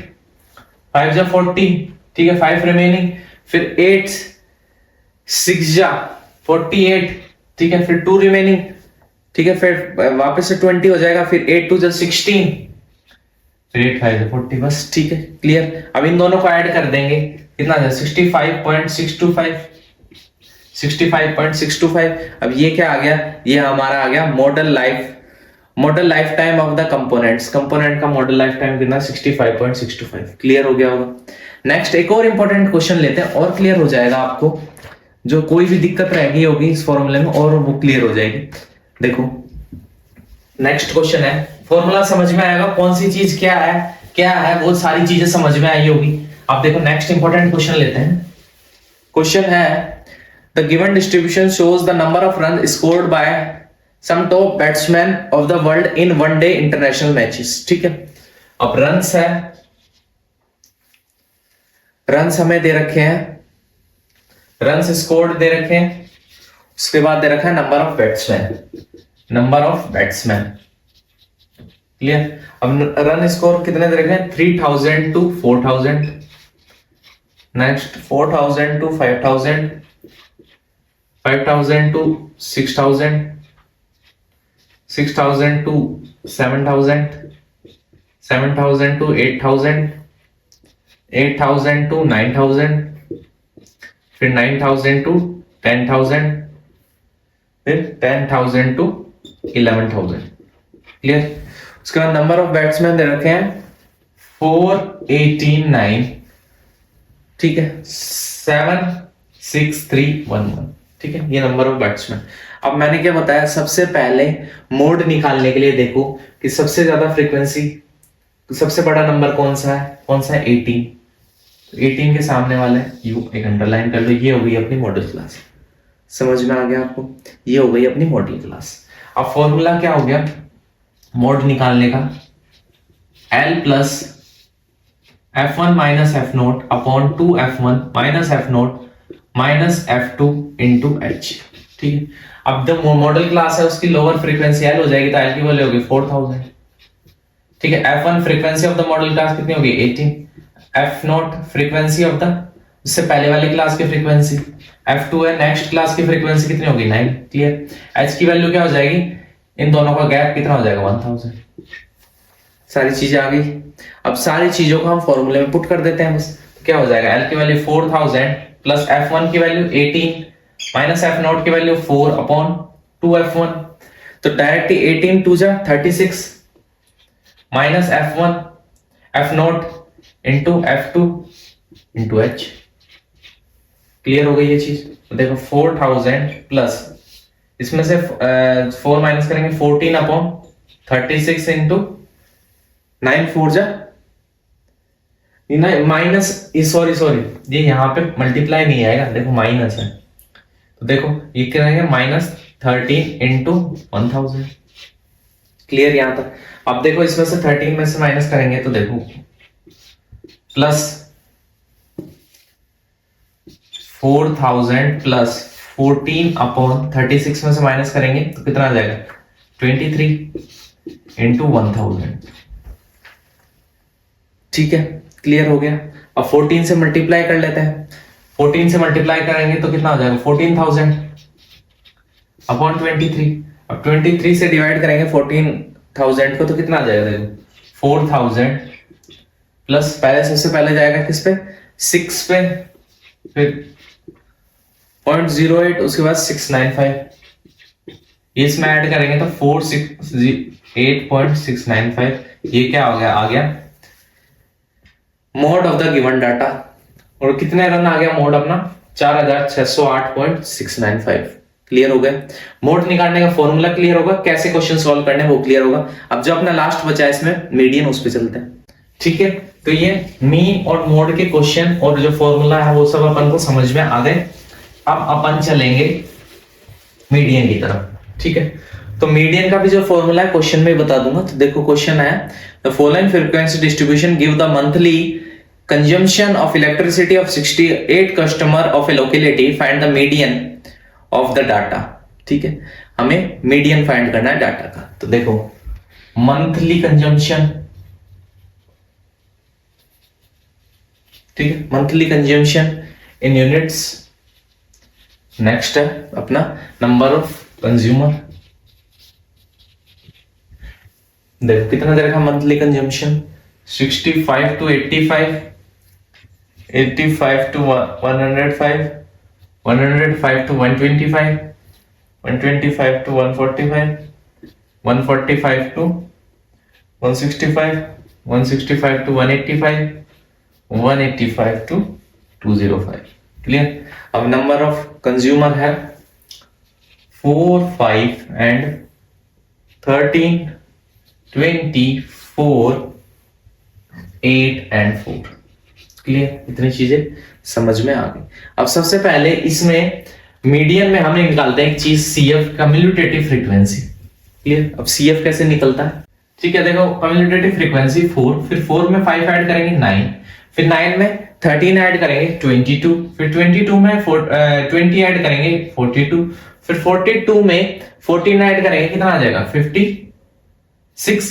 5 40, ठीक है, 5 रिमेनिंग, फिर 8 6 48, ठीक है, फिर 2 रिमेनिंग, ठीक है, फिर वापस से 20 हो जाएगा, फिर 8 2 16, फिर 8 5 40। बस ठीक है, क्लियर। अब इन दोनों को ऐड कर देंगे कितना आ जाएगा, 65.625, 65.625। अब ये क्या आ गया, ये हमारा आ गया model life time of the components. Component का मॉडल लाइफ टाइम कितना, 65.625। क्लियर हो गया होगा। नेक्स्ट एक और इंपॉर्टेंट क्वेश्चन लेते हैं और क्लियर हो जाएगा आपको, जो कोई भी दिक्कत रहेगी होगी इस फॉर्मूले में और वो क्लियर हो जाएगी। देखो नेक्स्ट क्वेश्चन है, फॉर्मूला समझ में आएगा, कौन सी चीज क्या है वो सारी चीजें समझ में आई होगी। अब देखो नेक्स्ट इंपॉर्टेंट क्वेश्चन लेते हैं। क्वेश्चन है, the given distribution shows the number of run scored by some top batsman of the world in one day international matches. ठीक है, अब रन्स है, रन्स हमें दे रखे हैं, रन्स स्कोर्ड दे रखे हैं, उसके बाद दे रखा है number of batsman, number of batsman. Clear. अब रन स्कोर कितने दे रखे हैं, 3000 to 4000, next 4000 to 5000, 5000 to 6000, 6000 to 7000, 7000 to 8000, 8000 to 9000, फिर 9000 टू 10,000, फिर 10,000 टू 11,000। क्लियर। उसके बाद नंबर ऑफ बैट्समैन दे रखे हैं 489। ठीक है, 76311। ठीक है, ये नंबर ऑफ बैट्समैन। अब मैंने क्या बताया, सबसे पहले मोड निकालने के लिए देखो कि सबसे ज्यादा फ्रीक्वेंसी, सबसे बड़ा नंबर कौन सा है, 18। 18 के सामने वाला है यू, एक अंडरलाइन कर लो, ये हो गई अपनी मॉडल क्लास। समझ में आ गया आपको, ये हो गई अपनी मॉडल क्लास। अब फॉर्मूला क्या हो गया मोड निकालने का, L plus F1 minus F naught upon 2F1 minus F note minus F2 into H। ठीक है, अब जब मॉडल क्लास है उसकी लोअर फ्रीक्वेंसी L हो जाएगी तो L की वैल्यू होगी 4000। ठीक है, F1 frequency of the model class कितनी होगी 18, F note frequency of the इससे पहले वाली क्लास की फ्रीक्वेंसी, F2 है नेक्स्ट क्लास की फ्रीक्वेंसी कितनी होगी 9। क्लियर। H की वैल्यू क्या हो जाएगी, इन दोनों का गैप कितना हो जाएगा 1000। सारी चीजें आ गई। अब सारी चीजों को हम फॉर्मूले में पुट कर देते हैं बस। तो क्या हो जाएगा, L की वैल्यू 4000 प्लस F1 की वैल्यू 18 माइनस F नोट की वैल्यू 4 अपॉन 2F1। तो डायरेक्टली 18 2 जा 36 minus F1 F note into F2 into H। क्लियर हो गई ये चीज। तो देखो 4000 प्लस इसमें से 4 माइनस करेंगे 14 अपॉन 36 इंटू 9 4 जा माइनस, सॉरी ये यहाँ पे मल्टीप्लाई नहीं आएगा, देखो माइनस है तो देखो ये क्या रहेगा माइनस 13 इंटू 1000। क्लियर यहां तक। अब देखो इसमें से 13 में से माइनस करेंगे तो देखो प्लस 4000 प्लस 14 अपॉन 36 में से माइनस करेंगे तो कितना आ जाएगा 23 इंटू 1000। ठीक है, क्लियर हो गया। अब 14 से मल्टीप्लाई कर लेते हैं, 14 से मल्टीप्लाई करेंगे तो कितना हो जाएगा 14000 अपॉन 23। अब 23 से डिवाइड करेंगे 14000 को तो कितना आ जाएगा देखो 4000 प्लस पहले सबसे पहले जाएगा किस पे 6 पे, फिर 0.08 उसके बाद 695, इसमें ऐड करेंगे तो 468.695। ये क्या हो गया, आ गया mode of the given data. और कितने रन आ गया मोड अपना 4608.695। क्लियर हो गया। मोड निकालने का फॉर्मूला क्लियर होगा, कैसे क्वेश्चन सॉल्व करने वो क्लियर होगा। अब जो अपना लास्ट बचा है इसमें मीडियन, उस पे चलते हैं। ठीक है, तो ये मीन और मोड के क्वेश्चन और जो फॉर्मूला है वो सब अपन को समझ में आ गए। अब अपन चलेंगे मीडियन की तरफ। ठीक है, तो मीडियन का भी जो फॉर्मूला है क्वेश्चन में बता दूंगा। तो देखो क्वेश्चन है the following frequency distribution give the monthly consumption of elasticity of 68 customer of A locality, find the median of the data. ठीक है, हमें मीडियन फाइंड करना है डाटा का। तो देखो मंथली कंजम्पशन, ठीक है, monthly consumption in units. Next है अपना नंबर ऑफ कंज्यूमर। देखो कितना दे रखा monthly consumption 65 to 85, 85 to 105, 105 to 125, 125 to 145, 145 to 165, 165 to 185, 185 to 205। Clear. अब नंबर ऑफ कंज्यूमर है 4, 5 एंड 13, 24, 8 एंड 4। क्लियर, इतनी चीजें समझ में आ गई। अब सबसे पहले इसमें मीडियन में हम निकालते हैं एक चीज CF कम्यूटेटिव फ्रीक्वेंसी। क्लियर। अब सी एफ कैसे निकलता है, ठीक है, देखो कम्युटेटिव फ्रीक्वेंसी 4, फिर 4 में 5 ऐड करेंगे 9, फिर 9 में 13 ऐड करेंगे 22, फिर 22 में 20 ऐड करेंगे 42, फिर 42 में 14 ऐड करेंगे कितना आ जाएगा 56,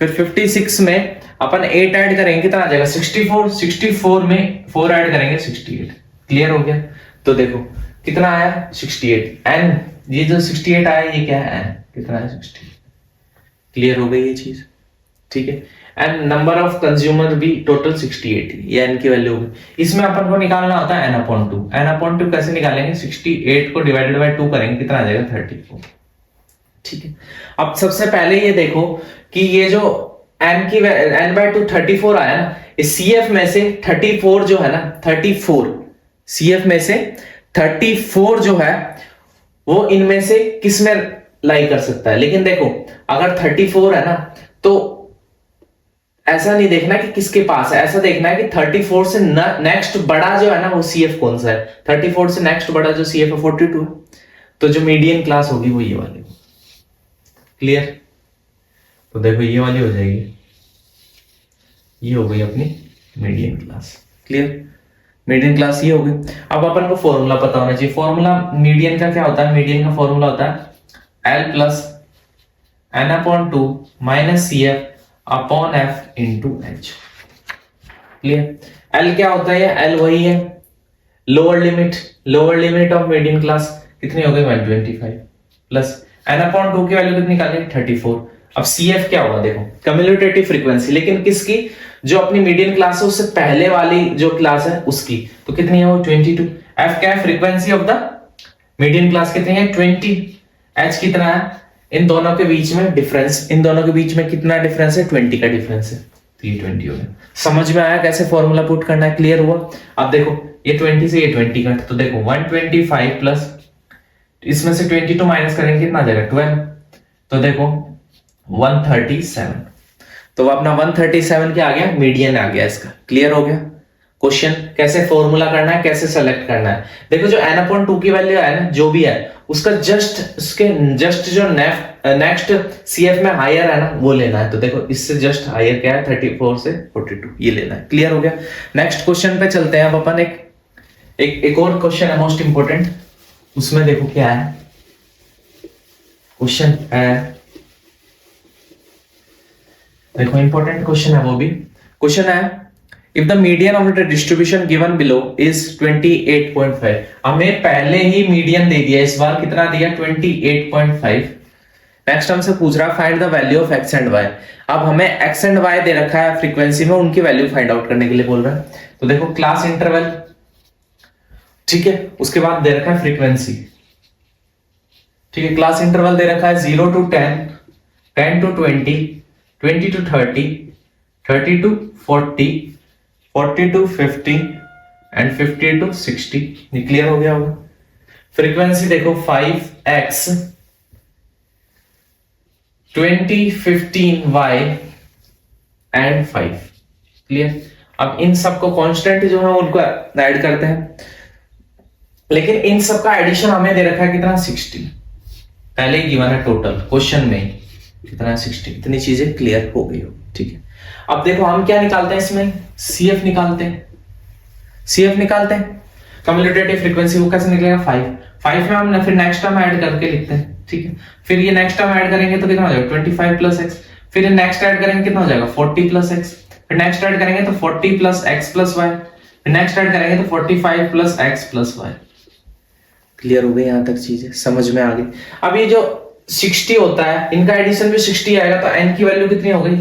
फिर 56 में अपन 8 ऐड करेंगे कितना आ जाएगा 64, 64 में 4 ऐड करेंगे 68। क्लियर हो गया। तो देखो कितना आया 68, एन ये जो 68 आया ये क्या है, एन कितना है 68। क्लियर हो गई ये चीज, ठीक है। एंड नंबर ऑफ कंज्यूमर भी टोटल 68, ये एन की वैल्यू होगी। इसमें अपन को निकालना होता है n/2। n/2 कैसे निकालेंगे, 68 को डिवाइडेड बाय 2 करेंगे कितना आ जाएगा 34, ठीक है। अब सबसे पहले ये देखो कि ये जो n/2 34 आया ना, इस CF में से 34 जो है ना 34 CF में से 34 जो है वो इनमें से किस में लाई कर सकता है। लेकिन देखो अगर 34 है ना तो ऐसा नहीं देखना कि किसके पास है, ऐसा देखना है कि 34 से नेक्स्ट बड़ा जो है ना वो CF कौन सा है। 34 से नेक्स्ट बड़ा जो CF है 42 है, तो जो मीडियन क्लास होगी वो ये वाली। क्लियर। तो देखो ये वाली हो जाएगी, ये हो गई अपनी median class. Clear, median class ये हो गई। अब अपन को फॉर्मूला पता होना चाहिए। फॉर्मूला मीडियन का क्या होता है, मीडियन का फॉर्मूला होता है L plus n/2 minus CF upon F into H। Clear. L क्या होता है, L वही है lower limit of median class कितनी हो गई 125 प्लस n/2 की वैल्यू कितनी निकाली 34। अब CF क्या होगा, देखो कम्युलेटिव फ्रीक्वेंसी, लेकिन किसकी, जो अपनी मीडियन क्लास है उससे पहले वाली जो क्लास है उसकी, तो कितनी है वो 22। F क्या है, frequency of the median class कितनी है 20। H कितना है, इन दोनों के बीच में डिफरेंस, इन दोनों के बीच में कितना डिफरेंस है 20 का डिफरेंस है, तो ये 20 हो गया। समझ में आया कैसे फॉर्मूला पुट करना है, क्लियर हुआ। अब देखो ये 20 से ये 20 कट, तो देखो 125 प्लस इसमें से 22 माइनस करेंगे कितना आ जाएगा 12, तो देखो 137। तो अपना 137 क्या आ गया, मीडियन आ गया इसका। क्लियर हो गया। क्वेश्चन कैसे फॉर्मूला करना है, कैसे सेलेक्ट करना है। देखो जो n/2 की वैल्यू है ना जो भी है उसका जस्ट जो नेक्स्ट CF में हायर है ना वो लेना है। तो देखो इससे जस्ट हायर क्या है 34 से 42, ये लेना है। क्लियर हो गया। नेक्स्ट क्वेश्चन पे चलते हैं अब अपन। एक और क्वेश्चन है मोस्ट इंपोर्टेंट, उसमें देखो क्या है क्वेश्चन है, देखो इंपॉर्टेंट क्वेश्चन है वो भी। क्वेश्चन है if the median of the distribution given below is 28.5। हमें पहले ही मीडियन दे दिया, इस बार कितना दिया 28.5। नेक्स्ट हमसे पूछ रहा find the value of x and y। अब हमें x एंड y दे रखा है फ्रीक्वेंसी में, उनकी वैल्यू फाइंड आउट करने के लिए बोल रहा है। तो देखो क्लास इंटरवल, ठीक है, उसके बाद दे रखा है फ्रीक्वेंसी, ठीक है। क्लास इंटरवल दे रखा है 0 to 10, 10 to 20, 20 to 30, 30 to 40, 40 to 50 and 50 to 60। Clear हो गया होगा। फ्रीक्वेंसी देखो 5x, 20, 15y एंड 5। क्लियर। अब इन सबको कांस्टेंट जो है उनको ऐड करते हैं, लेकिन इन सबका एडिशन हमें दे रखा है कितना 60, पहले ही गिवन है टोटल क्वेश्चन में कितना 60। इतनी चीजें क्लियर हो गई हो, ठीक है। अब देखो हम क्या निकालते हैं इसमें, CF निकालते हैं। कम्युलेटिव फ्रीक्वेंसी वो कैसे निकलेगा 5 में हम फिर नेक्स्ट टर्म ऐड करके लिखते हैं, ठीक है। फिर ये नेक्स्ट टर्म ऐड करेंगे तो कितना हो जाएगा 25 प्लस x, फिर नेक्स्ट ऐड करेंगे कितना हो जाएगा 40 प्लस x, फिर नेक्स्ट ऐड करेंगे तो 40 प्लस x प्लस y, फिर नेक्स्ट ऐड करेंगे तो 45 plus x plus y। Clear हो गई यहां तक चीजें समझ में आ गई। अब ये जो 60 होता है इनका एडिशन भी 60 आएगा, तो n की वैल्यू कितनी हो गई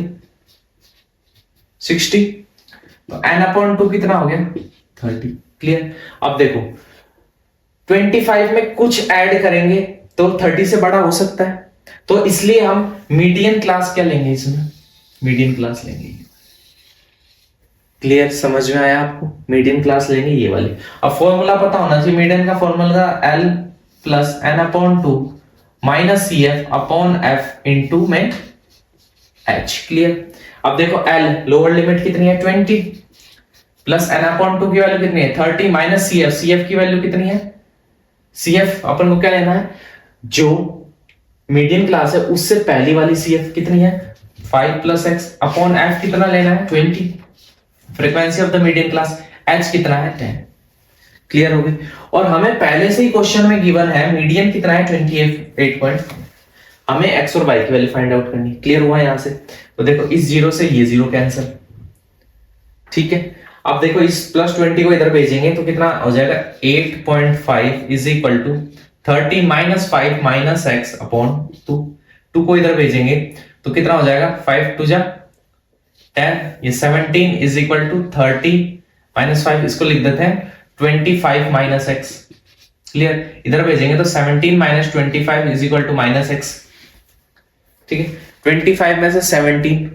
60, तो n/2 कितना हो गया 30। क्लियर। अब देखो 25 में कुछ ऐड करेंगे तो 30 से बड़ा हो सकता है, तो इसलिए हम मीडियन क्लास क्या लेंगे, इसमें मीडियन क्लास लेंगे। क्लियर, समझ में आया आपको, मीडियन क्लास लेंगे ये वाली। अब फॉर्मूला पता होना चाहिए, मीडियन का formula L plus n/2 minus CF upon F into में H। क्लियर। अब देखो L लोअर लिमिट कितनी है 20 प्लस n/2 की वैल्यू कितनी है 30 माइनस CF की वैल्यू कितनी है, CF अपन को क्या लेना है, जो मीडियन क्लास है उससे पहली वाली CF कितनी है 5 प्लस एक्स अपॉन एफ कितना लेना है 20, frequency of the median class H कितना है 10। क्लियर हो गई। और हमें पहले से ही क्वेश्चन में गिवन है मीडियन कितना है 28 पॉइंट, हमें एक्स और वाई की वैल्यू फाइंड आउट करनी। क्लियर हुआ यहां से। तो देखो इस जीरो से ये जीरो कैंसिल, ठीक है। अब देखो इस +20 को इधर भेजेंगे तो कितना हो जाएगा 8.5 is equal to 30 minus 5 minus x upon 2 को इधर भेजेंगे तो कितना हो जाएगा 5 2 जा 10, ये 17 इज इक्वल टू 30 माइनस 5, इसको लिख देते हैं 25 माइनस एक्स। क्लियर, इधर भेजेंगे तो 17 minus 25 is equal to minus x, ठीक है। 25 में से 17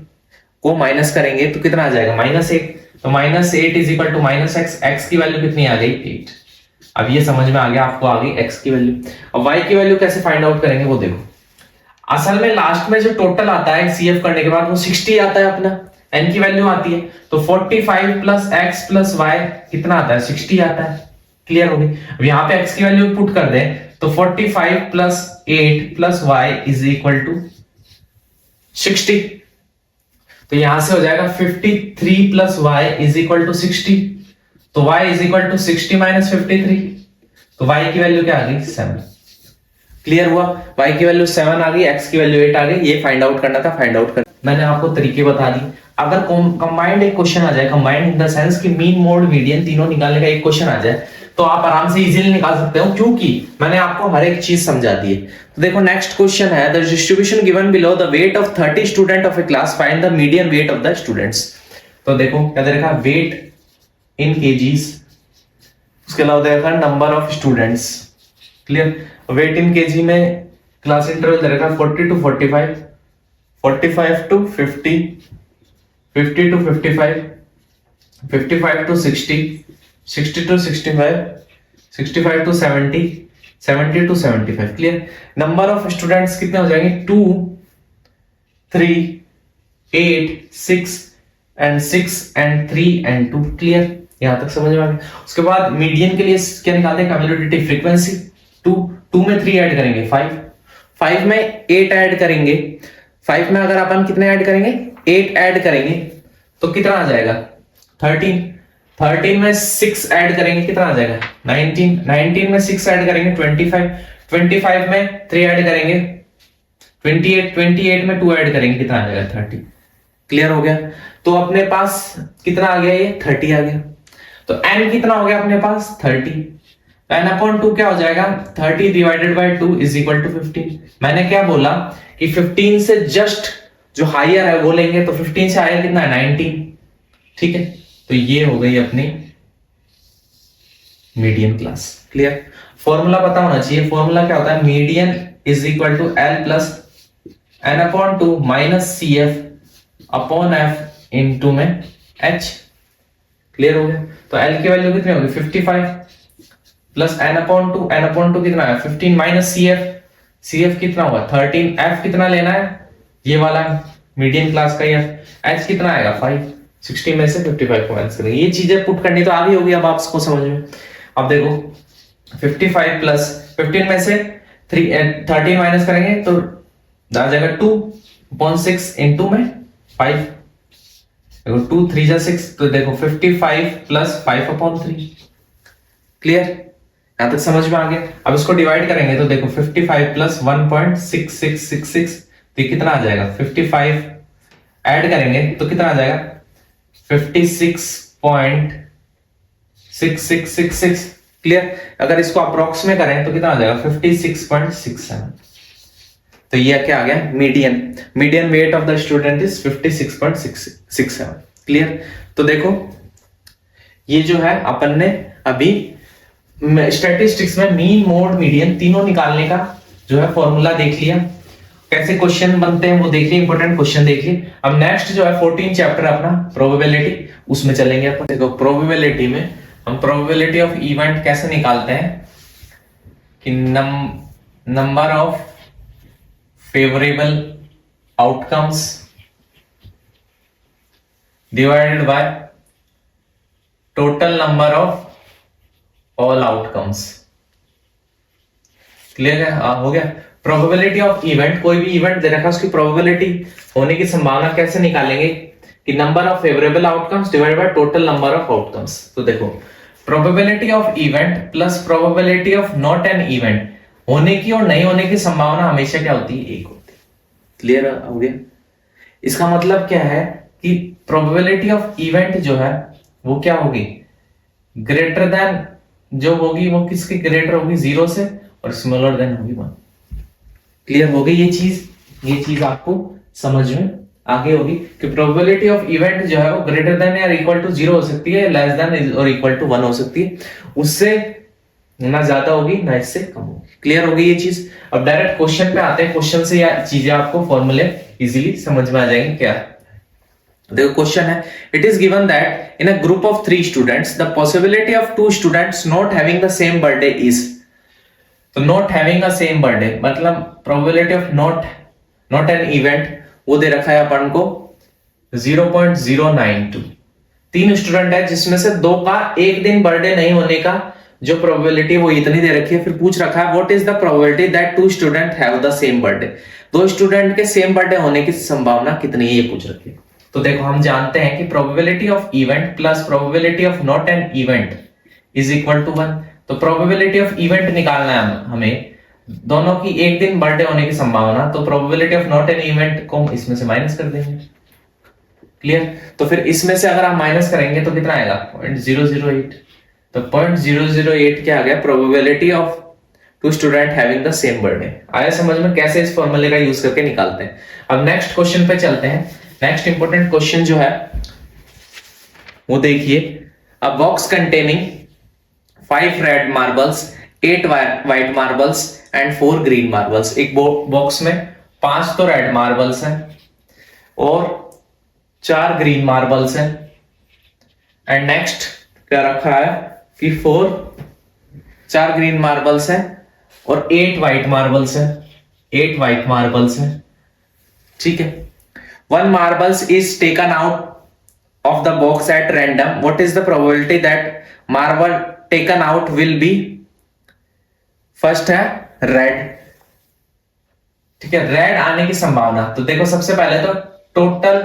को माइनस करेंगे तो कितना आ जाएगा -8, तो -8 is equal to minus x. X की वैल्यू कितनी आ गई 8। अब ये समझ में आ गया आपको, आ गई एक्स की वैल्यू। अब वाई की वैल्यू कैसे फाइंड आउट करेंगे वो देखो। असल में लास्ट में जो टोटल आता है CF करने के बाद वो 60 आता है, अपना n की वैल्यू आती है, तो 45 प्लस एक्स प्लस वाई कितना आता है 60 आता है। क्लियर हो गई। अब यहाँ पे x की वैल्यू पुट कर दें तो 45 plus 8 plus y is equal to 60, तो यहां से हो जाएगा 53 plus y is equal to 60, तो y is equal to 60 minus 53, तो y की वैल्यू क्या आ गई 7। क्लियर हुआ, y की वैल्यू 7 आ गई, x की वैल्यू 8 आ गई। ये फाइंड आउट करना था, फाइंड आउट कर मैंने आपको तरीके बता दी। अगर कंबाइंड एक क्वेश्चन आ जाए, कंबाइंड इन द सेंस कि मीन मोड मीडियन तीनों निकालने का एक क्वेश्चन आ जाए तो आप आराम से इजीली निकाल सकते हो, क्योंकि मैंने आपको हर एक चीज समझा दी है। तो देखो नेक्स्ट क्वेश्चन है, the distribution given below the weight of 30 student of A class, find the median weight of the students. तो देखो क्या दे रखा, वेट इन केजीज, उसके अलावा दे रखा number of students. Clear, weight in KG में क्लास इंटरवल दे रखा 40 to 45, 45 to 50, 50 to 55, 55 to 60, 60 to 65, 65 to 70, 70 to 75। Clear, number of students कितने हो जाएंगे 2, 3, 8, 6 एंड 6 एंड 3 एंड 2। क्लियर, यहां तक समझ में आ गया। उसके बाद मीडियन के लिए क्या निकालते हैं, कम्युटेटिव फ्रीक्वेंसी। 2 में 3 ऐड करेंगे 5 में 8 ऐड करेंगे, 5 में अगर अपन कितने ऐड करेंगे 8 ऐड करेंगे तो कितना आ जाएगा 13 में 6 ऐड करेंगे कितना आ जाएगा 19 में 6 ऐड करेंगे 25 में 3 ऐड करेंगे 28 में 2 ऐड करेंगे कितना आ जाएगा 30। क्लियर हो गया। तो अपने पास कितना आ गया, ये 30 आ गया। तो n कितना हो गया अपने पास 30, n/2 क्या हो जाएगा 30 divided by 2 is equal to 15। मैंने क्या बोला कि 15 से जस्ट जो हायर है वो लेंगे, तो 15 से हायर कितना है 19। ठीक है, तो ये हो गई अपनी मीडियन क्लास। क्लियर, फॉर्मूला पता होना चाहिए। फॉर्मूला क्या होता है, median is equal to L plus n/2 minus CF upon F into में H। क्लियर हो गया। तो L की वैल्यू कितनी होगी 55 प्लस n/2 कितना है 15 माइनस CF कितना होगा 13, F कितना लेना है ये वाला मीडियन क्लास का, या H कितना आएगा 5, 60 में से 55 को माइनस करेंगे। ये चीजें पुट करनी तो आ भी होगी अब आपको समझ में। अब देखो 55 प्लस 15 में से 13 माइनस करेंगे तो आ जाएगा 2/6 इनटू में 5, देखो 2 3 जा 6, तो देखो 55 प्लस 5/3। क्लियर, यहां तक समझ में आ गया। अब इसको डिवाइड करेंगे तो देखो 55 प्लस 1.6666, तो कितना आ जाएगा 55 ऐड करेंगे तो कितना आ जाएगा 56.6666। क्लियर, अगर इसको अप्रोक्स में करें तो कितना आ जाएगा 56.67। तो ये क्या आ गया median weight of the student is 56.67। Clear, तो देखो ये जो है अपन ने अभी स्टैटिस्टिक्स में मीन मोड मीडियन तीनों निकालने का जो है फॉर्मूला देख लिया, कैसे क्वेश्चन बनते हैं वो देख लिया, इंपॉर्टेंट क्वेश्चन देख लिया। अब नेक्स्ट जो है 14 चैप्टर अपना प्रोबेबिलिटी, उसमें चलेंगे अपन। देखो प्रोबेबिलिटी में हम प्रोबेबिलिटी ऑफ इवेंट कैसे निकालते हैं कि number of favourable outcomes divided by total number of all outcomes. Clear है, हो गया। प्रोबेबिलिटी ऑफ इवेंट, कोई भी इवेंट दे रखा है उसकी प्रोबेबिलिटी होने की संभावना कैसे निकालेंगे कि number of favourable outcomes divided by total number of outcomes. तो देखो probability of event plus probability of not an event, होने की और नहीं होने की संभावना हमेशा क्या होती है, एक होती है। क्लियर हो गया? इसका मतलब क्या है कि प्रोबेबिलिटी ऑफ इवेंट जो है वो क्या होगी, ग्रेटर देन जो होगी वो किसके ग्रेटर होगी, 0 से, और स्मॉलर देन होगी 1। क्लियर हो गई ये चीज आपको समझ में आगे होगी कि प्रोबेबिलिटी ऑफ इवेंट जो है वो ग्रेटर देन या इक्वल टू 0 हो सकती है, लेस देन और इक्वल टू 1 हो सकती है, उससे ना ज्यादा होगी ना इससे कम होगी। क्लियर हो गई ये चीज? अब डायरेक्ट क्वेश्चन पे आते हैं, क्वेश्चन से या चीजें आपको फॉर्मूले इजीली समझ में आ जाएंगे। क्या देखो क्वेश्चन है, it is given that in a group of 3 students the possibility of 2 students not having the same birthday is. तो not having a same birthday मतलब probability of not an event वो दे रखा है अपन को 0.092। 3 स्टूडेंट है जिसमें से 2 का एक दिन बर्थडे नहीं होने का जो प्रोबेबिलिटी वो इतनी दे रखी है। फिर पूछ रखा है what is the probability that 2 student have the same birthday, 2 student के सेम बर्थडे होने की संभावना कितनी है ये पूछ रखी है। तो देखो हम जानते हैं कि probability of event plus probability of not an event is equal to 1। तो प्रोबेबिलिटी ऑफ इवेंट निकालना है हमें, दोनों की एक दिन बर्थडे होने की संभावना, तो probability of not an event को इसमें से माइनस कर देंगे। क्लियर? तो फिर इसमें से अगर आप माइनस करेंगे तो कितना आएगा, 0.008। तो 0.008 क्या आ गया, probability of 2 student having the same birthday. आया समझ में कैसे इस फॉर्मूले का यूज करके निकालते हैं। अब नेक्स्ट क्वेश्चन पे चलते हैं। नेक्स्ट इंपॉर्टेंट क्वेश्चन जो है वो देखिए, अ box containing 5 red marbles, 8 white marbles and 4 green marbles. एक बॉक्स में 5 तो रेड मार्बल्स हैं और 4 ग्रीन मार्बल्स हैं, एंड नेक्स्ट क्या रखा है कि 4 ग्रीन मार्बल्स हैं और 8 व्हाइट मार्बल्स हैं, 8 व्हाइट मार्बल्स हैं। ठीक है, 1 marbles is taken out of the box at random, what is the probability that marble taken out will be? First है रेड। ठीक है, रेड आने की संभावना। तो देखो सबसे पहले तो टोटल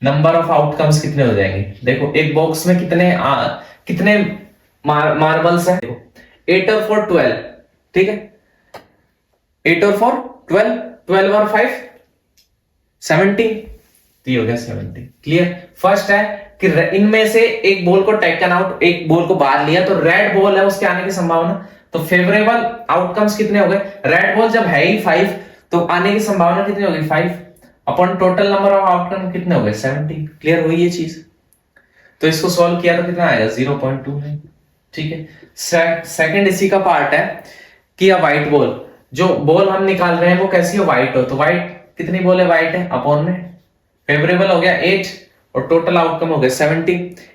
नंबर ऑफ आउटकम्स कितने हो जाएंगे। देखो एक बॉक्स में कितने मार्बल्स है, 8 और 4 12। ठीक है, 8 और 4 12, 12 और 5 17, हो गया 70। क्लियर? फर्स्ट है कि इनमें से एक बॉल को टेकन आउट, एक बॉल को बाहर लिया, तो रेड बॉल है उसके आने की संभावना। तो फेवरेबल आउटकम्स कितने हो गए, रेड बॉल जब है ही 5 तो आने की संभावना कितनी होगी 5 अपन टोटल नंबर ऑफ आउटकम कितने हो गए 70। क्लियर हुई ये चीज? तो इसको सॉल्व किया तो कितना आएगा 0.29। ठीक है, सेकंड इसी का पार्ट है कि व्हाइट बॉल, जो बॉल हम निकाल रहे हैं वो कैसी है, व्हाइट हो। तो व्हाइट कितनी बॉल है, व्हाइट है, अपॉन में फेवरेबल हो गया 8 और टोटल आउटकम हो गया 70।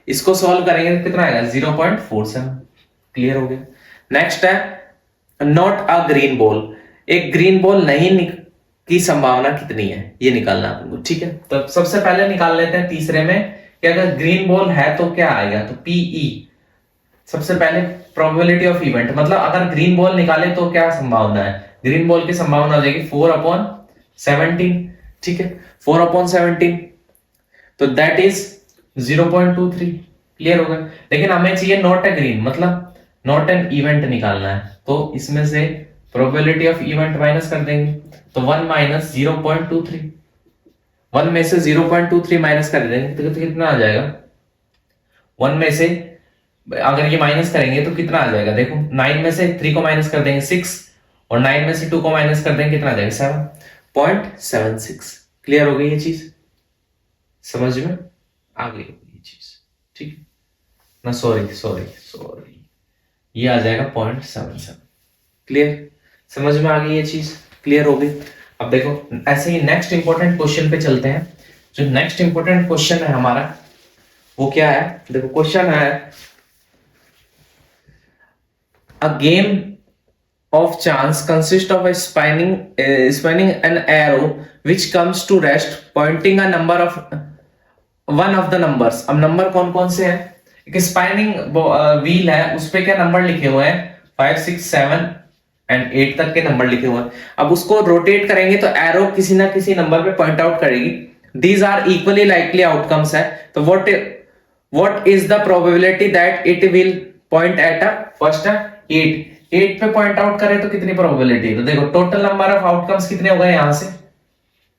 इसको सॉल्व करेंगे तो कितना आएगा 0.47। क्लियर हो गया? नेक्स्ट है नॉट अ ग्रीन बॉल, एक ग्रीन बॉल नहीं की संभावना कितनी है ये निकालना आपको। ठीक है, तो सबसे पहले निकाल लेते हैं तीसरे में कि अगर ग्रीन बॉल है तो क्या आएगा, तो PE। सबसे पहले प्रोबेबिलिटी ऑफ इवेंट, मतलब अगर ग्रीन बॉल निकाले तो क्या संभावना है, ग्रीन बॉल की संभावना हो जाएगी 4/17। ठीक है, 4/17, तो दैट इज 0.23। क्लियर हो गया? लेकिन हमें चाहिए नॉट अ ग्रीन, मतलब नॉट एन इवेंट निकालना है, तो इसमें से प्रोबेबिलिटी ऑफ इवेंट माइनस कर देंगे। तो 1 माइनस 0.23, 1 में से 0.23 माइनस कर देंगे तो कितना आ जाएगा, 1 में से अगर ये माइनस करेंगे तो कितना आ जाएगा, देखो 9 में से 3 को माइनस कर देंगे 6 और 9 में से 2 को माइनस कर देंगे कितना आ जाएगा 7.76। क्लियर हो गई ये चीज? समझ में आ गई ये चीज? ठीक है ना, सॉरी ये आ जाएगा 0.77। क्लियर? समझ में आ गई ये चीज? क्लियर हो गई? अब देखो ऐसे ही नेक्स्ट इंपॉर्टेंट क्वेश्चन पे चलते हैं। जो नेक्स्ट इंपॉर्टेंट क्वेश्चन है हमारा वो क्या है, देखो क्वेश्चन है a game of chance consists of a spinning an arrow which comes to rest pointing a number of one of the numbers। अब नंबर कौन कौन से हैं, एक स्पाइनिंग व्हील है उस पे क्या नंबर लिखे हुए हैं 5 6 7 एंड 8 तक के नंबर लिखे हुए हैं। अब उसको रोटेट करेंगे तो एरो किसी ना किसी नंबर पे पॉइंट आउट करेगी। These are equally likely outcomes है, तो what is the probability that it will point at a first 8 पे पॉइंट आउट करे तो कितनी प्रोबेबिलिटी है? तो देखो टोटल नंबर ऑफ आउटकम्स कितने हो गए, यहां से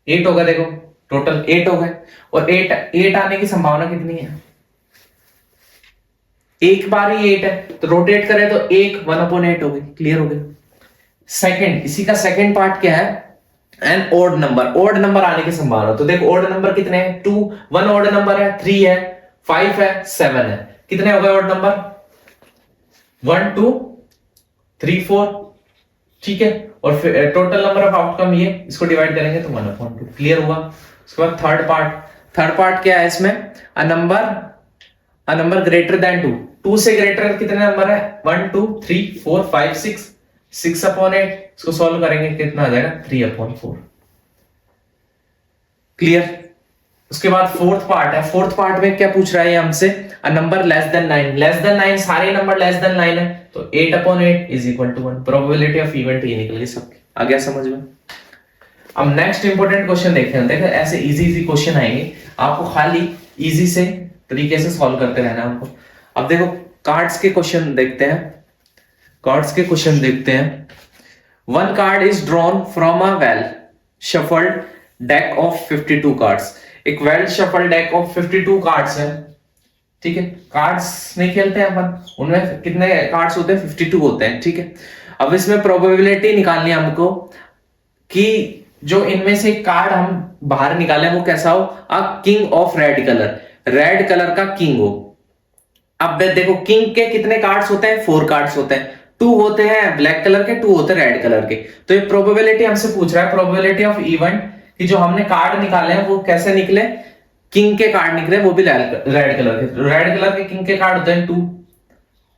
8 हो गए, देखो टोटल 8 हो गए, और 8 आने की संभावना कितनी है? एक बार ही 8 है, तो रोटेट करें तो 1/8 हो गई। क्लियर हो गई। सेकंड, इसी का सेकंड पार्ट क्या है? An odd number, odd number आने की संभावना। तो देखो ओड नंबर कितने हैं? 2, 1 ओड नंबर है, 3 है, 5 है, 7 है। कितने हो गए ओड नंबर? 1 2 3 4, ठीक है। और फिर टोटल नंबर ऑफ आउटकम ये, इसको डिवाइड करेंगे तो 1/2। क्लियर हुआ। उसके बाद थर्ड पार्ट क्या है इसमें? अ नंबर ग्रेटर देन 2, 2 से ग्रेटर कितने नंबर है? 1 2 3 4 5 6, 6/8। इसको सॉल्व करेंगे कितना आ जाएगा? 3/4। क्लियर। उसके बाद फोर्थ पार्ट है। फोर्थ पार्ट में क्या पूछ रहा है हमसे? A number less than 9, less than 9, सारे नंबर लेस देन 9 है, तो 8/8 is equal to 1। Probability of event ये निकल गई सबकी। आ गया समझ में? अब नेक्स्ट इंपॉर्टेंट क्वेश्चन देखते हैं। देखो ऐसे इजी क्वेश्चन आएंगे, आपको खाली इजी से तरीके से सॉल्व करते रहना हमको। अब देखो कार्ड्स के क्वेश्चन देखते हैं। One card is drawn from a well shuffled deck of 52 cards. एक well shuffle deck of 52 cards है, ठीक है। कार्ड्स नहीं खेलते हैं अपन, उनमें कितने कार्ड्स होते हैं? 52 होते हैं, ठीक है। अब इसमें प्रोबेबिलिटी निकालनी है हमको कि जो इनमें से कार्ड हम बाहर निकाले वो कैसा हो? A king of red colour, red colour का किंग हो। अब देखो किंग के कितने कार्ड्स होते हैं? 4 कार्ड्स होते हैं। 2 होते हैं ब्लैक कलर के, 2 होते हैं रेड कलर के। तो ये प्रोबेबिलिटी हमसे पूछ रहा है, प्रोबेबिलिटी ऑफ इवेंट कि जो हमने कार्ड निकाले हैं वो कैसे निकले? किंग के कार्ड निकले, वो भी रेड कलर के। रेड कलर के किंग के कार्ड होते हैं 2,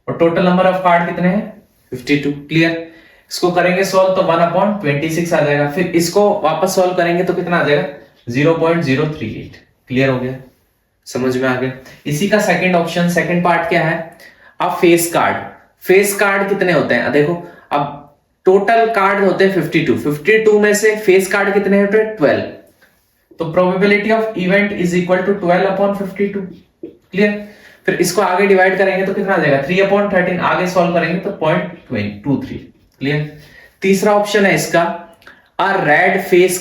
और टोटल नंबर ऑफ कार्ड कितने हैं? 52। क्लियर। इसको करेंगे सॉल्व तो 1/26 आ जाएगा। फिर इसको वापस सॉल्व करेंगे तो कितना आ जाएगा? 0.038। क्लियर हो गया, समझ में आ गया। इसी का सेकंड ऑप्शन, सेकंड पार्ट क्या है? अब फेस कार्ड कितने होते हैं? देखो अब टोटल कार्ड होते हैं 52 में से फेस कार्ड कितने होते हैं? 12। तो probability of event is equal to 12/52। Clear. फिर इसको आगे डिवाइड करेंगे तो कितना आ जाएगा? 3/13। आगे सॉल्व करेंगे तो 0.23। क्लियर। तीसरा ऑप्शन है इसका अ रेड फेस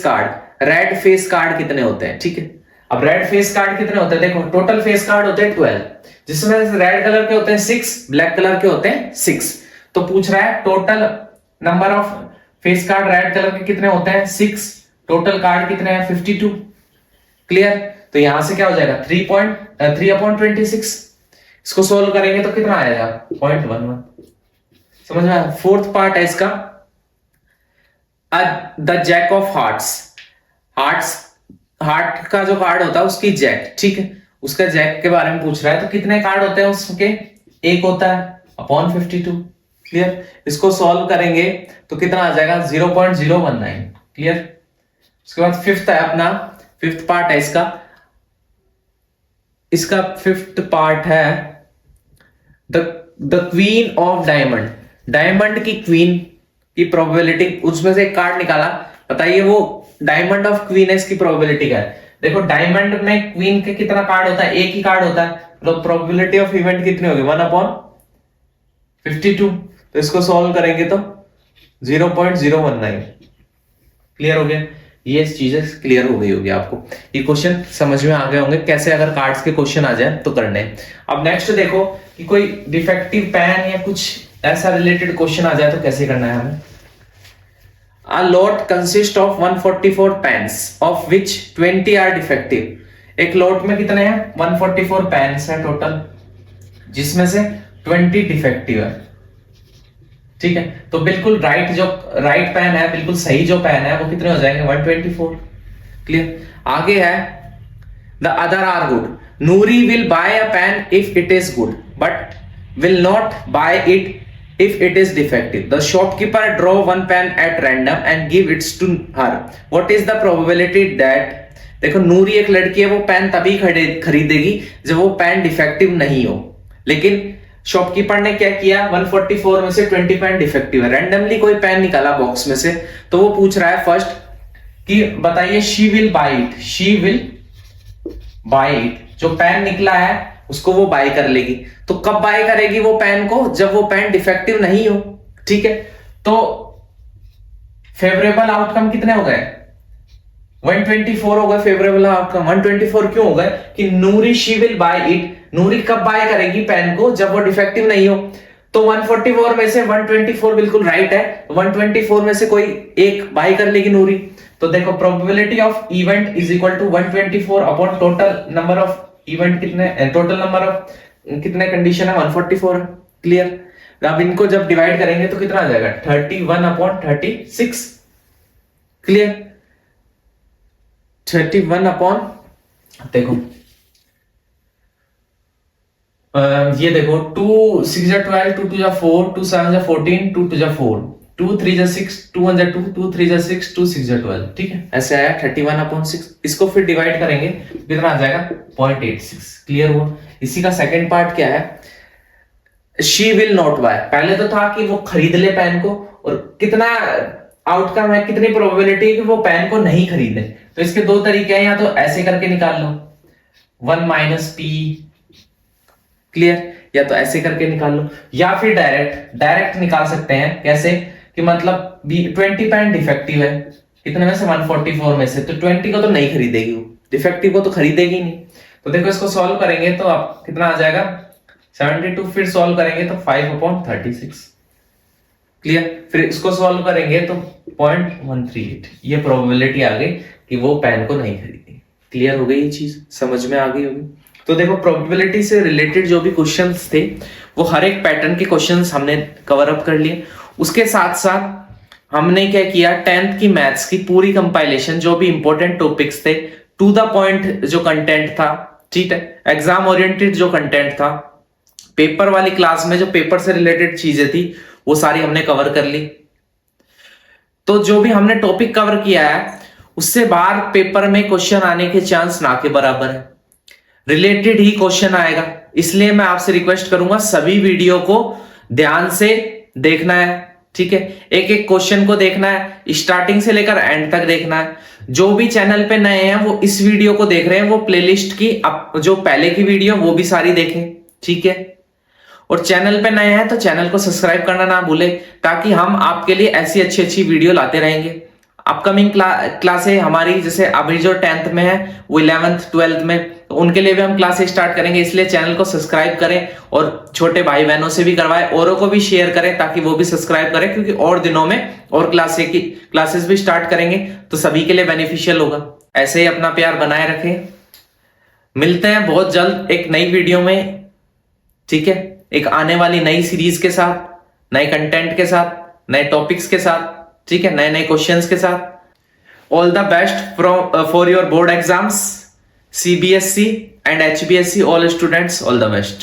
कार्ड कितने होते हैं? ठीक है। अब रेड फेस कार्ड कितने होते हैं? देखो टोटल फेस कार्ड होते हैं 12, जिसमें रेड कलर के होते हैं 6, ब्लैक कलर के होते हैं 6। तो पूछ रहा है total number of face card red colour के कितने होते हैं? 6। टोटल कार्ड कितने हैं? 52। क्लियर। तो यहां से क्या हो जाएगा? 3/26। इसको सोल्व करेंगे तो कितना आएगा? 0.11। समझ में आया? फोर्थ पार्ट है इसका द जैक ऑफ हार्ट का जो कार्ड होता है उसकी जैक, ठीक है, उसका जैक के बारे में पूछ रहा है। तो कितने कार्ड होते हैं उसके? 1 होता है अपॉन 52। क्लियर। इसको सॉल्व करेंगे तो कितना आ जाएगा? 0.019। क्लियर। उसके बाद फिफ्थ है अपना, फिफ्थ पार्ट है इसका फिफ्थ पार्ट है द क्वीन ऑफ डायमंड की क्वीन की प्रोबेबिलिटी। उसमें से एक कार्ड निकाला, बताइए वो डायमंड ऑफ क्वीन है, इसकी प्रोबेबिलिटी क्या है? देखो डायमंड में क्वीन के कितना कार्ड होता है? एक ही कार्ड होता है, तो प्रोबेबिलिटी ऑफ इवेंट कितनी होगी? 1/52। तो इसको सॉल्व करेंगे तो 0.019। क्लियर हो गया। ये चीजें क्लियर हो गई होगी आपको। ये क्वेश्चन समझ में आ गए होंगे कैसे अगर कार्ड्स के क्वेश्चन आ जाए तो करने। अब नेक्स्ट देखो कि कोई डिफेक्टिव पेन या कुछ ऐसा रिलेटेड क्वेश्चन आ जाए तो कैसे करना है हमें। A lot consists of 144 pens, of which 20 are defective. एक लोट में कितने हैं? 144 पेन्स हैं टोटल, जिसमें से 20 डिफेक्टिव है, ठीक है। तो बिल्कुल राइट पेन है, बिल्कुल सही जो पेन है वो कितने हो जाएंगे? 124। क्लियर। आगे है the other are good. Noori will buy a pen if it is good but will not buy it if it is defective. The shopkeeper draw one pen at random and give it to her. What is the probability that, देखो नूरी एक लड़की है, वो pen तभी खरीदेगी जब वो pen defective नहीं हो, लेकिन शॉपकीपर ने क्या किया, 144 में से 20 पेन डिफेक्टिव है, रैंडमली कोई पेन निकाला बॉक्स में से, तो वो पूछ रहा है फर्स्ट कि बताइए she will by it, she will by it, जो पेन निकला है उसको वो बाय कर लेगी। तो कब बाय करेगी वो पेन को, जब वो पेन डिफेक्टिव नहीं हो, ठीक है। तो फेवरेबल आउटकम कितने हो गए, 124 हो गए फेवरेबल आउटकम। 124 क्यों हो गए कि नूरी शी विल बाय इट, नूरी कब बाय करेगी पेन को, जब वो डिफेक्टिव नहीं हो। तो 144 में से 124 बिल्कुल राइट है, 124 में से कोई एक बाय कर लेगी नूरी। तो देखो probability of event is equal to 124 upon total number of event, कितने टोटल नंबर ऑफ कितने कंडीशन है, 144, क्लियर। अब इनको जब डिवाइड करेंगे तो कितना आ जाएगा, 31 अपॉन 36, क्लियर। 31 अपॉन, देखो ये देखो 2 6 12, 2 2 4, 2 7 14, 2 2 4, 2 3 6, 2 1 2, 2 3 6, 2 6 12, ठीक है। ऐसे आया 31 अपॉन 6। इसको फिर डिवाइड करेंगे कितना आ जाएगा, 0.86, क्लियर हुआ। इसी का सेकंड पार्ट क्या है, शी विल नॉट बाय, पहले तो था कि वो खरीद ले पेन को, और कितना आउटकम है, कितनी प्रोबेबिलिटी है कि वो पेन को नहीं खरीदे। तो इसके दो तरीके हैं, या तो ऐसे करके निकाल लो 1 माइनस पी, क्लियर, या तो ऐसे करके निकाल लो, या फिर डायरेक्ट निकाल सकते हैं। कैसे कि मतलब 20 पेन डिफेक्टिव है, कितने में से 144 में से, तो 20 को तो नहीं खरीदेगी वो, डिफेक्टिव को तो खरीदेगी नहीं। तो देखो इसको सॉल्व करेंगे तो आप कितना आ जाएगा 72, फिर सॉल्व करेंगे तो 5/36, क्लियर। फिर इसको सॉल्व करेंगे तो 0.138, ये प्रोबेबिलिटी आ गई कि वो पेन को नहीं खरीदेगी। क्लियर हो गई ये चीज, समझ में आ गई होगी। तो देखो प्रोबेबिलिटी से रिलेटेड जो भी क्वेश्चंस थे वो हर एक पैटर्न के क्वेश्चंस हमने कवर अप कर लिए। उसके साथ साथ हमने क्या किया, 10th की मैथ्स की पूरी कंपाइलेशन, जो भी इंपॉर्टेंट टॉपिक्स थे, टू द पॉइंट जो कंटेंट था, ठीक है, एग्जाम ओरिएंटेड जो कंटेंट था, पेपर वाली क्लास में जो पेपर से रिलेटेड चीजें थी वो सारी हमने कवर कर ली। तो जो भी हमने टॉपिक कवर किया है उससे बाहर पेपर में क्वेश्चन आने के चांस ना के बराबर है, रिलेटेड ही क्वेश्चन आएगा। इसलिए मैं आपसे रिक्वेस्ट करूंगा सभी वीडियो को ध्यान से देखना है, ठीक है, एक एक क्वेश्चन को देखना है, स्टार्टिंग से लेकर एंड तक देखना है। जो भी चैनल पे नए हैं वो इस वीडियो को देख रहे हैं, वो प्लेलिस्ट की जो पहले की वीडियो वो भी सारी देखें, ठीक है। और चैनल पे नए हैं तो चैनल को सब्सक्राइब करना ना भूले, ताकि हम आपके लिए ऐसी अच्छी अच्छी वीडियो लाते रहेंगे। अपकमिंग क्लासें हमारी, जैसे अभी जो 10th में है वो 11th 12th में, तो उनके लिए भी हम क्लासेस स्टार्ट करेंगे। इसलिए चैनल को सब्सक्राइब करें और छोटे भाई बहनों से भी करवाएं, औरों को भी शेयर करें ताकि वो भी सब्सक्राइब करें, क्योंकि और दिनों में और क्लासेस भी स्टार्ट करेंगे तो सभी के लिए बेनिफिशियल होगा। ऐसे ही अपना प्यार बनाए रखें। मिलते हैं बहुत जल्द एक नई वीडियो में, ठीक है, एक आने वाली नई सीरीज के साथ, नए कंटेंट के साथ, नए टॉपिक्स के साथ, ठीक है, नए नए क्वेश्चंस के साथ। All the best for your board exams, CBSE and HBSE, all students, all the best.